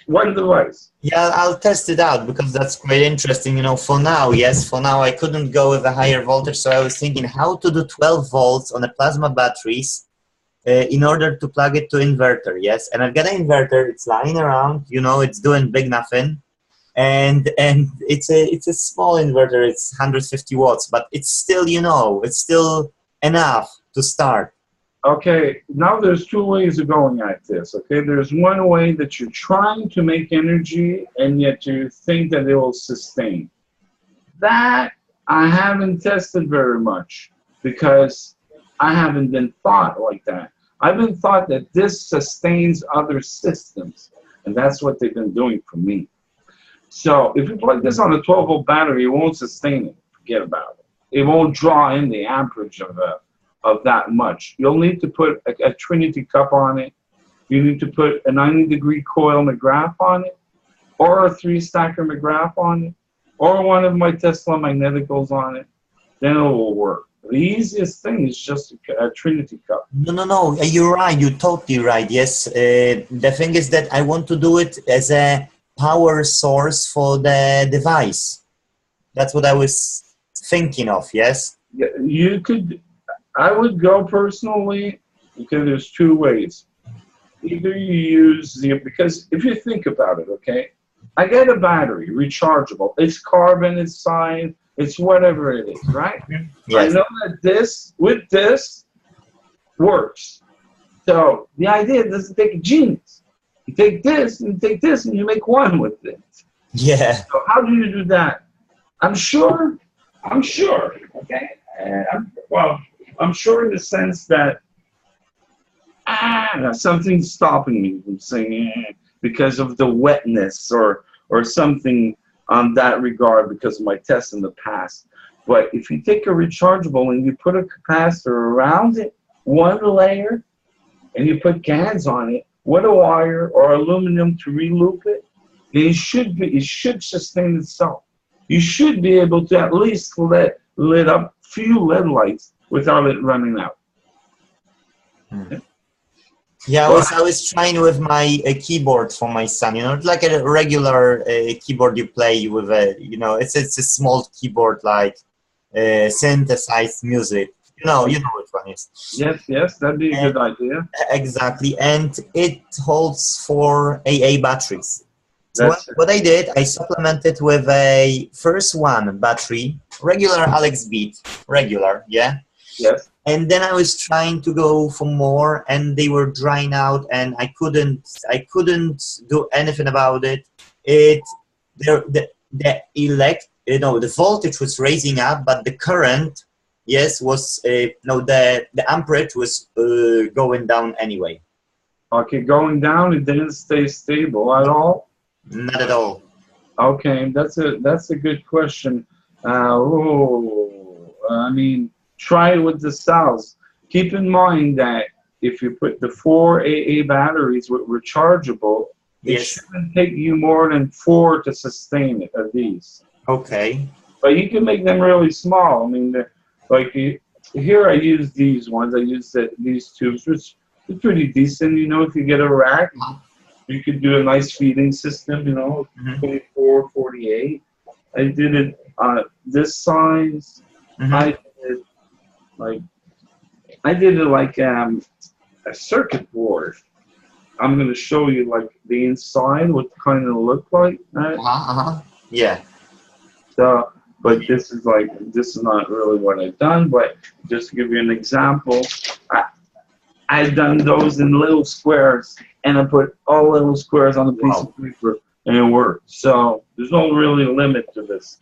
1 device. Yeah, I'll test it out because that's quite interesting. You know, for now, yes, for now I couldn't go with a higher voltage, so I was thinking how to do 12 volts on a plasma batteries in order to plug it to inverter, yes. And I've got an inverter, it's lying around, you know, it's doing big nothing. And it's a small inverter, it's 150 watts, but it's still, you know, it's still enough to start. Okay, now there's 2 ways of going at this, okay? There's one way that you're trying to make energy and yet you think that it will sustain. That I haven't tested very much because I haven't been thought like that. I've been thought that this sustains other systems, and that's what they've been doing for me. So if you plug this on a 12 volt battery, it won't sustain it. Forget about it. It won't draw in the amperage of that much. You'll need to put a Trinity cup on it. You need to put a 90-degree coil McGrath on it, or a 3-stacker McGrath on it, or one of my Tesla magneticals on it. Then it will work. The easiest thing is just a Trinity cup. No, you're right, you're totally right, yes. The thing is that I want to do it as a power source for the device. That's what I was thinking of, yes? You could, I would go personally, because there's 2 ways. Either you use because if you think about it, okay, I get a battery, rechargeable. It's carbon, it's science, it's whatever it is, right? Yes. I know that this, with this, works. So the idea doesn't take a genius. You take this and you make one with it. Yeah. So how do you do that? I'm sure, okay? I'm sure in the sense that something's stopping me from saying because of the wetness or something on that regard because of my tests in the past. But if you take a rechargeable and you put a capacitor around it, 1 layer, and you put cans on it, with a wire or aluminum to re-loop it, then it should sustain itself. You should be able to at least lit up few LED lights without it running out. Okay. Yeah, I was trying with my keyboard for my son. You know, it's like a regular keyboard you play with. You know, it's a small keyboard like synthesized music. You know which one is. Yes, that'd be a good idea. Exactly, and it holds 4 AA batteries. So what I did, I supplemented with a first one battery, regular Alex Beat, regular, yeah. Yes. And then I was trying to go for more, and they were drying out, and I couldn't do anything about it. The the voltage was raising up, but the current, yes, was no, the amperage was going down anyway. Okay, going down, it didn't stay stable at all? Not at all. Okay, that's a good question. I mean, try it with the cells. Keep in mind that if you put the 4 AA batteries with rechargeable, it Yes. shouldn't take you more than 4 to sustain it at least. Okay. But you can make them really small. I mean, here I use these ones. I use these tubes, which is pretty decent. You know, if you get a rack, you could do a nice feeding system, you know, 24, 48. I did it this size. I did it like a circuit board. I'm going to show you like the inside, what kind of look like. Right? Yeah. So, but this is not really what I've done, but just to give you an example, I've done those in little squares, and I put all little squares on a piece of paper, and it worked. So there's no really limit to this.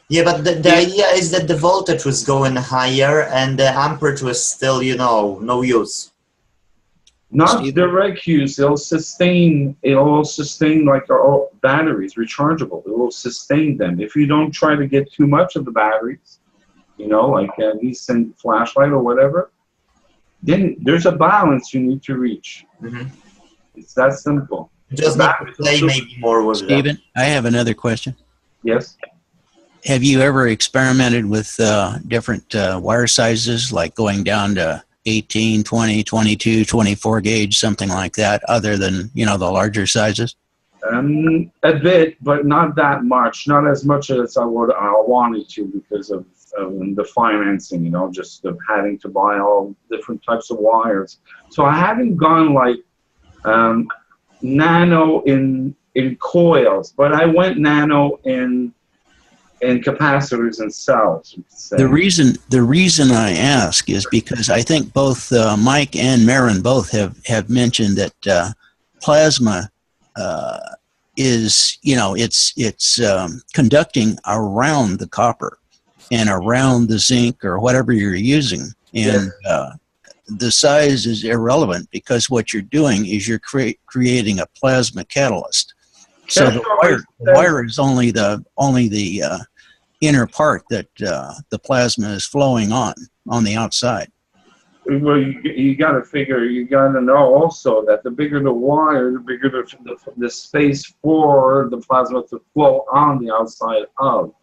Yeah, but the idea is that the voltage was going higher and the amperage was still, you know, no use. Not direct use. It'll sustain like our batteries, rechargeable. It will sustain them. If you don't try to get too much of the batteries, you know, like a decent flashlight or whatever, then there's a balance you need to reach. It's that simple. Just need to play maybe more with Stephen, I have another question. Yes. Have you ever experimented with different wire sizes, like going down to 18, 20, 22, 24 gauge, something like that, other than, you know, the larger sizes? A bit, but not that much. Not as much as I wanted to because of the financing, you know, just of having to buy all different types of wires. So I haven't gone like nano in coils, but I went nano in capacitors and cells. The reason I ask is because I think both Mike and Marin both have mentioned that plasma is, you know, it's conducting around the copper and around the zinc or whatever you're using, and the size is irrelevant because what you're doing is you're creating a plasma catalyst. So the wire is only the inner part that the plasma is flowing on the outside. Well, you got to figure, you got to know also that the bigger the wire, the bigger the space for the plasma to flow on the outside of.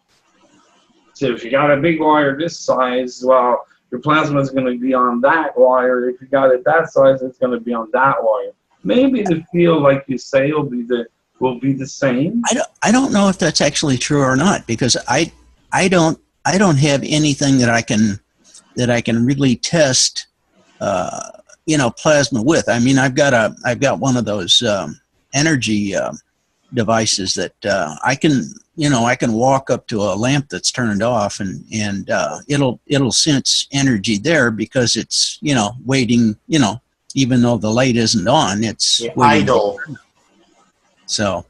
So if you got a big wire this size, well, your plasma is going to be on that wire. If you got it that size, it's going to be on that wire. Maybe the field, like you say, will be the same. I don't know if that's actually true or not, because I don't have anything that I can really test you know, plasma with. I mean, I've got one of those energy devices that I can walk up to a lamp that's turned off and it'll sense energy there because it's, you know, waiting, you know, even though the light isn't on, it's idle. So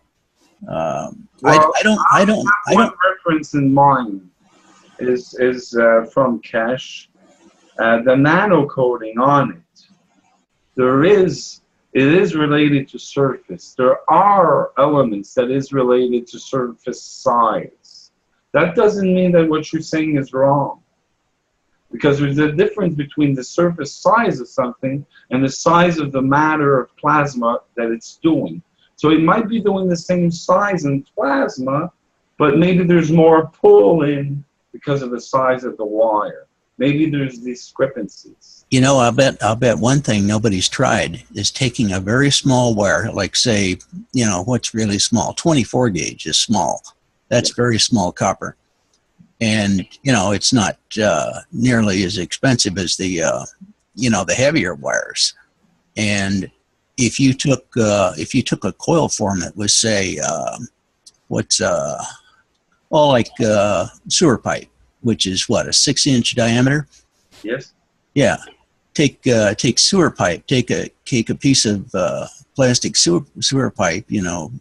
Well, I don't reference in mind is from Kesh, the nano coating on it. It is related to surface. There are elements that is related to surface size. That doesn't mean that what you're saying is wrong, because there's a difference between the surface size of something and the size of the matter of plasma that it's doing. So it might be doing the same size in plasma, but maybe there's more pull in because of the size of the wire. Maybe there's discrepancies. You know, I'll bet one thing nobody's tried is taking a very small wire, like say, you know, what's really small, 24 gauge is small. That's very small copper. And, you know, it's not nearly as expensive as the, you know, the heavier wires. And if you took a coil form that was, say, like sewer pipe, which is what, a 6-inch diameter? Yes. Yeah. Take sewer pipe. Take a piece of plastic sewer pipe, you know,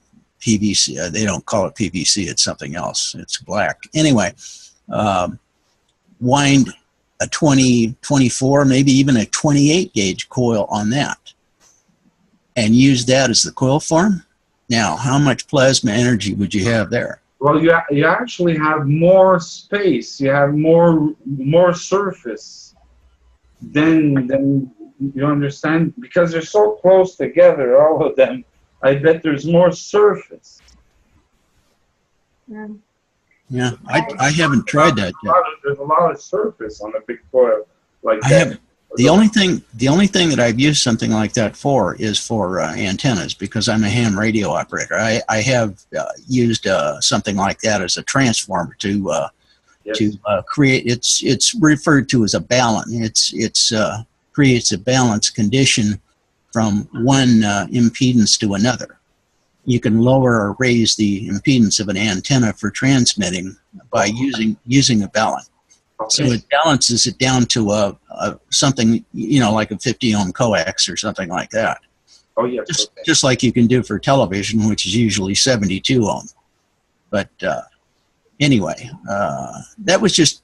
PVC. They don't call it PVC. It's something else. It's black. Anyway, wind a 20, 24, maybe even a 28 gauge coil on that and use that as the coil form. Now, how much plasma energy would you have there? Well, you actually have more space. You have more surface than you understand, because they're so close together, all of them. I bet there's more surface. Yeah, I haven't tried that yet. There's a lot of surface on a big coil like I that. have the only thing that I've used something like that for is for antennas, because I'm a ham radio operator. I have used something like that as a transformer to create. It's referred to as a balance. It's creates a balance condition from one impedance to another. You can lower or raise the impedance of an antenna for transmitting by using a balance. So it balances it down to something, like a 50 ohm coax or something like that. Oh yes. Just like you can do for television, which is usually 72 ohm. But anyway, that was just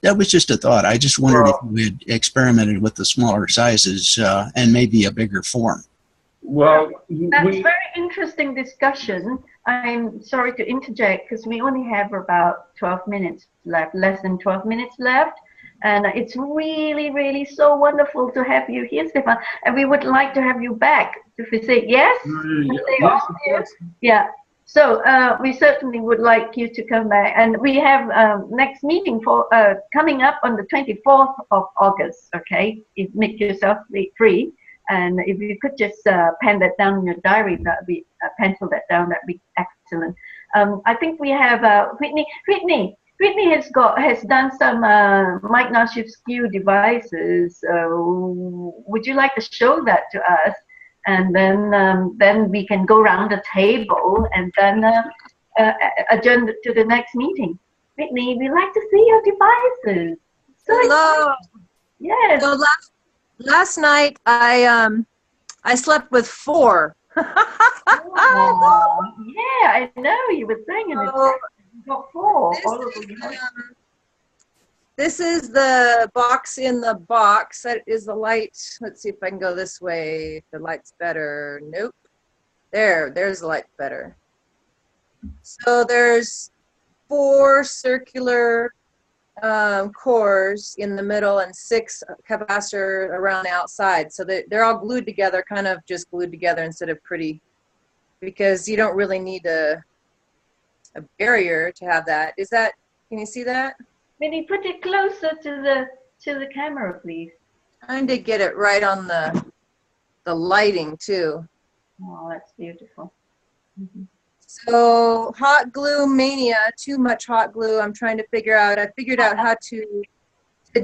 a thought. I just wondered if you had experimented with the smaller sizes and maybe a bigger form. Well, that's very interesting discussion. I'm sorry to interject because we only have about 12 minutes left, less than 12 minutes left. And it's really, really so wonderful to have you here, Stefan. And we would like to have you back to FESIG. Yes? Yes. Yeah. So we certainly would like you to come back. And we have next meeting for coming up on the 24th of August. Okay, make yourself free. And if you could just pen that down in your diary, that'd be pencil that down. That'd be excellent. I think we have Whitney. Whitney has done some Mike Nash's skew devices. Would you like to show that to us? And then we can go around the table and then adjourn to the next meeting. Whitney, we like to see your devices. So hello. Yes. So last night I slept with 4. Oh, yeah, I know you were saying it. You got 4. This is the box in the box. That is the light. Let's see if I can go this way. If the light's better. Nope. There's the light better. So there's 4 circular cores in the middle and 6 capacitor around the outside. So they're all glued together, kind of just glued together instead of pretty, because you don't really need a barrier to have that. Can you see that? Maybe put it closer to the camera, please. Trying to get it right on the lighting too. Oh, that's beautiful. Mm-hmm. So hot glue mania, too much hot glue. I'm trying to figure out. I figured out how to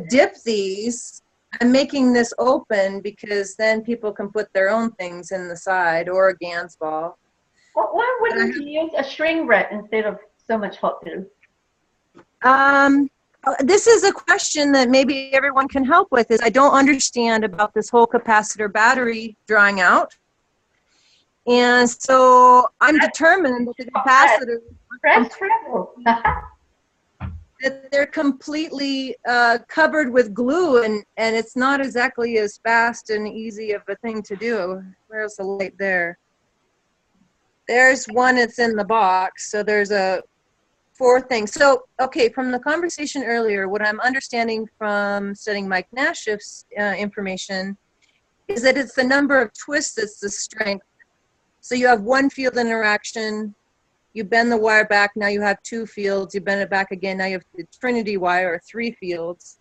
dip these. I'm making this open because then people can put their own things in the side or a GANS ball. Well, why wouldn't you use a shrink wrap instead of so much hot glue? This is a question that maybe everyone can help with. Is I don't understand about this whole capacitor battery drying out. And so I'm determined that the capacitor, that they're completely covered with glue, and it's not exactly as fast and easy of a thing to do. Where's the light there? There's one that's in the box. So there's 4 things. So, okay, from the conversation earlier, what I'm understanding from studying Mike Nash's information is that it's the number of twists that's the strength. So you have 1 field interaction, you bend the wire back, now you have 2 fields, you bend it back again, now you have the Trinity wire, or 3 fields,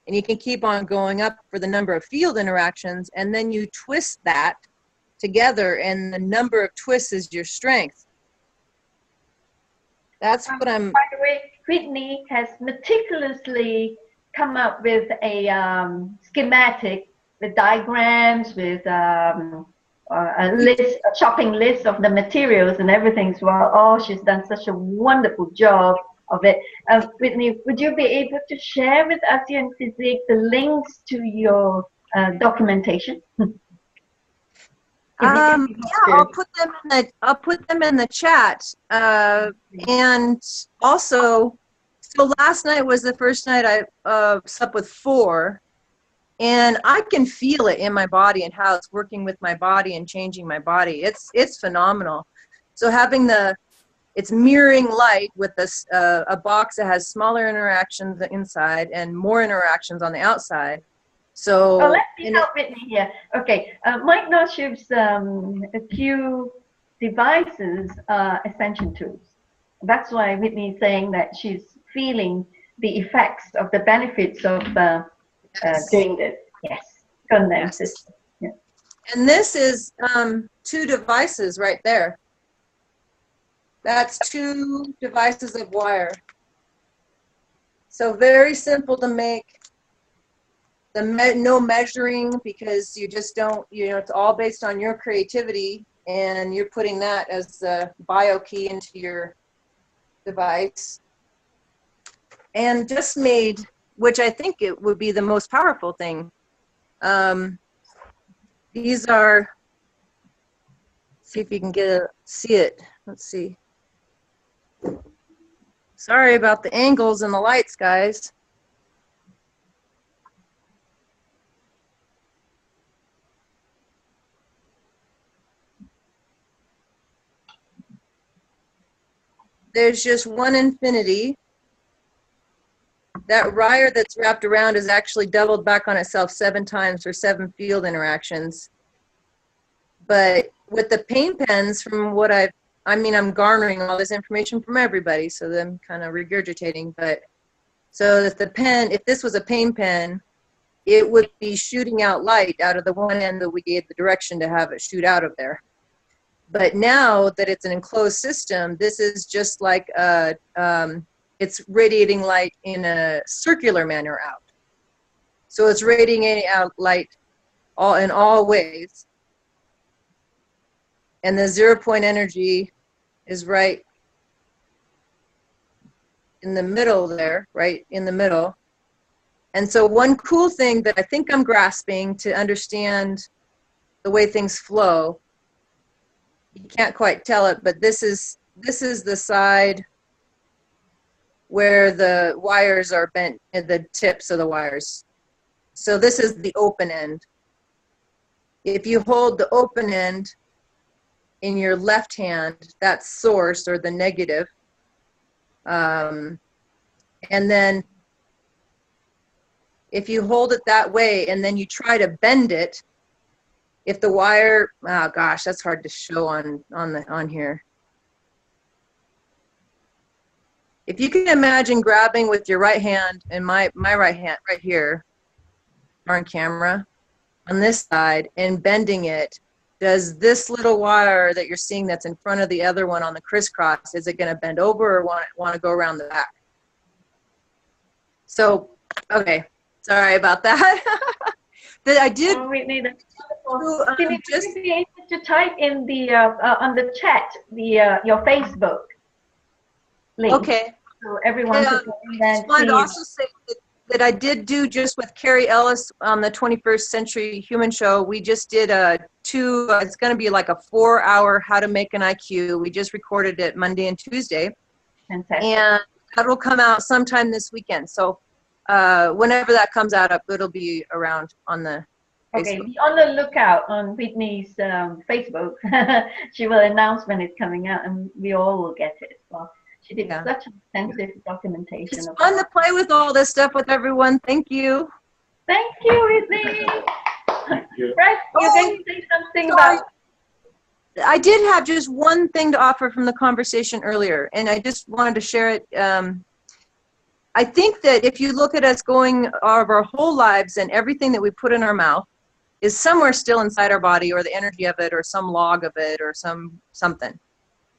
and you can keep on going up for the number of field interactions, and then you twist that together, and the number of twists is your strength. That's what I'm... By the way, Whitney has meticulously come up with a schematic with diagrams, with a shopping list of the materials and everything as well. Oh, she's done such a wonderful job of it. Whitney, would you be able to share with us here in FESIG the links to your documentation? Yeah, I'll put them in the chat. And also, so last night was the first night I slept with 4, and I can feel it in my body and how it's working with my body and changing my body. It's phenomenal. So having it's mirroring light with this a box that has smaller interactions inside and more interactions on the outside. So let me help Whitney here. Okay, Mike Noshib's a few devices are ascension tools. That's why Whitney is saying that she's feeling the effects of the benefits of doing this. Yes, condenses. Yeah. And this is 2 devices right there. That's 2 devices of wire. So very simple to make. No measuring, because you just don't, it's all based on your creativity, and you're putting that as the bio key into your device. And just made, which I think it would be the most powerful thing. These are, see if you can see it. Let's see. Sorry about the angles and the lights, guys. There's just one infinity. That wire that's wrapped around is actually doubled back on itself 7 times for 7 field interactions. But with the paint pens, from what I'm garnering all this information from everybody, so I'm kind of regurgitating. But so that the pen, if this was a paint pen, it would be shooting out light out of the one end that we gave the direction to have it shoot out of there. But now that it's an enclosed system, this is just like it's radiating light in a circular manner out. So it's radiating out light in all ways. And the 0 point energy is right in the middle there, right in the middle. And so one cool thing that I think I'm grasping to understand the way things flow, you can't quite tell it, but this is the side where the wires are bent at the tips of the wires. So this is the open end. If you hold the open end in your left hand, that's source, or the negative. And then if you hold it that way and then you try to bend it, if the wire, oh gosh, that's hard to show on here. If you can imagine grabbing with your right hand and my right hand right here on camera on this side and bending it, does this little wire that you're seeing that's in front of the other one on the crisscross, is it going to bend over or want to go around the back? So, okay, sorry about that. I did. Oh, Whitney, that's wonderful. Can you just be able to type in the on the chat your Facebook link? Okay. So everyone can I wanted to also say that I did do just with Carrie Ellis on the 21st Century Human Show. We just did it's going to be like a 4-hour How to Make an IQ. We just recorded it Monday and Tuesday. Fantastic. And that will come out sometime this weekend. So whenever that comes out, it'll be around on the Okay, Facebook. be on the lookout on Whitney's Facebook. She will announce when it's coming out, and we all will get it. Well, she did such extensive documentation. It's fun to play with all this stuff with everyone. Thank you. Thank you, Whitney. Thank you. Right, you can say something about. I did have just one thing to offer from the conversation earlier, and I just wanted to share it. I think that if you look at us going our whole lives, and everything that we put in our mouth is somewhere still inside our body, or the energy of it, or some log of it, or something.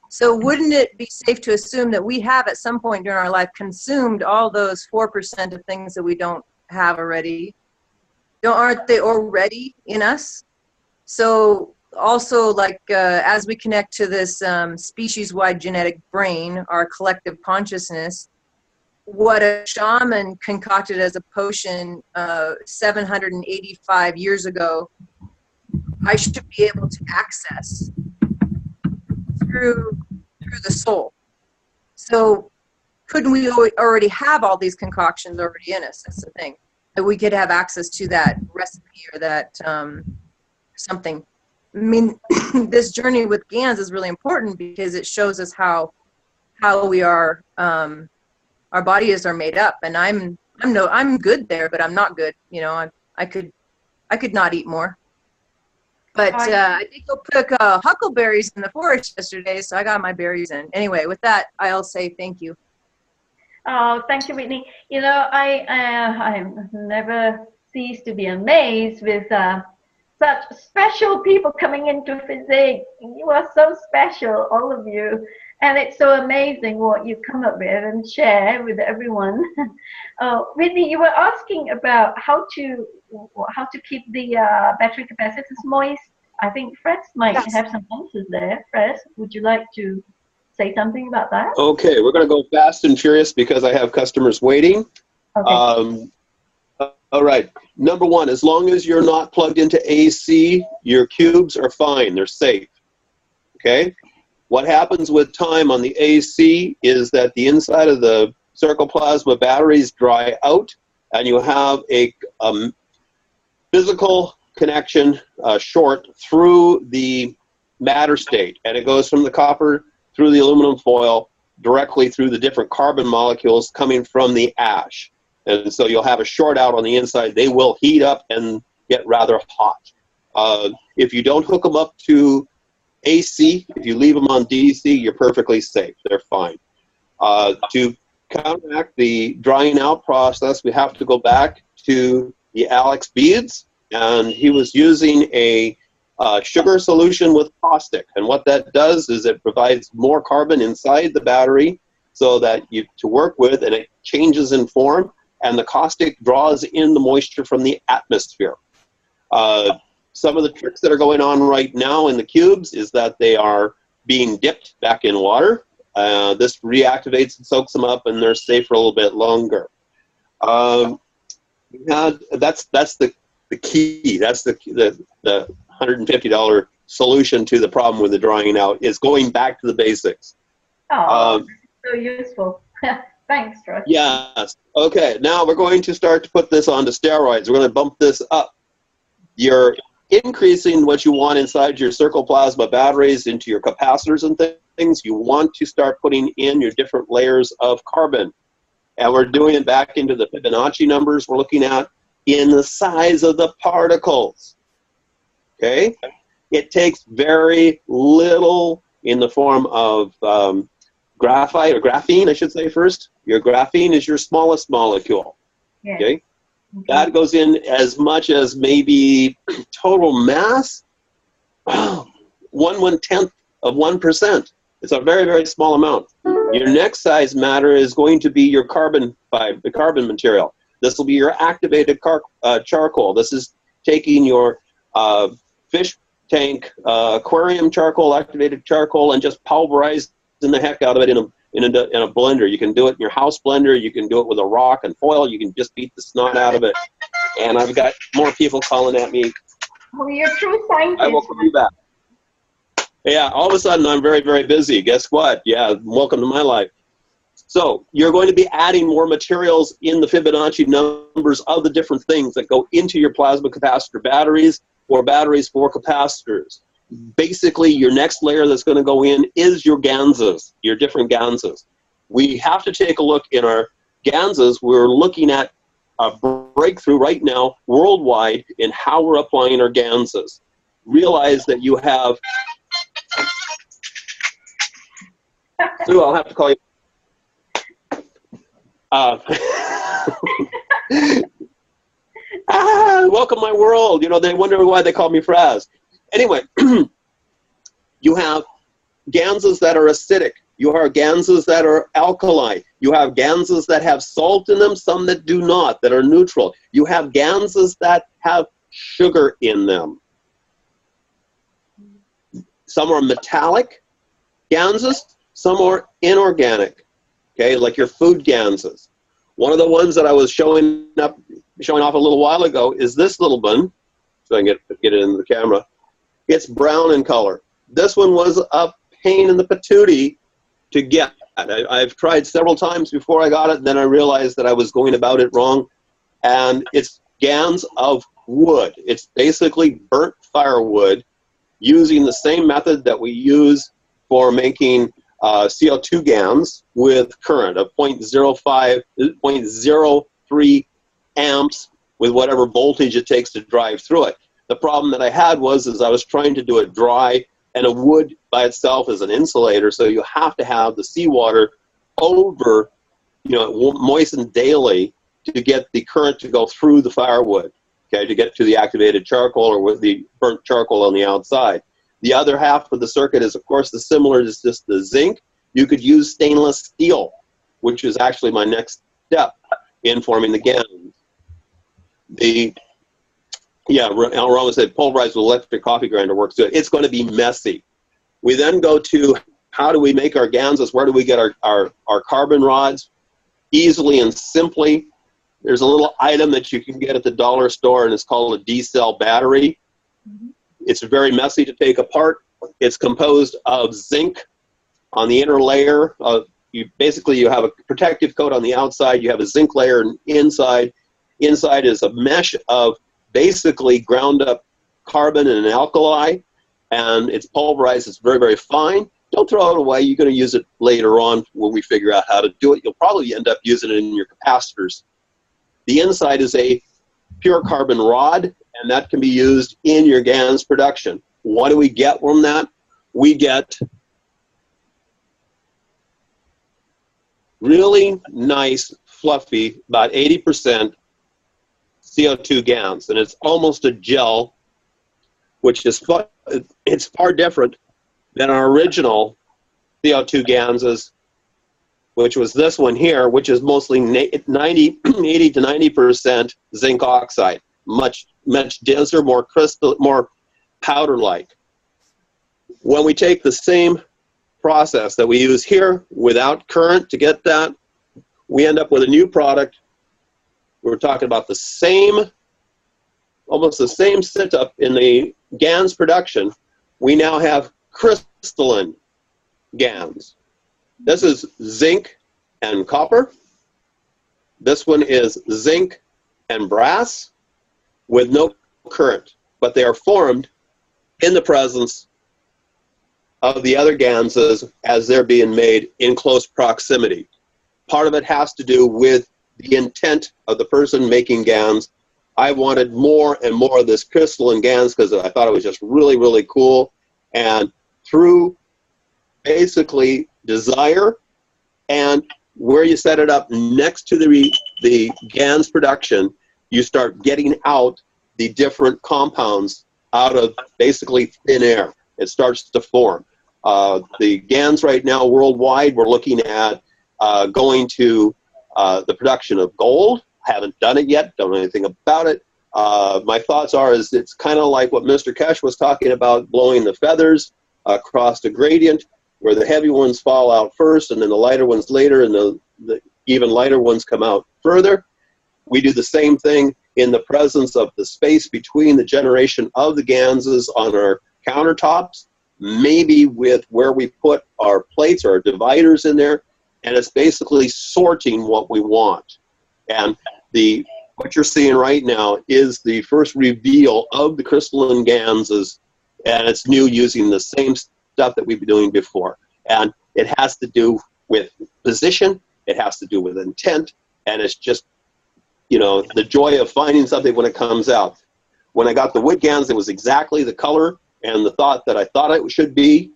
So wouldn't it be safe to assume that we have at some point during our life consumed all those 4% of things that we don't have already? Aren't they already in us? So also, like as we connect to this species-wide genetic brain, our collective consciousness, what a shaman concocted as a potion 785 years ago I should be able to access through the soul. So couldn't we already have all these concoctions already in us? That's the thing. That we could have access to that recipe or that something. I mean, this journey with GANs is really important because it shows us how we are, our bodies are made up. And I'm good there, but I'm not good. You know, I could not eat more. But I did go pick huckleberries in the forest yesterday, so I got my berries in. Anyway, with that, I'll say thank you. Oh, thank you, Whitney. You know, I never cease to be amazed with such special people coming into FESIG. You are so special, all of you. And it's so amazing what you come up with and share with everyone. Whitney, you were asking about how to keep the battery capacitors moist. I think Fred might have some answers there. Fred, would you like to say something about that? Okay, we're going to go fast and furious because I have customers waiting. Okay. All right. Number one, as long as you're not plugged into AC, your cubes are fine. They're safe. Okay? What happens with time on the AC is that the inside of the circle plasma batteries dry out, and you have a physical connection short through the matter state, and it goes from the copper through the aluminum foil directly through the different carbon molecules coming from the ash. And so you'll have a short out on the inside. They will heat up and get rather hot. If you don't hook them up to AC, if you leave them on DC, you're perfectly safe. They're fine. To counteract the drying out process, we have to go back to the Alex beads, and he was using a sugar solution with caustic. And what that does is it provides more carbon inside the battery so that you to work with, and it changes in form, and the caustic draws in the moisture from the atmosphere. Some of the tricks that are going on right now in the cubes is that they are being dipped back in water. This reactivates and soaks them up, and they're safe for a little bit longer. That's the key. That's the $150 solution to the problem with the drying out, is going back to the basics. Oh, so useful. Thanks, Troy. Yes. Okay, now we're going to start to put this onto steroids. We're going to bump this up. You're increasing what you want inside your circle plasma batteries into your capacitors and things. You want to start putting in your different layers of carbon. And we're doing it back into the Fibonacci numbers we're looking at in the size of the particles. Okay? It takes very little in the form of graphite, or graphene, I should say first. Your graphene is your smallest molecule. Yeah. Okay? That goes in as much as maybe total mass, 1/10 of 1%. It's a very, very small amount. Your next size matter is going to be your carbon material. This will be your activated charcoal. This is taking your fish tank aquarium charcoal, activated charcoal, and just pulverizing the heck out of it in a blender. You can do it in your house blender. You can do it with a rock and foil. You can just beat the snot out of it. And I've got more people calling at me. Oh, you're a true scientist. I will call you back. Yeah, all of a sudden I'm very, very busy. Guess what? Yeah, welcome to my life. So you're going to be adding more materials in the Fibonacci numbers of the different things that go into your plasma capacitor batteries or batteries for capacitors. Basically, your next layer that's going to go in is your ganzas, your different ganzas. We have to take a look in our ganzas. We're looking at a breakthrough right now worldwide in how we're applying our ganzas. Realize that you have... Sue, I'll have to call you. Welcome my world. You know, they wonder why they call me Fraz. Anyway, you have ganzas that are acidic. You have ganzas that are alkali. You have ganzas that have salt in them, some that do not, that are neutral. You have ganzas that have sugar in them. Some are metallic ganzas, some are inorganic, okay, like your food ganzas. One of the ones that I was showing off a little while ago is this little one. So I can get it in the camera. It's brown in color. This one was a pain in the patootie to get. I've tried several times before I got it, then I realized that I was going about it wrong. And it's GANs of wood. It's basically burnt firewood using the same method that we use for making CO2 GANs with current of 0.03 amps with whatever voltage it takes to drive through it. The problem that I had was I was trying to do it dry, and a wood by itself is an insulator, so you have to have the seawater over, moistened daily to get the current to go through the firewood, okay, to get to the activated charcoal or with the burnt charcoal on the outside. The other half of the circuit is, of course, similar to just the zinc. You could use stainless steel, which is actually my next step in forming the GANs. Roma said pulverized with electric coffee grinder works good. It's going to be messy. We then go to how do we make our GANs? Where do we get our carbon rods? Easily and simply, there's a little item that you can get at the dollar store, and it's called a D-cell battery. It's very messy to take apart. It's composed of zinc on the inner layer. You have a protective coat on the outside. You have a zinc layer inside. Inside is a mesh of basically ground up carbon and an alkali, and it's pulverized. It's very, very fine. Don't throw it away. You're going to use it later on when we figure out how to do it. You'll probably end up using it in your capacitors. The inside is a pure carbon rod, and that can be used in your GANs production. What do we get from that? We get really nice, fluffy, about 80% CO2 GANs, and it's almost a gel, which is it's far different than our original CO2 GANs, which was this one here, which is mostly 80 to 90% zinc oxide, much denser, more crystal, more powder-like. When we take the same process that we use here without current to get that, we end up with a new product. We're talking about almost the same setup in the GANs production. We now have crystalline GANs. This is zinc and copper. This one is zinc and brass with no current, but they are formed in the presence of the other GANs as they're being made in close proximity. Part of it has to do with the intent of the person making GANs. I wanted more and more of this crystalline GANs because I thought it was just really, really cool. And through basically desire and where you set it up next to the GANs production, you start getting out the different compounds out of basically thin air. It starts to form. The GANs right now worldwide, we're looking at going to the production of gold. Haven't done it yet, don't know anything about it. My thoughts are it's kind of like what Mr. Kesh was talking about, blowing the feathers across the gradient, where the heavy ones fall out first and then the lighter ones later, and the even lighter ones come out further. We do the same thing in the presence of the space between the generation of the GANs on our countertops, maybe with where we put our plates or our dividers in there, and it's basically sorting what we want. And what you're seeing right now is the first reveal of the crystalline GANs, and it's new using the same stuff that we've been doing before. And it has to do with position, it has to do with intent, and it's just, the joy of finding something when it comes out. When I got the wood GANs, it was exactly the color and the thought that I thought it should be.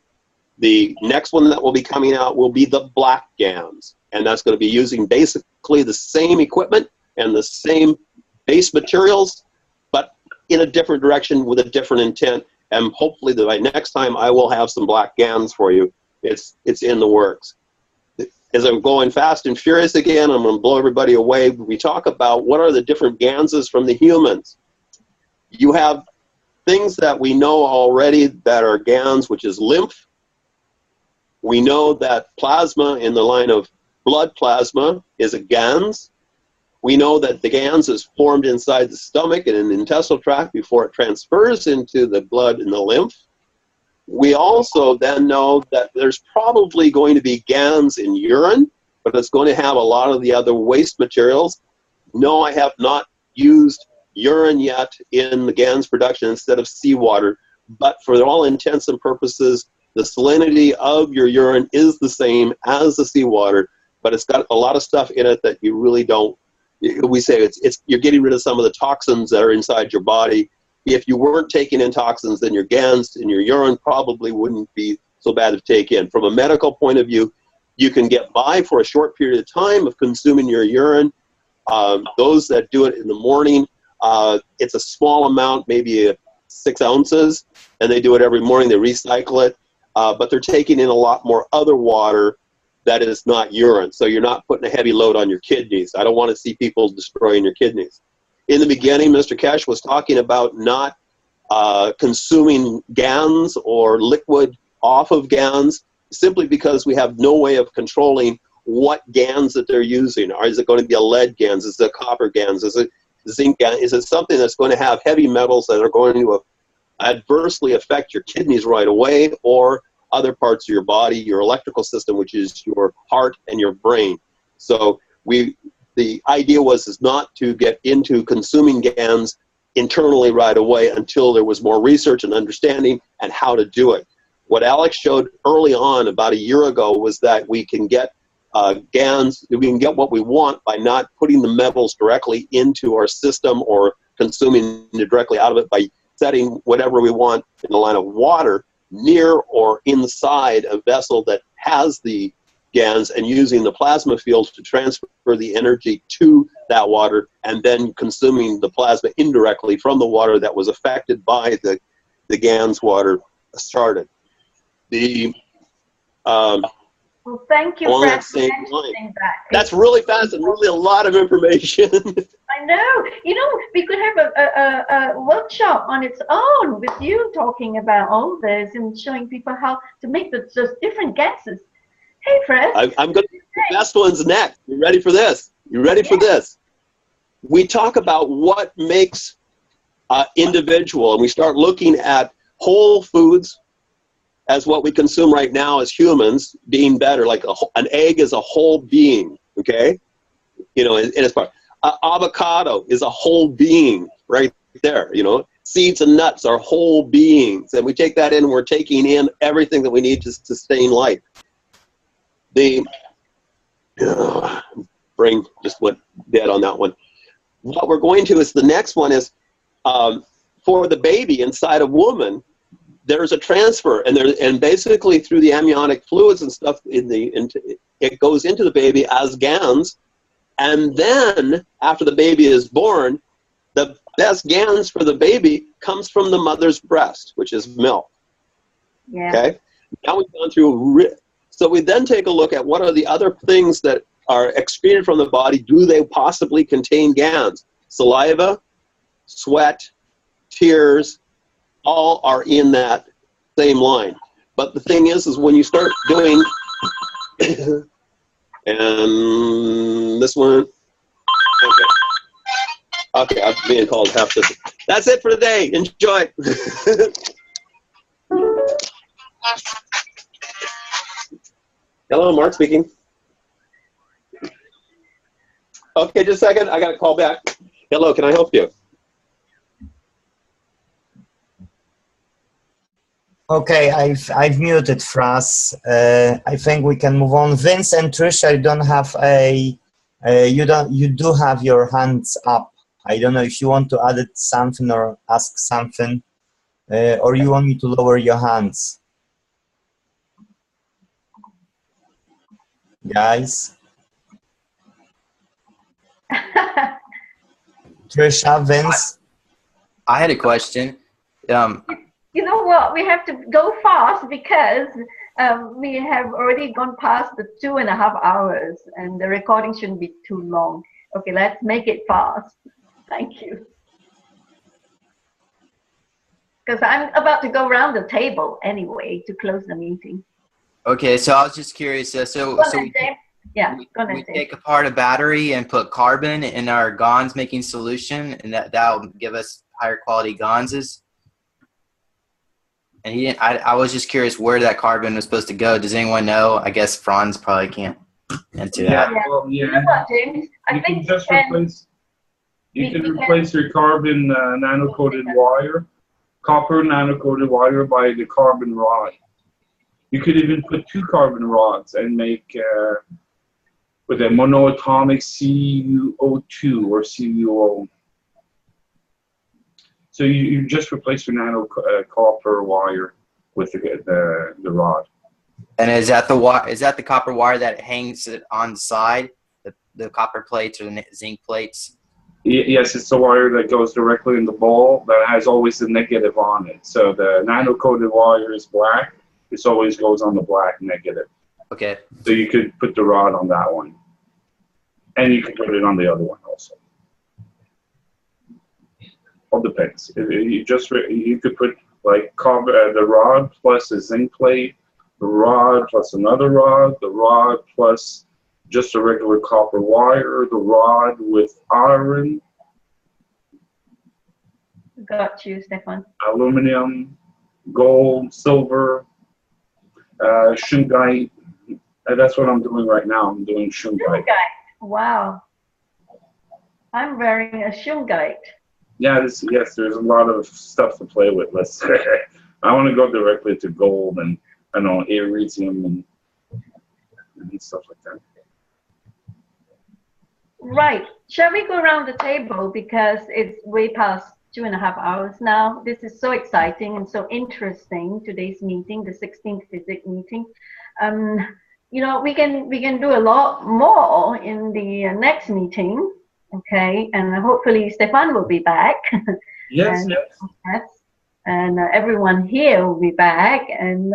The next one that will be coming out will be the black GANs, and that's going to be using basically the same equipment and the same base materials, but in a different direction with a different intent. And hopefully by next time I will have some black GANs for you. It's in the works. As I'm going fast and furious again, I'm going to blow everybody away. We talk about what are the different GANs from the humans. You have things that we know already that are GANs, which is lymph. We know that plasma in the line of blood plasma is a GANs. We know that the GANS is formed inside the stomach and in the intestinal tract before it transfers into the blood and the lymph. We also then know that there's probably going to be GANS in urine, but it's going to have a lot of the other waste materials. No, I have not used urine yet in the GANS production instead of seawater, but for all intents and purposes, the salinity of your urine is the same as the seawater, but it's got a lot of stuff in it that you really don't. We say you're getting rid of some of the toxins that are inside your body. If you weren't taking in toxins, then your GANS and your urine probably wouldn't be so bad to take in. From a medical point of view, you can get by for a short period of time of consuming your urine. Those that do it in the morning, it's a small amount, maybe 6 ounces, and they do it every morning. They recycle it, but they're taking in a lot more other water that is not urine. So you're not putting a heavy load on your kidneys. I don't want to see people destroying your kidneys. In the beginning, Mr. Kesh was talking about not consuming GANS or liquid off of GANS simply because we have no way of controlling what GANS that they're using. Or is it going to be a lead GANS? Is it a copper GANS? Is it zinc GANS? Is it something that's going to have heavy metals that are going to adversely affect your kidneys right away, or other parts of your body, your electrical system, which is your heart and your brain? So the idea is not to get into consuming GANS internally right away until there was more research and understanding and how to do it. What Alex showed early on about a year ago was that we can get GANS, we can get what we want by not putting the metals directly into our system or consuming it directly out of it, by setting whatever we want in the line of water near or inside a vessel that has the GANS, and using the plasma field to transfer the energy to that water, and then consuming the plasma indirectly from the water that was affected by the GANS water started. Well, thank you for mentioning that. That's really fast and really a lot of information. I know. You know, we could have a workshop on its own with you talking about all this and showing people how to make those different gases. Hey, Fred. I'm going to do the best ones next. You ready for this? You ready for this? We talk about what makes individual, and we start looking at whole foods as what we consume right now as humans being better. Like an egg is a whole being, okay? You know, in its part. Avocado is a whole being right there, you know? Seeds and nuts are whole beings, and we take that in and we're taking in everything that we need to sustain life. Brain just went dead on that one. What we're going to is the next one is for the baby inside a woman, there's a transfer, and basically through the amniotic fluids and stuff, it goes into the baby as GANS, and then after the baby is born, the best GANS for the baby comes from the mother's breast, which is milk. Yeah. Okay. Now we've gone through. So we then take a look at what are the other things that are excreted from the body. Do they possibly contain GANS? Saliva, sweat, tears, all are in that same line. But the thing is when you start doing, and this one, okay, I'm being called half this. That's it for today. Enjoy. Hello, Mark speaking. Okay, just a second. I got to call back. Hello, can I help you? Okay, I've muted Fras. I think we can move on. Vince and Trish, I don't have you do have your hands up. I don't know if you want to add something or ask something, or you want me to lower your hands. Guys. Trisha, Vince. I had a question. You know what? We have to go fast because we have already gone past the 2.5 hours, and the recording shouldn't be too long. Okay, let's make it fast. Thank you. Because I'm about to go around the table anyway to close the meeting. Okay, so I was just curious. Yeah, we, go we ahead. take apart a battery and put carbon in our GONS making solution, and that'll give us higher quality GONSes. And he didn't, I was just curious where that carbon was supposed to go. Does anyone know? I guess Franz probably can't answer that. Yeah, well, You yeah. know what, James? I You can think just replace. You can replace your carbon nano-coated wire, copper nano-coated wire by the carbon rod. You could even put 2 carbon rods and make with a monoatomic CuO2 or CuO. So you just replace your nano copper wire with the rod. And is that the copper wire that hangs it on the side, the copper plates or the zinc plates? Yes, it's the wire that goes directly in the ball that has always the negative on it. So the nano-coated wire is black. It always goes on the black negative. Okay. So you could put the rod on that one. And you could put it on the other one also. All depends. You could put like the rod plus a zinc plate, the rod plus another rod, the rod plus just a regular copper wire, the rod with iron. Got you, Stefan. Aluminum, gold, silver, shungite. That's what I'm doing right now. I'm doing shungite. Shungite. Wow. I'm wearing a shungite. Yeah, yes, there's a lot of stuff to play with. I want to go directly to gold and I know iridium and stuff like that. Right. Shall we go around the table because it's way past 2.5 hours now. This is so exciting and so interesting. Today's meeting, the 16th FESIG meeting. You know, we can do a lot more in the next meeting. Okay, and hopefully Stefan will be back. Yes, yes. And everyone here will be back, and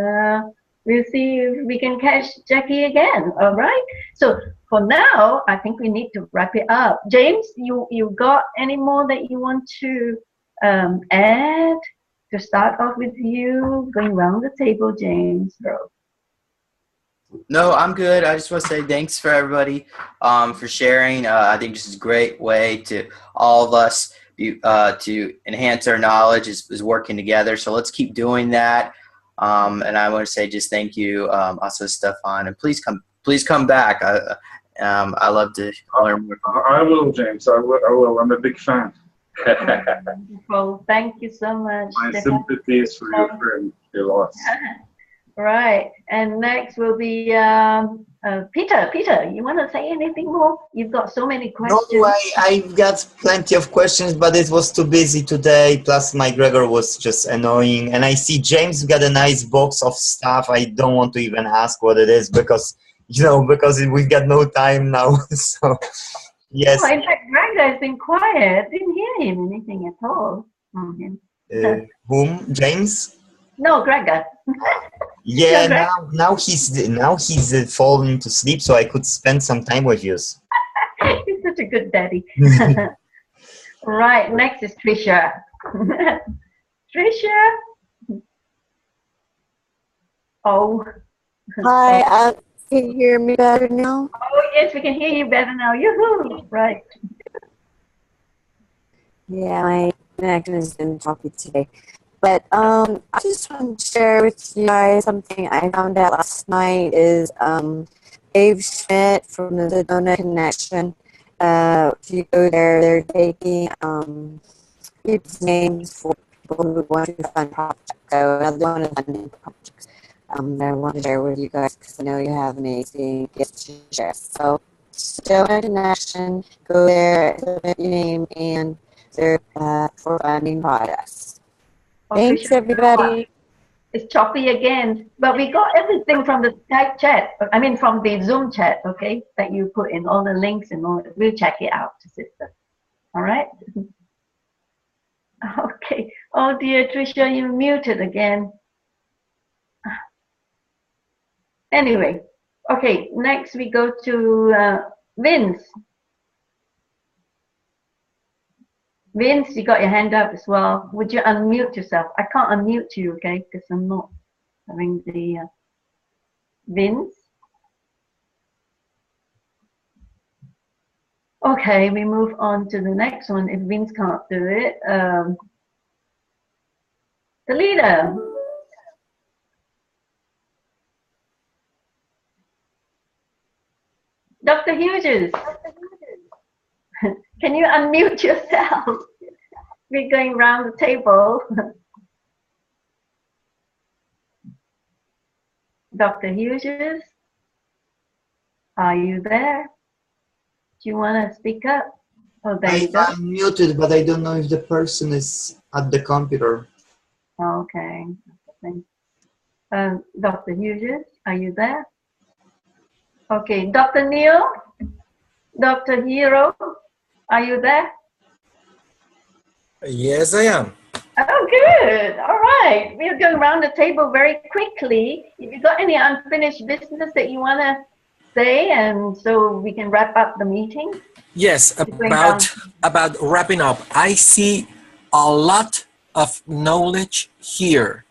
we'll see if we can catch Jackie again. All right. So for now, I think we need to wrap it up. James, you got any more that you want to add? To start off with you, going around the table, James, bro. No, I'm good. I just want to say thanks for everybody for sharing. I think this is a great way to all of us to enhance our knowledge is working together. So let's keep doing that. And I want to say just thank you, also Stefan, and please come back. I love to learn more. I will, James. I will. I'm a big fan. Wonderful. Thank you so much. My sympathies for your friend, your loss. Right, and next will be Peter. Peter, you want to say anything more? You've got so many questions. No, I've got plenty of questions, but it was too busy today. Plus, my Gregor was just annoying. And I see James got a nice box of stuff. I don't want to even ask what it is because we've got no time now. So, yes. Oh, in fact, Gregor has been quiet. Didn't hear him anything at all from him. Whom? James? No, Gregor. Yeah, now he's fallen to sleep, so I could spend some time with you. He's such a good daddy. Right, next is Trisha. Trisha. Oh. Hi, can you hear me better now? Oh yes, we can hear you better now. Yoo-hoo! Right. Yeah, my connection has been choppy today. But I just want to share with you guys something I found out last night is Dave Schmidt from the Sedona Connection. If you go there, they're taking people's names for people who want to fund projects. So another one of funding projects that I want to share with you guys because I know you have amazing gifts to share. So Sedona Connection, go there, submit your name, and they're for funding projects. Thanks, everybody. It's choppy again, but we got everything from the Skype chat. I mean, from the Zoom chat, okay, that you put in all the links and all. We'll check it out, sister. All right. Okay. Oh dear, Trisha, you're muted again. Anyway, okay. Next, we go to Vince. Vince, you got your hand up as well. Would you unmute yourself? I can't unmute you, okay, because I'm not having the Vince. Okay, we move on to the next one if Vince can't do it. The leader. Dr. Hughes, can you unmute yourself? We're going round the table. Dr. Hughes, are you there? Do you want to speak up? Oh, there you go. I'm muted, but I don't know if the person is at the computer. Okay. Dr. Hughes, are you there? Okay, Dr. Neil, Dr. Hero, are you there? Yes, I am. Oh, good. All right. We're going around the table very quickly. If you've got any unfinished business that you want to say, and so we can wrap up the meeting. Yes, about wrapping up. I see a lot of knowledge here,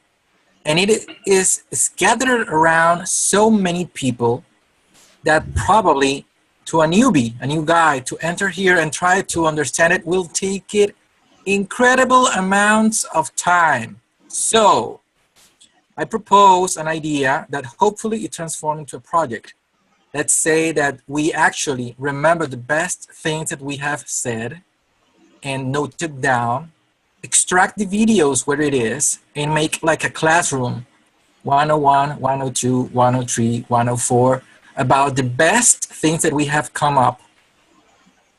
and it is scattered around so many people that probably to a newbie, a new guy, to enter here and try to understand it will take it incredible amounts of time. So I propose an idea that hopefully it transforms into a project. Let's say that we actually remember the best things that we have said and note it down, extract the videos where it is, and make like a classroom, 101, 102, 103, 104, about the best things that we have come up.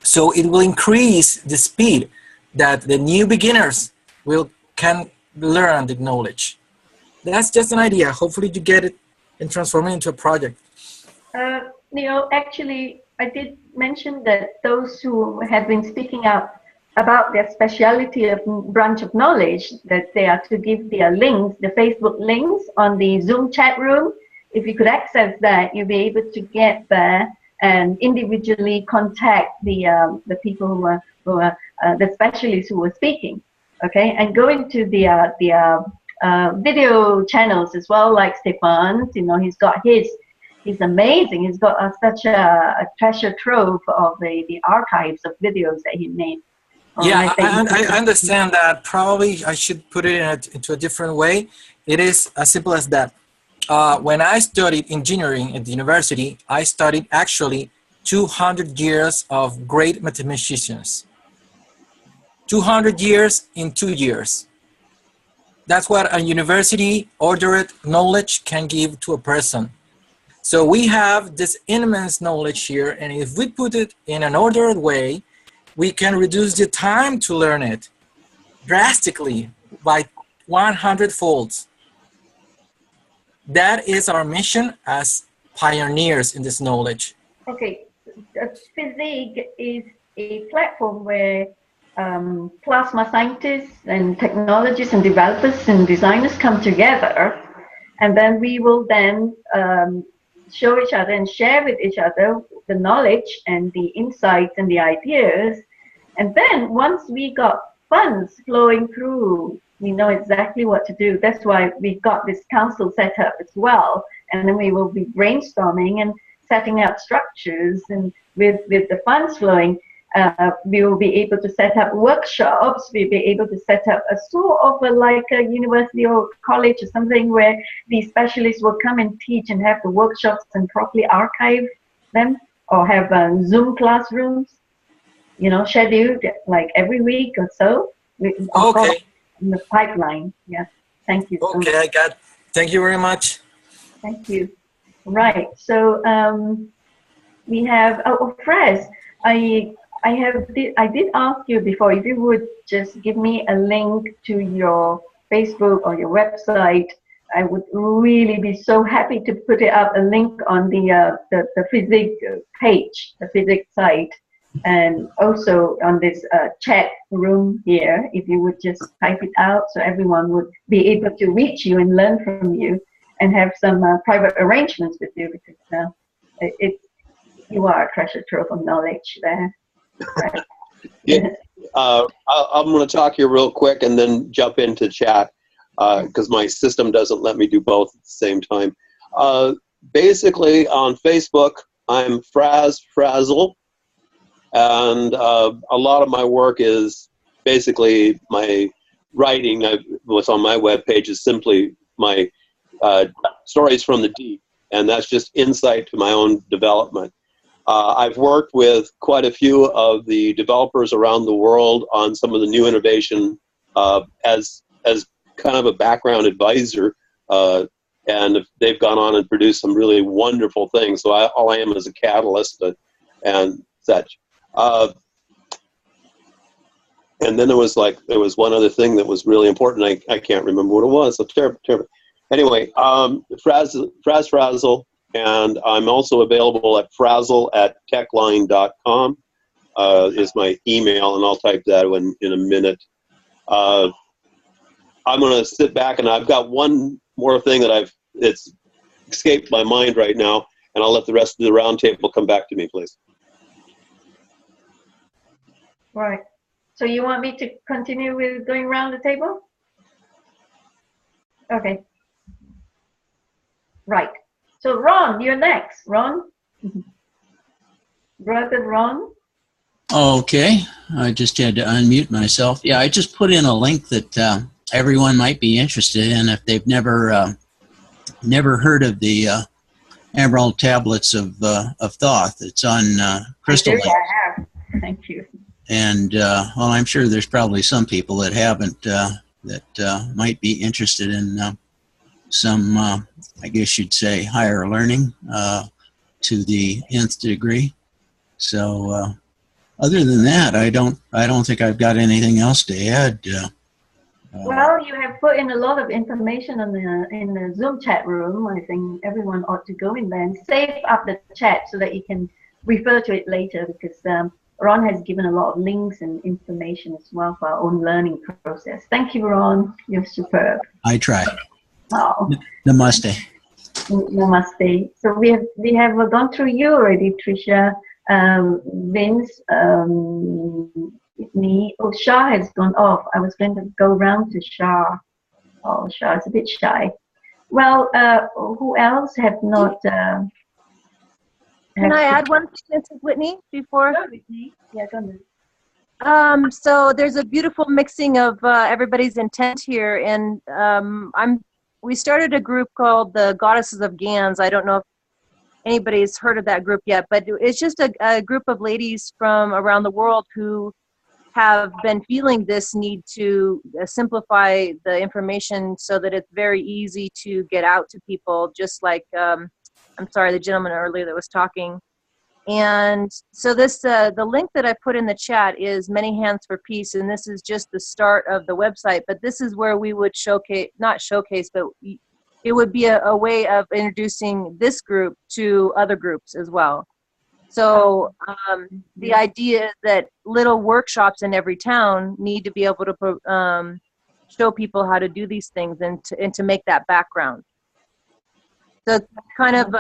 So it will increase the speed that the new beginners can learn the knowledge. That's just an idea. Hopefully you get it and transform it into a project. Neil, actually, I did mention that those who have been speaking up about their specialty of branch of knowledge, that they are to give their links, the Facebook links on the Zoom chat room. If you could access that, you'll be able to get there and individually contact the people who are the specialists who were speaking. Okay, and go into the video channels as well, like Stefan's. You know, he's got his. He's amazing. He's got such a treasure trove of the archives of videos that he made. Yeah, I understand that. Probably I should put it into a different way. It is as simple as that. When I studied engineering at the university, I studied actually 200 years of great mathematicians. 200 years in 2 years. That's what a university ordered knowledge can give to a person. So we have this immense knowledge here, and if we put it in an ordered way, we can reduce the time to learn it drastically by 100 folds. That is our mission as pioneers in this knowledge. Okay, FESIG is a platform where plasma scientists and technologists and developers and designers come together, and then we will then show each other and share with each other the knowledge and the insights and the ideas. And then once we got funds flowing through, we know exactly what to do. That's why we've got this council set up as well. And then we will be brainstorming and setting up structures, and with the funds flowing, we will be able to set up workshops. We'll be able to set up a sort of like a university or college or something where the specialists will come and teach and have the workshops and properly archive them, or have Zoom classrooms, you know, scheduled like every week or so. Okay. In the pipeline. Yeah. Thank you. Okay, I got. Thank you very much. Thank you. Right. So we have Fres. I did ask you before if you would just give me a link to your Facebook or your website. I would really be so happy to put it up, a link on the FESIG page, the FESIG site, and also on this chat room here. If you would just type it out so everyone would be able to reach you and learn from you and have some private arrangements with you, because you are a treasure trove of knowledge there. Right. Yeah, I'm going to talk here real quick and then jump into chat because my system doesn't let me do both at the same time. Basically, on Facebook, I'm Frazzle, And a lot of my work is basically my writing. What's on my webpage is simply my stories from the deep, and that's just insight to my own development. I've worked with quite a few of the developers around the world on some of the new innovation as kind of a background advisor, and they've gone on and produced some really wonderful things. So all I am is a catalyst and such. And then there was one other thing that was really important. I can't remember what it was. So terrible. Anyway, Frazzle, and I'm also available at frazzle@techline.com is my email, and I'll type that in a minute. I'm going to sit back, and I've got one more thing that it's escaped my mind right now, and I'll let the rest of the roundtable come back to me, please. Right. So you want me to continue with going around the table? Okay. Right. So Ron, you're next. Ron? Brother Ron? Okay, I just had to unmute myself. Yeah, I just put in a link that everyone might be interested in if they've never heard of the Emerald Tablets of Thoth. It's on Crystal Lake. I have. Thank you. And well, I'm sure there's probably some people that haven't that might be interested in some, I guess you'd say, higher learning to the nth degree. So other than that, I don't think I've got anything else to add. Well, you have put in a lot of information on in the Zoom chat room. I think everyone ought to go in there and save up the chat so that you can refer to it later, because Ron has given a lot of links and information as well for our own learning process. Thank you, Ron. You're superb. I try. Oh. Namaste. Namaste. So we have gone through you already, Tricia. Vince, me. Oh, Shah has gone off. I was going to go round to Shah. Oh, Shah is a bit shy. Well, who else have not? Can I add one thing, Whitney, before? Go, Whitney. Yeah, go ahead. So there's a beautiful mixing of everybody's intent here, and we started a group called the Goddesses of GANs. I don't know if anybody's heard of that group yet, but it's just a group of ladies from around the world who have been feeling this need to simplify the information so that it's very easy to get out to people, just like I'm sorry, the gentleman earlier that was talking. And so this, the link that I put in the chat is Many Hands for Peace, and this is just the start of the website, but this is where we would not showcase, but it would be a way of introducing this group to other groups as well. So the idea is that little workshops in every town need to be able to show people how to do these things and to make that background. So it's kind of,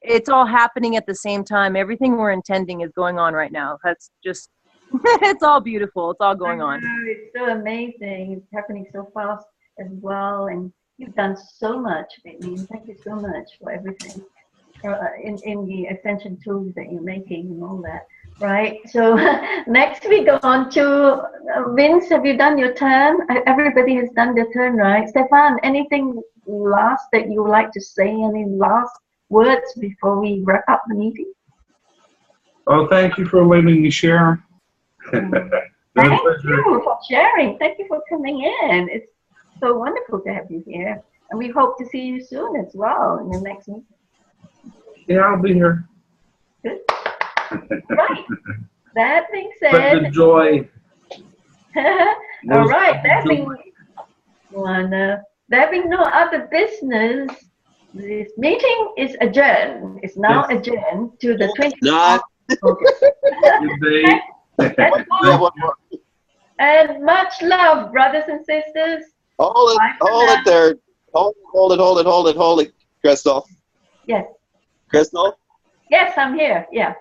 it's all happening at the same time. Everything we're intending is going on right now. That's just, it's all beautiful. It's all going on. It's so amazing. It's happening so fast as well. And you've done so much, Whitney. Thank you so much for everything in the Ascension tools that you're making and all that. Right. So next we go on to Vince. Have you done your turn? Everybody has done their turn, right? Stefan, anything last that you would like to say? Any last words before we wrap up the meeting? Oh, thank you for letting me share. Thank you for sharing. Thank you for coming in. It's so wonderful to have you here. And we hope to see you soon as well in the next meeting. Yeah, I'll be here. Good. Right. That being said. But the joy. All right. That being no other business, this meeting is adjourned. It's now adjourned to the 24th. And much love, brothers and sisters. Hold it there. Hold it. Crystal. Yes. Crystal? Yes, I'm here. Yeah.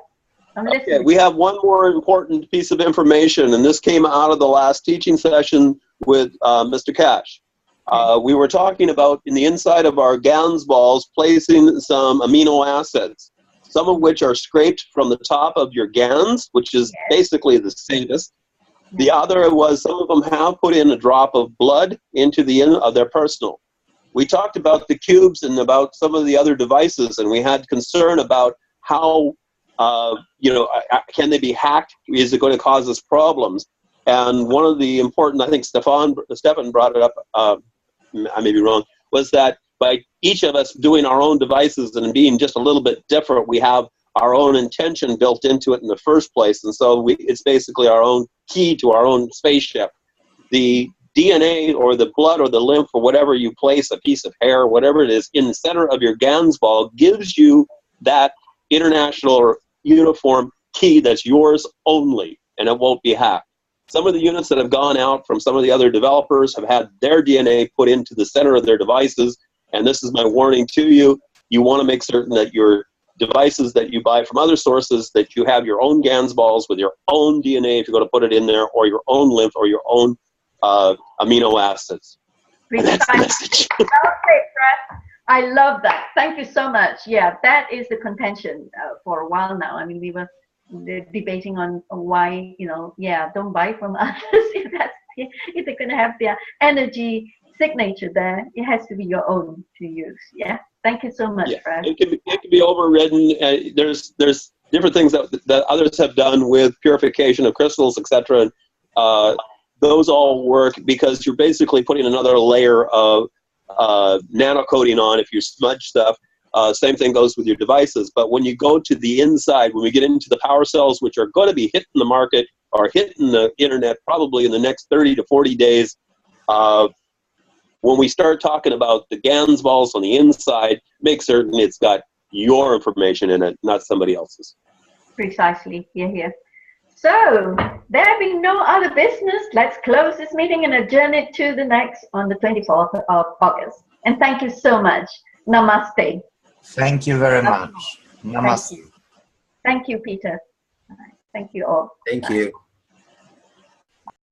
I'm listening. Okay, we have one more important piece of information, and this came out of the last teaching session with Mr. Cash. We were talking about in the inside of our GANs balls placing some amino acids. some of which are scraped from the top of your GANs, which is basically the safest. The other was some of them have put in a drop of blood into the end of their personal. We talked about the cubes and about some of the other devices, and we had concern about how, can they be hacked? Is it going to cause us problems? And one of the important, I think Stefan brought it up, I may be wrong, was that by each of us doing our own devices and being just a little bit different, we have our own intention built into it in the first place. And so it's basically our own key to our own spaceship. The DNA or the blood or the lymph or whatever you place, a piece of hair, whatever it is, in the center of your GANs ball gives you that international or uniform key that's yours only, and it won't be hacked. Some of the units that have gone out from some of the other developers have had their DNA put into the center of their devices, and this is my warning to you. You want to make certain that your devices that you buy from other sources, that you have your own GANs balls with your own DNA if you're going to put it in there, or your own lymph, or your own amino acids. And that's the message. I love that. Thank you so much. Yeah, that is the contention for a while now. I mean, we were debating on why, don't buy from others if they're going to have their energy signature there. It has to be your own to use. Yeah. Thank you so much, Fred. It can be overridden. There's different things that others have done with purification of crystals, etc. Those all work because you're basically putting another layer of nano coating on if you smudge stuff. Same thing goes with your devices. But when you go to the inside, when we get into the power cells, which are going to be hitting the market or hitting the internet probably in the next 30 to 40 days, when we start talking about the GANs balls on the inside, make certain it's got your information in it, not somebody else's. Precisely. Here. So, there being no other business, let's close this meeting and adjourn it to the next on the 24th of August. And thank you so much. Namaste. Thank you very much. Namaste. Thank you, Peter. Thank you all. Thank you.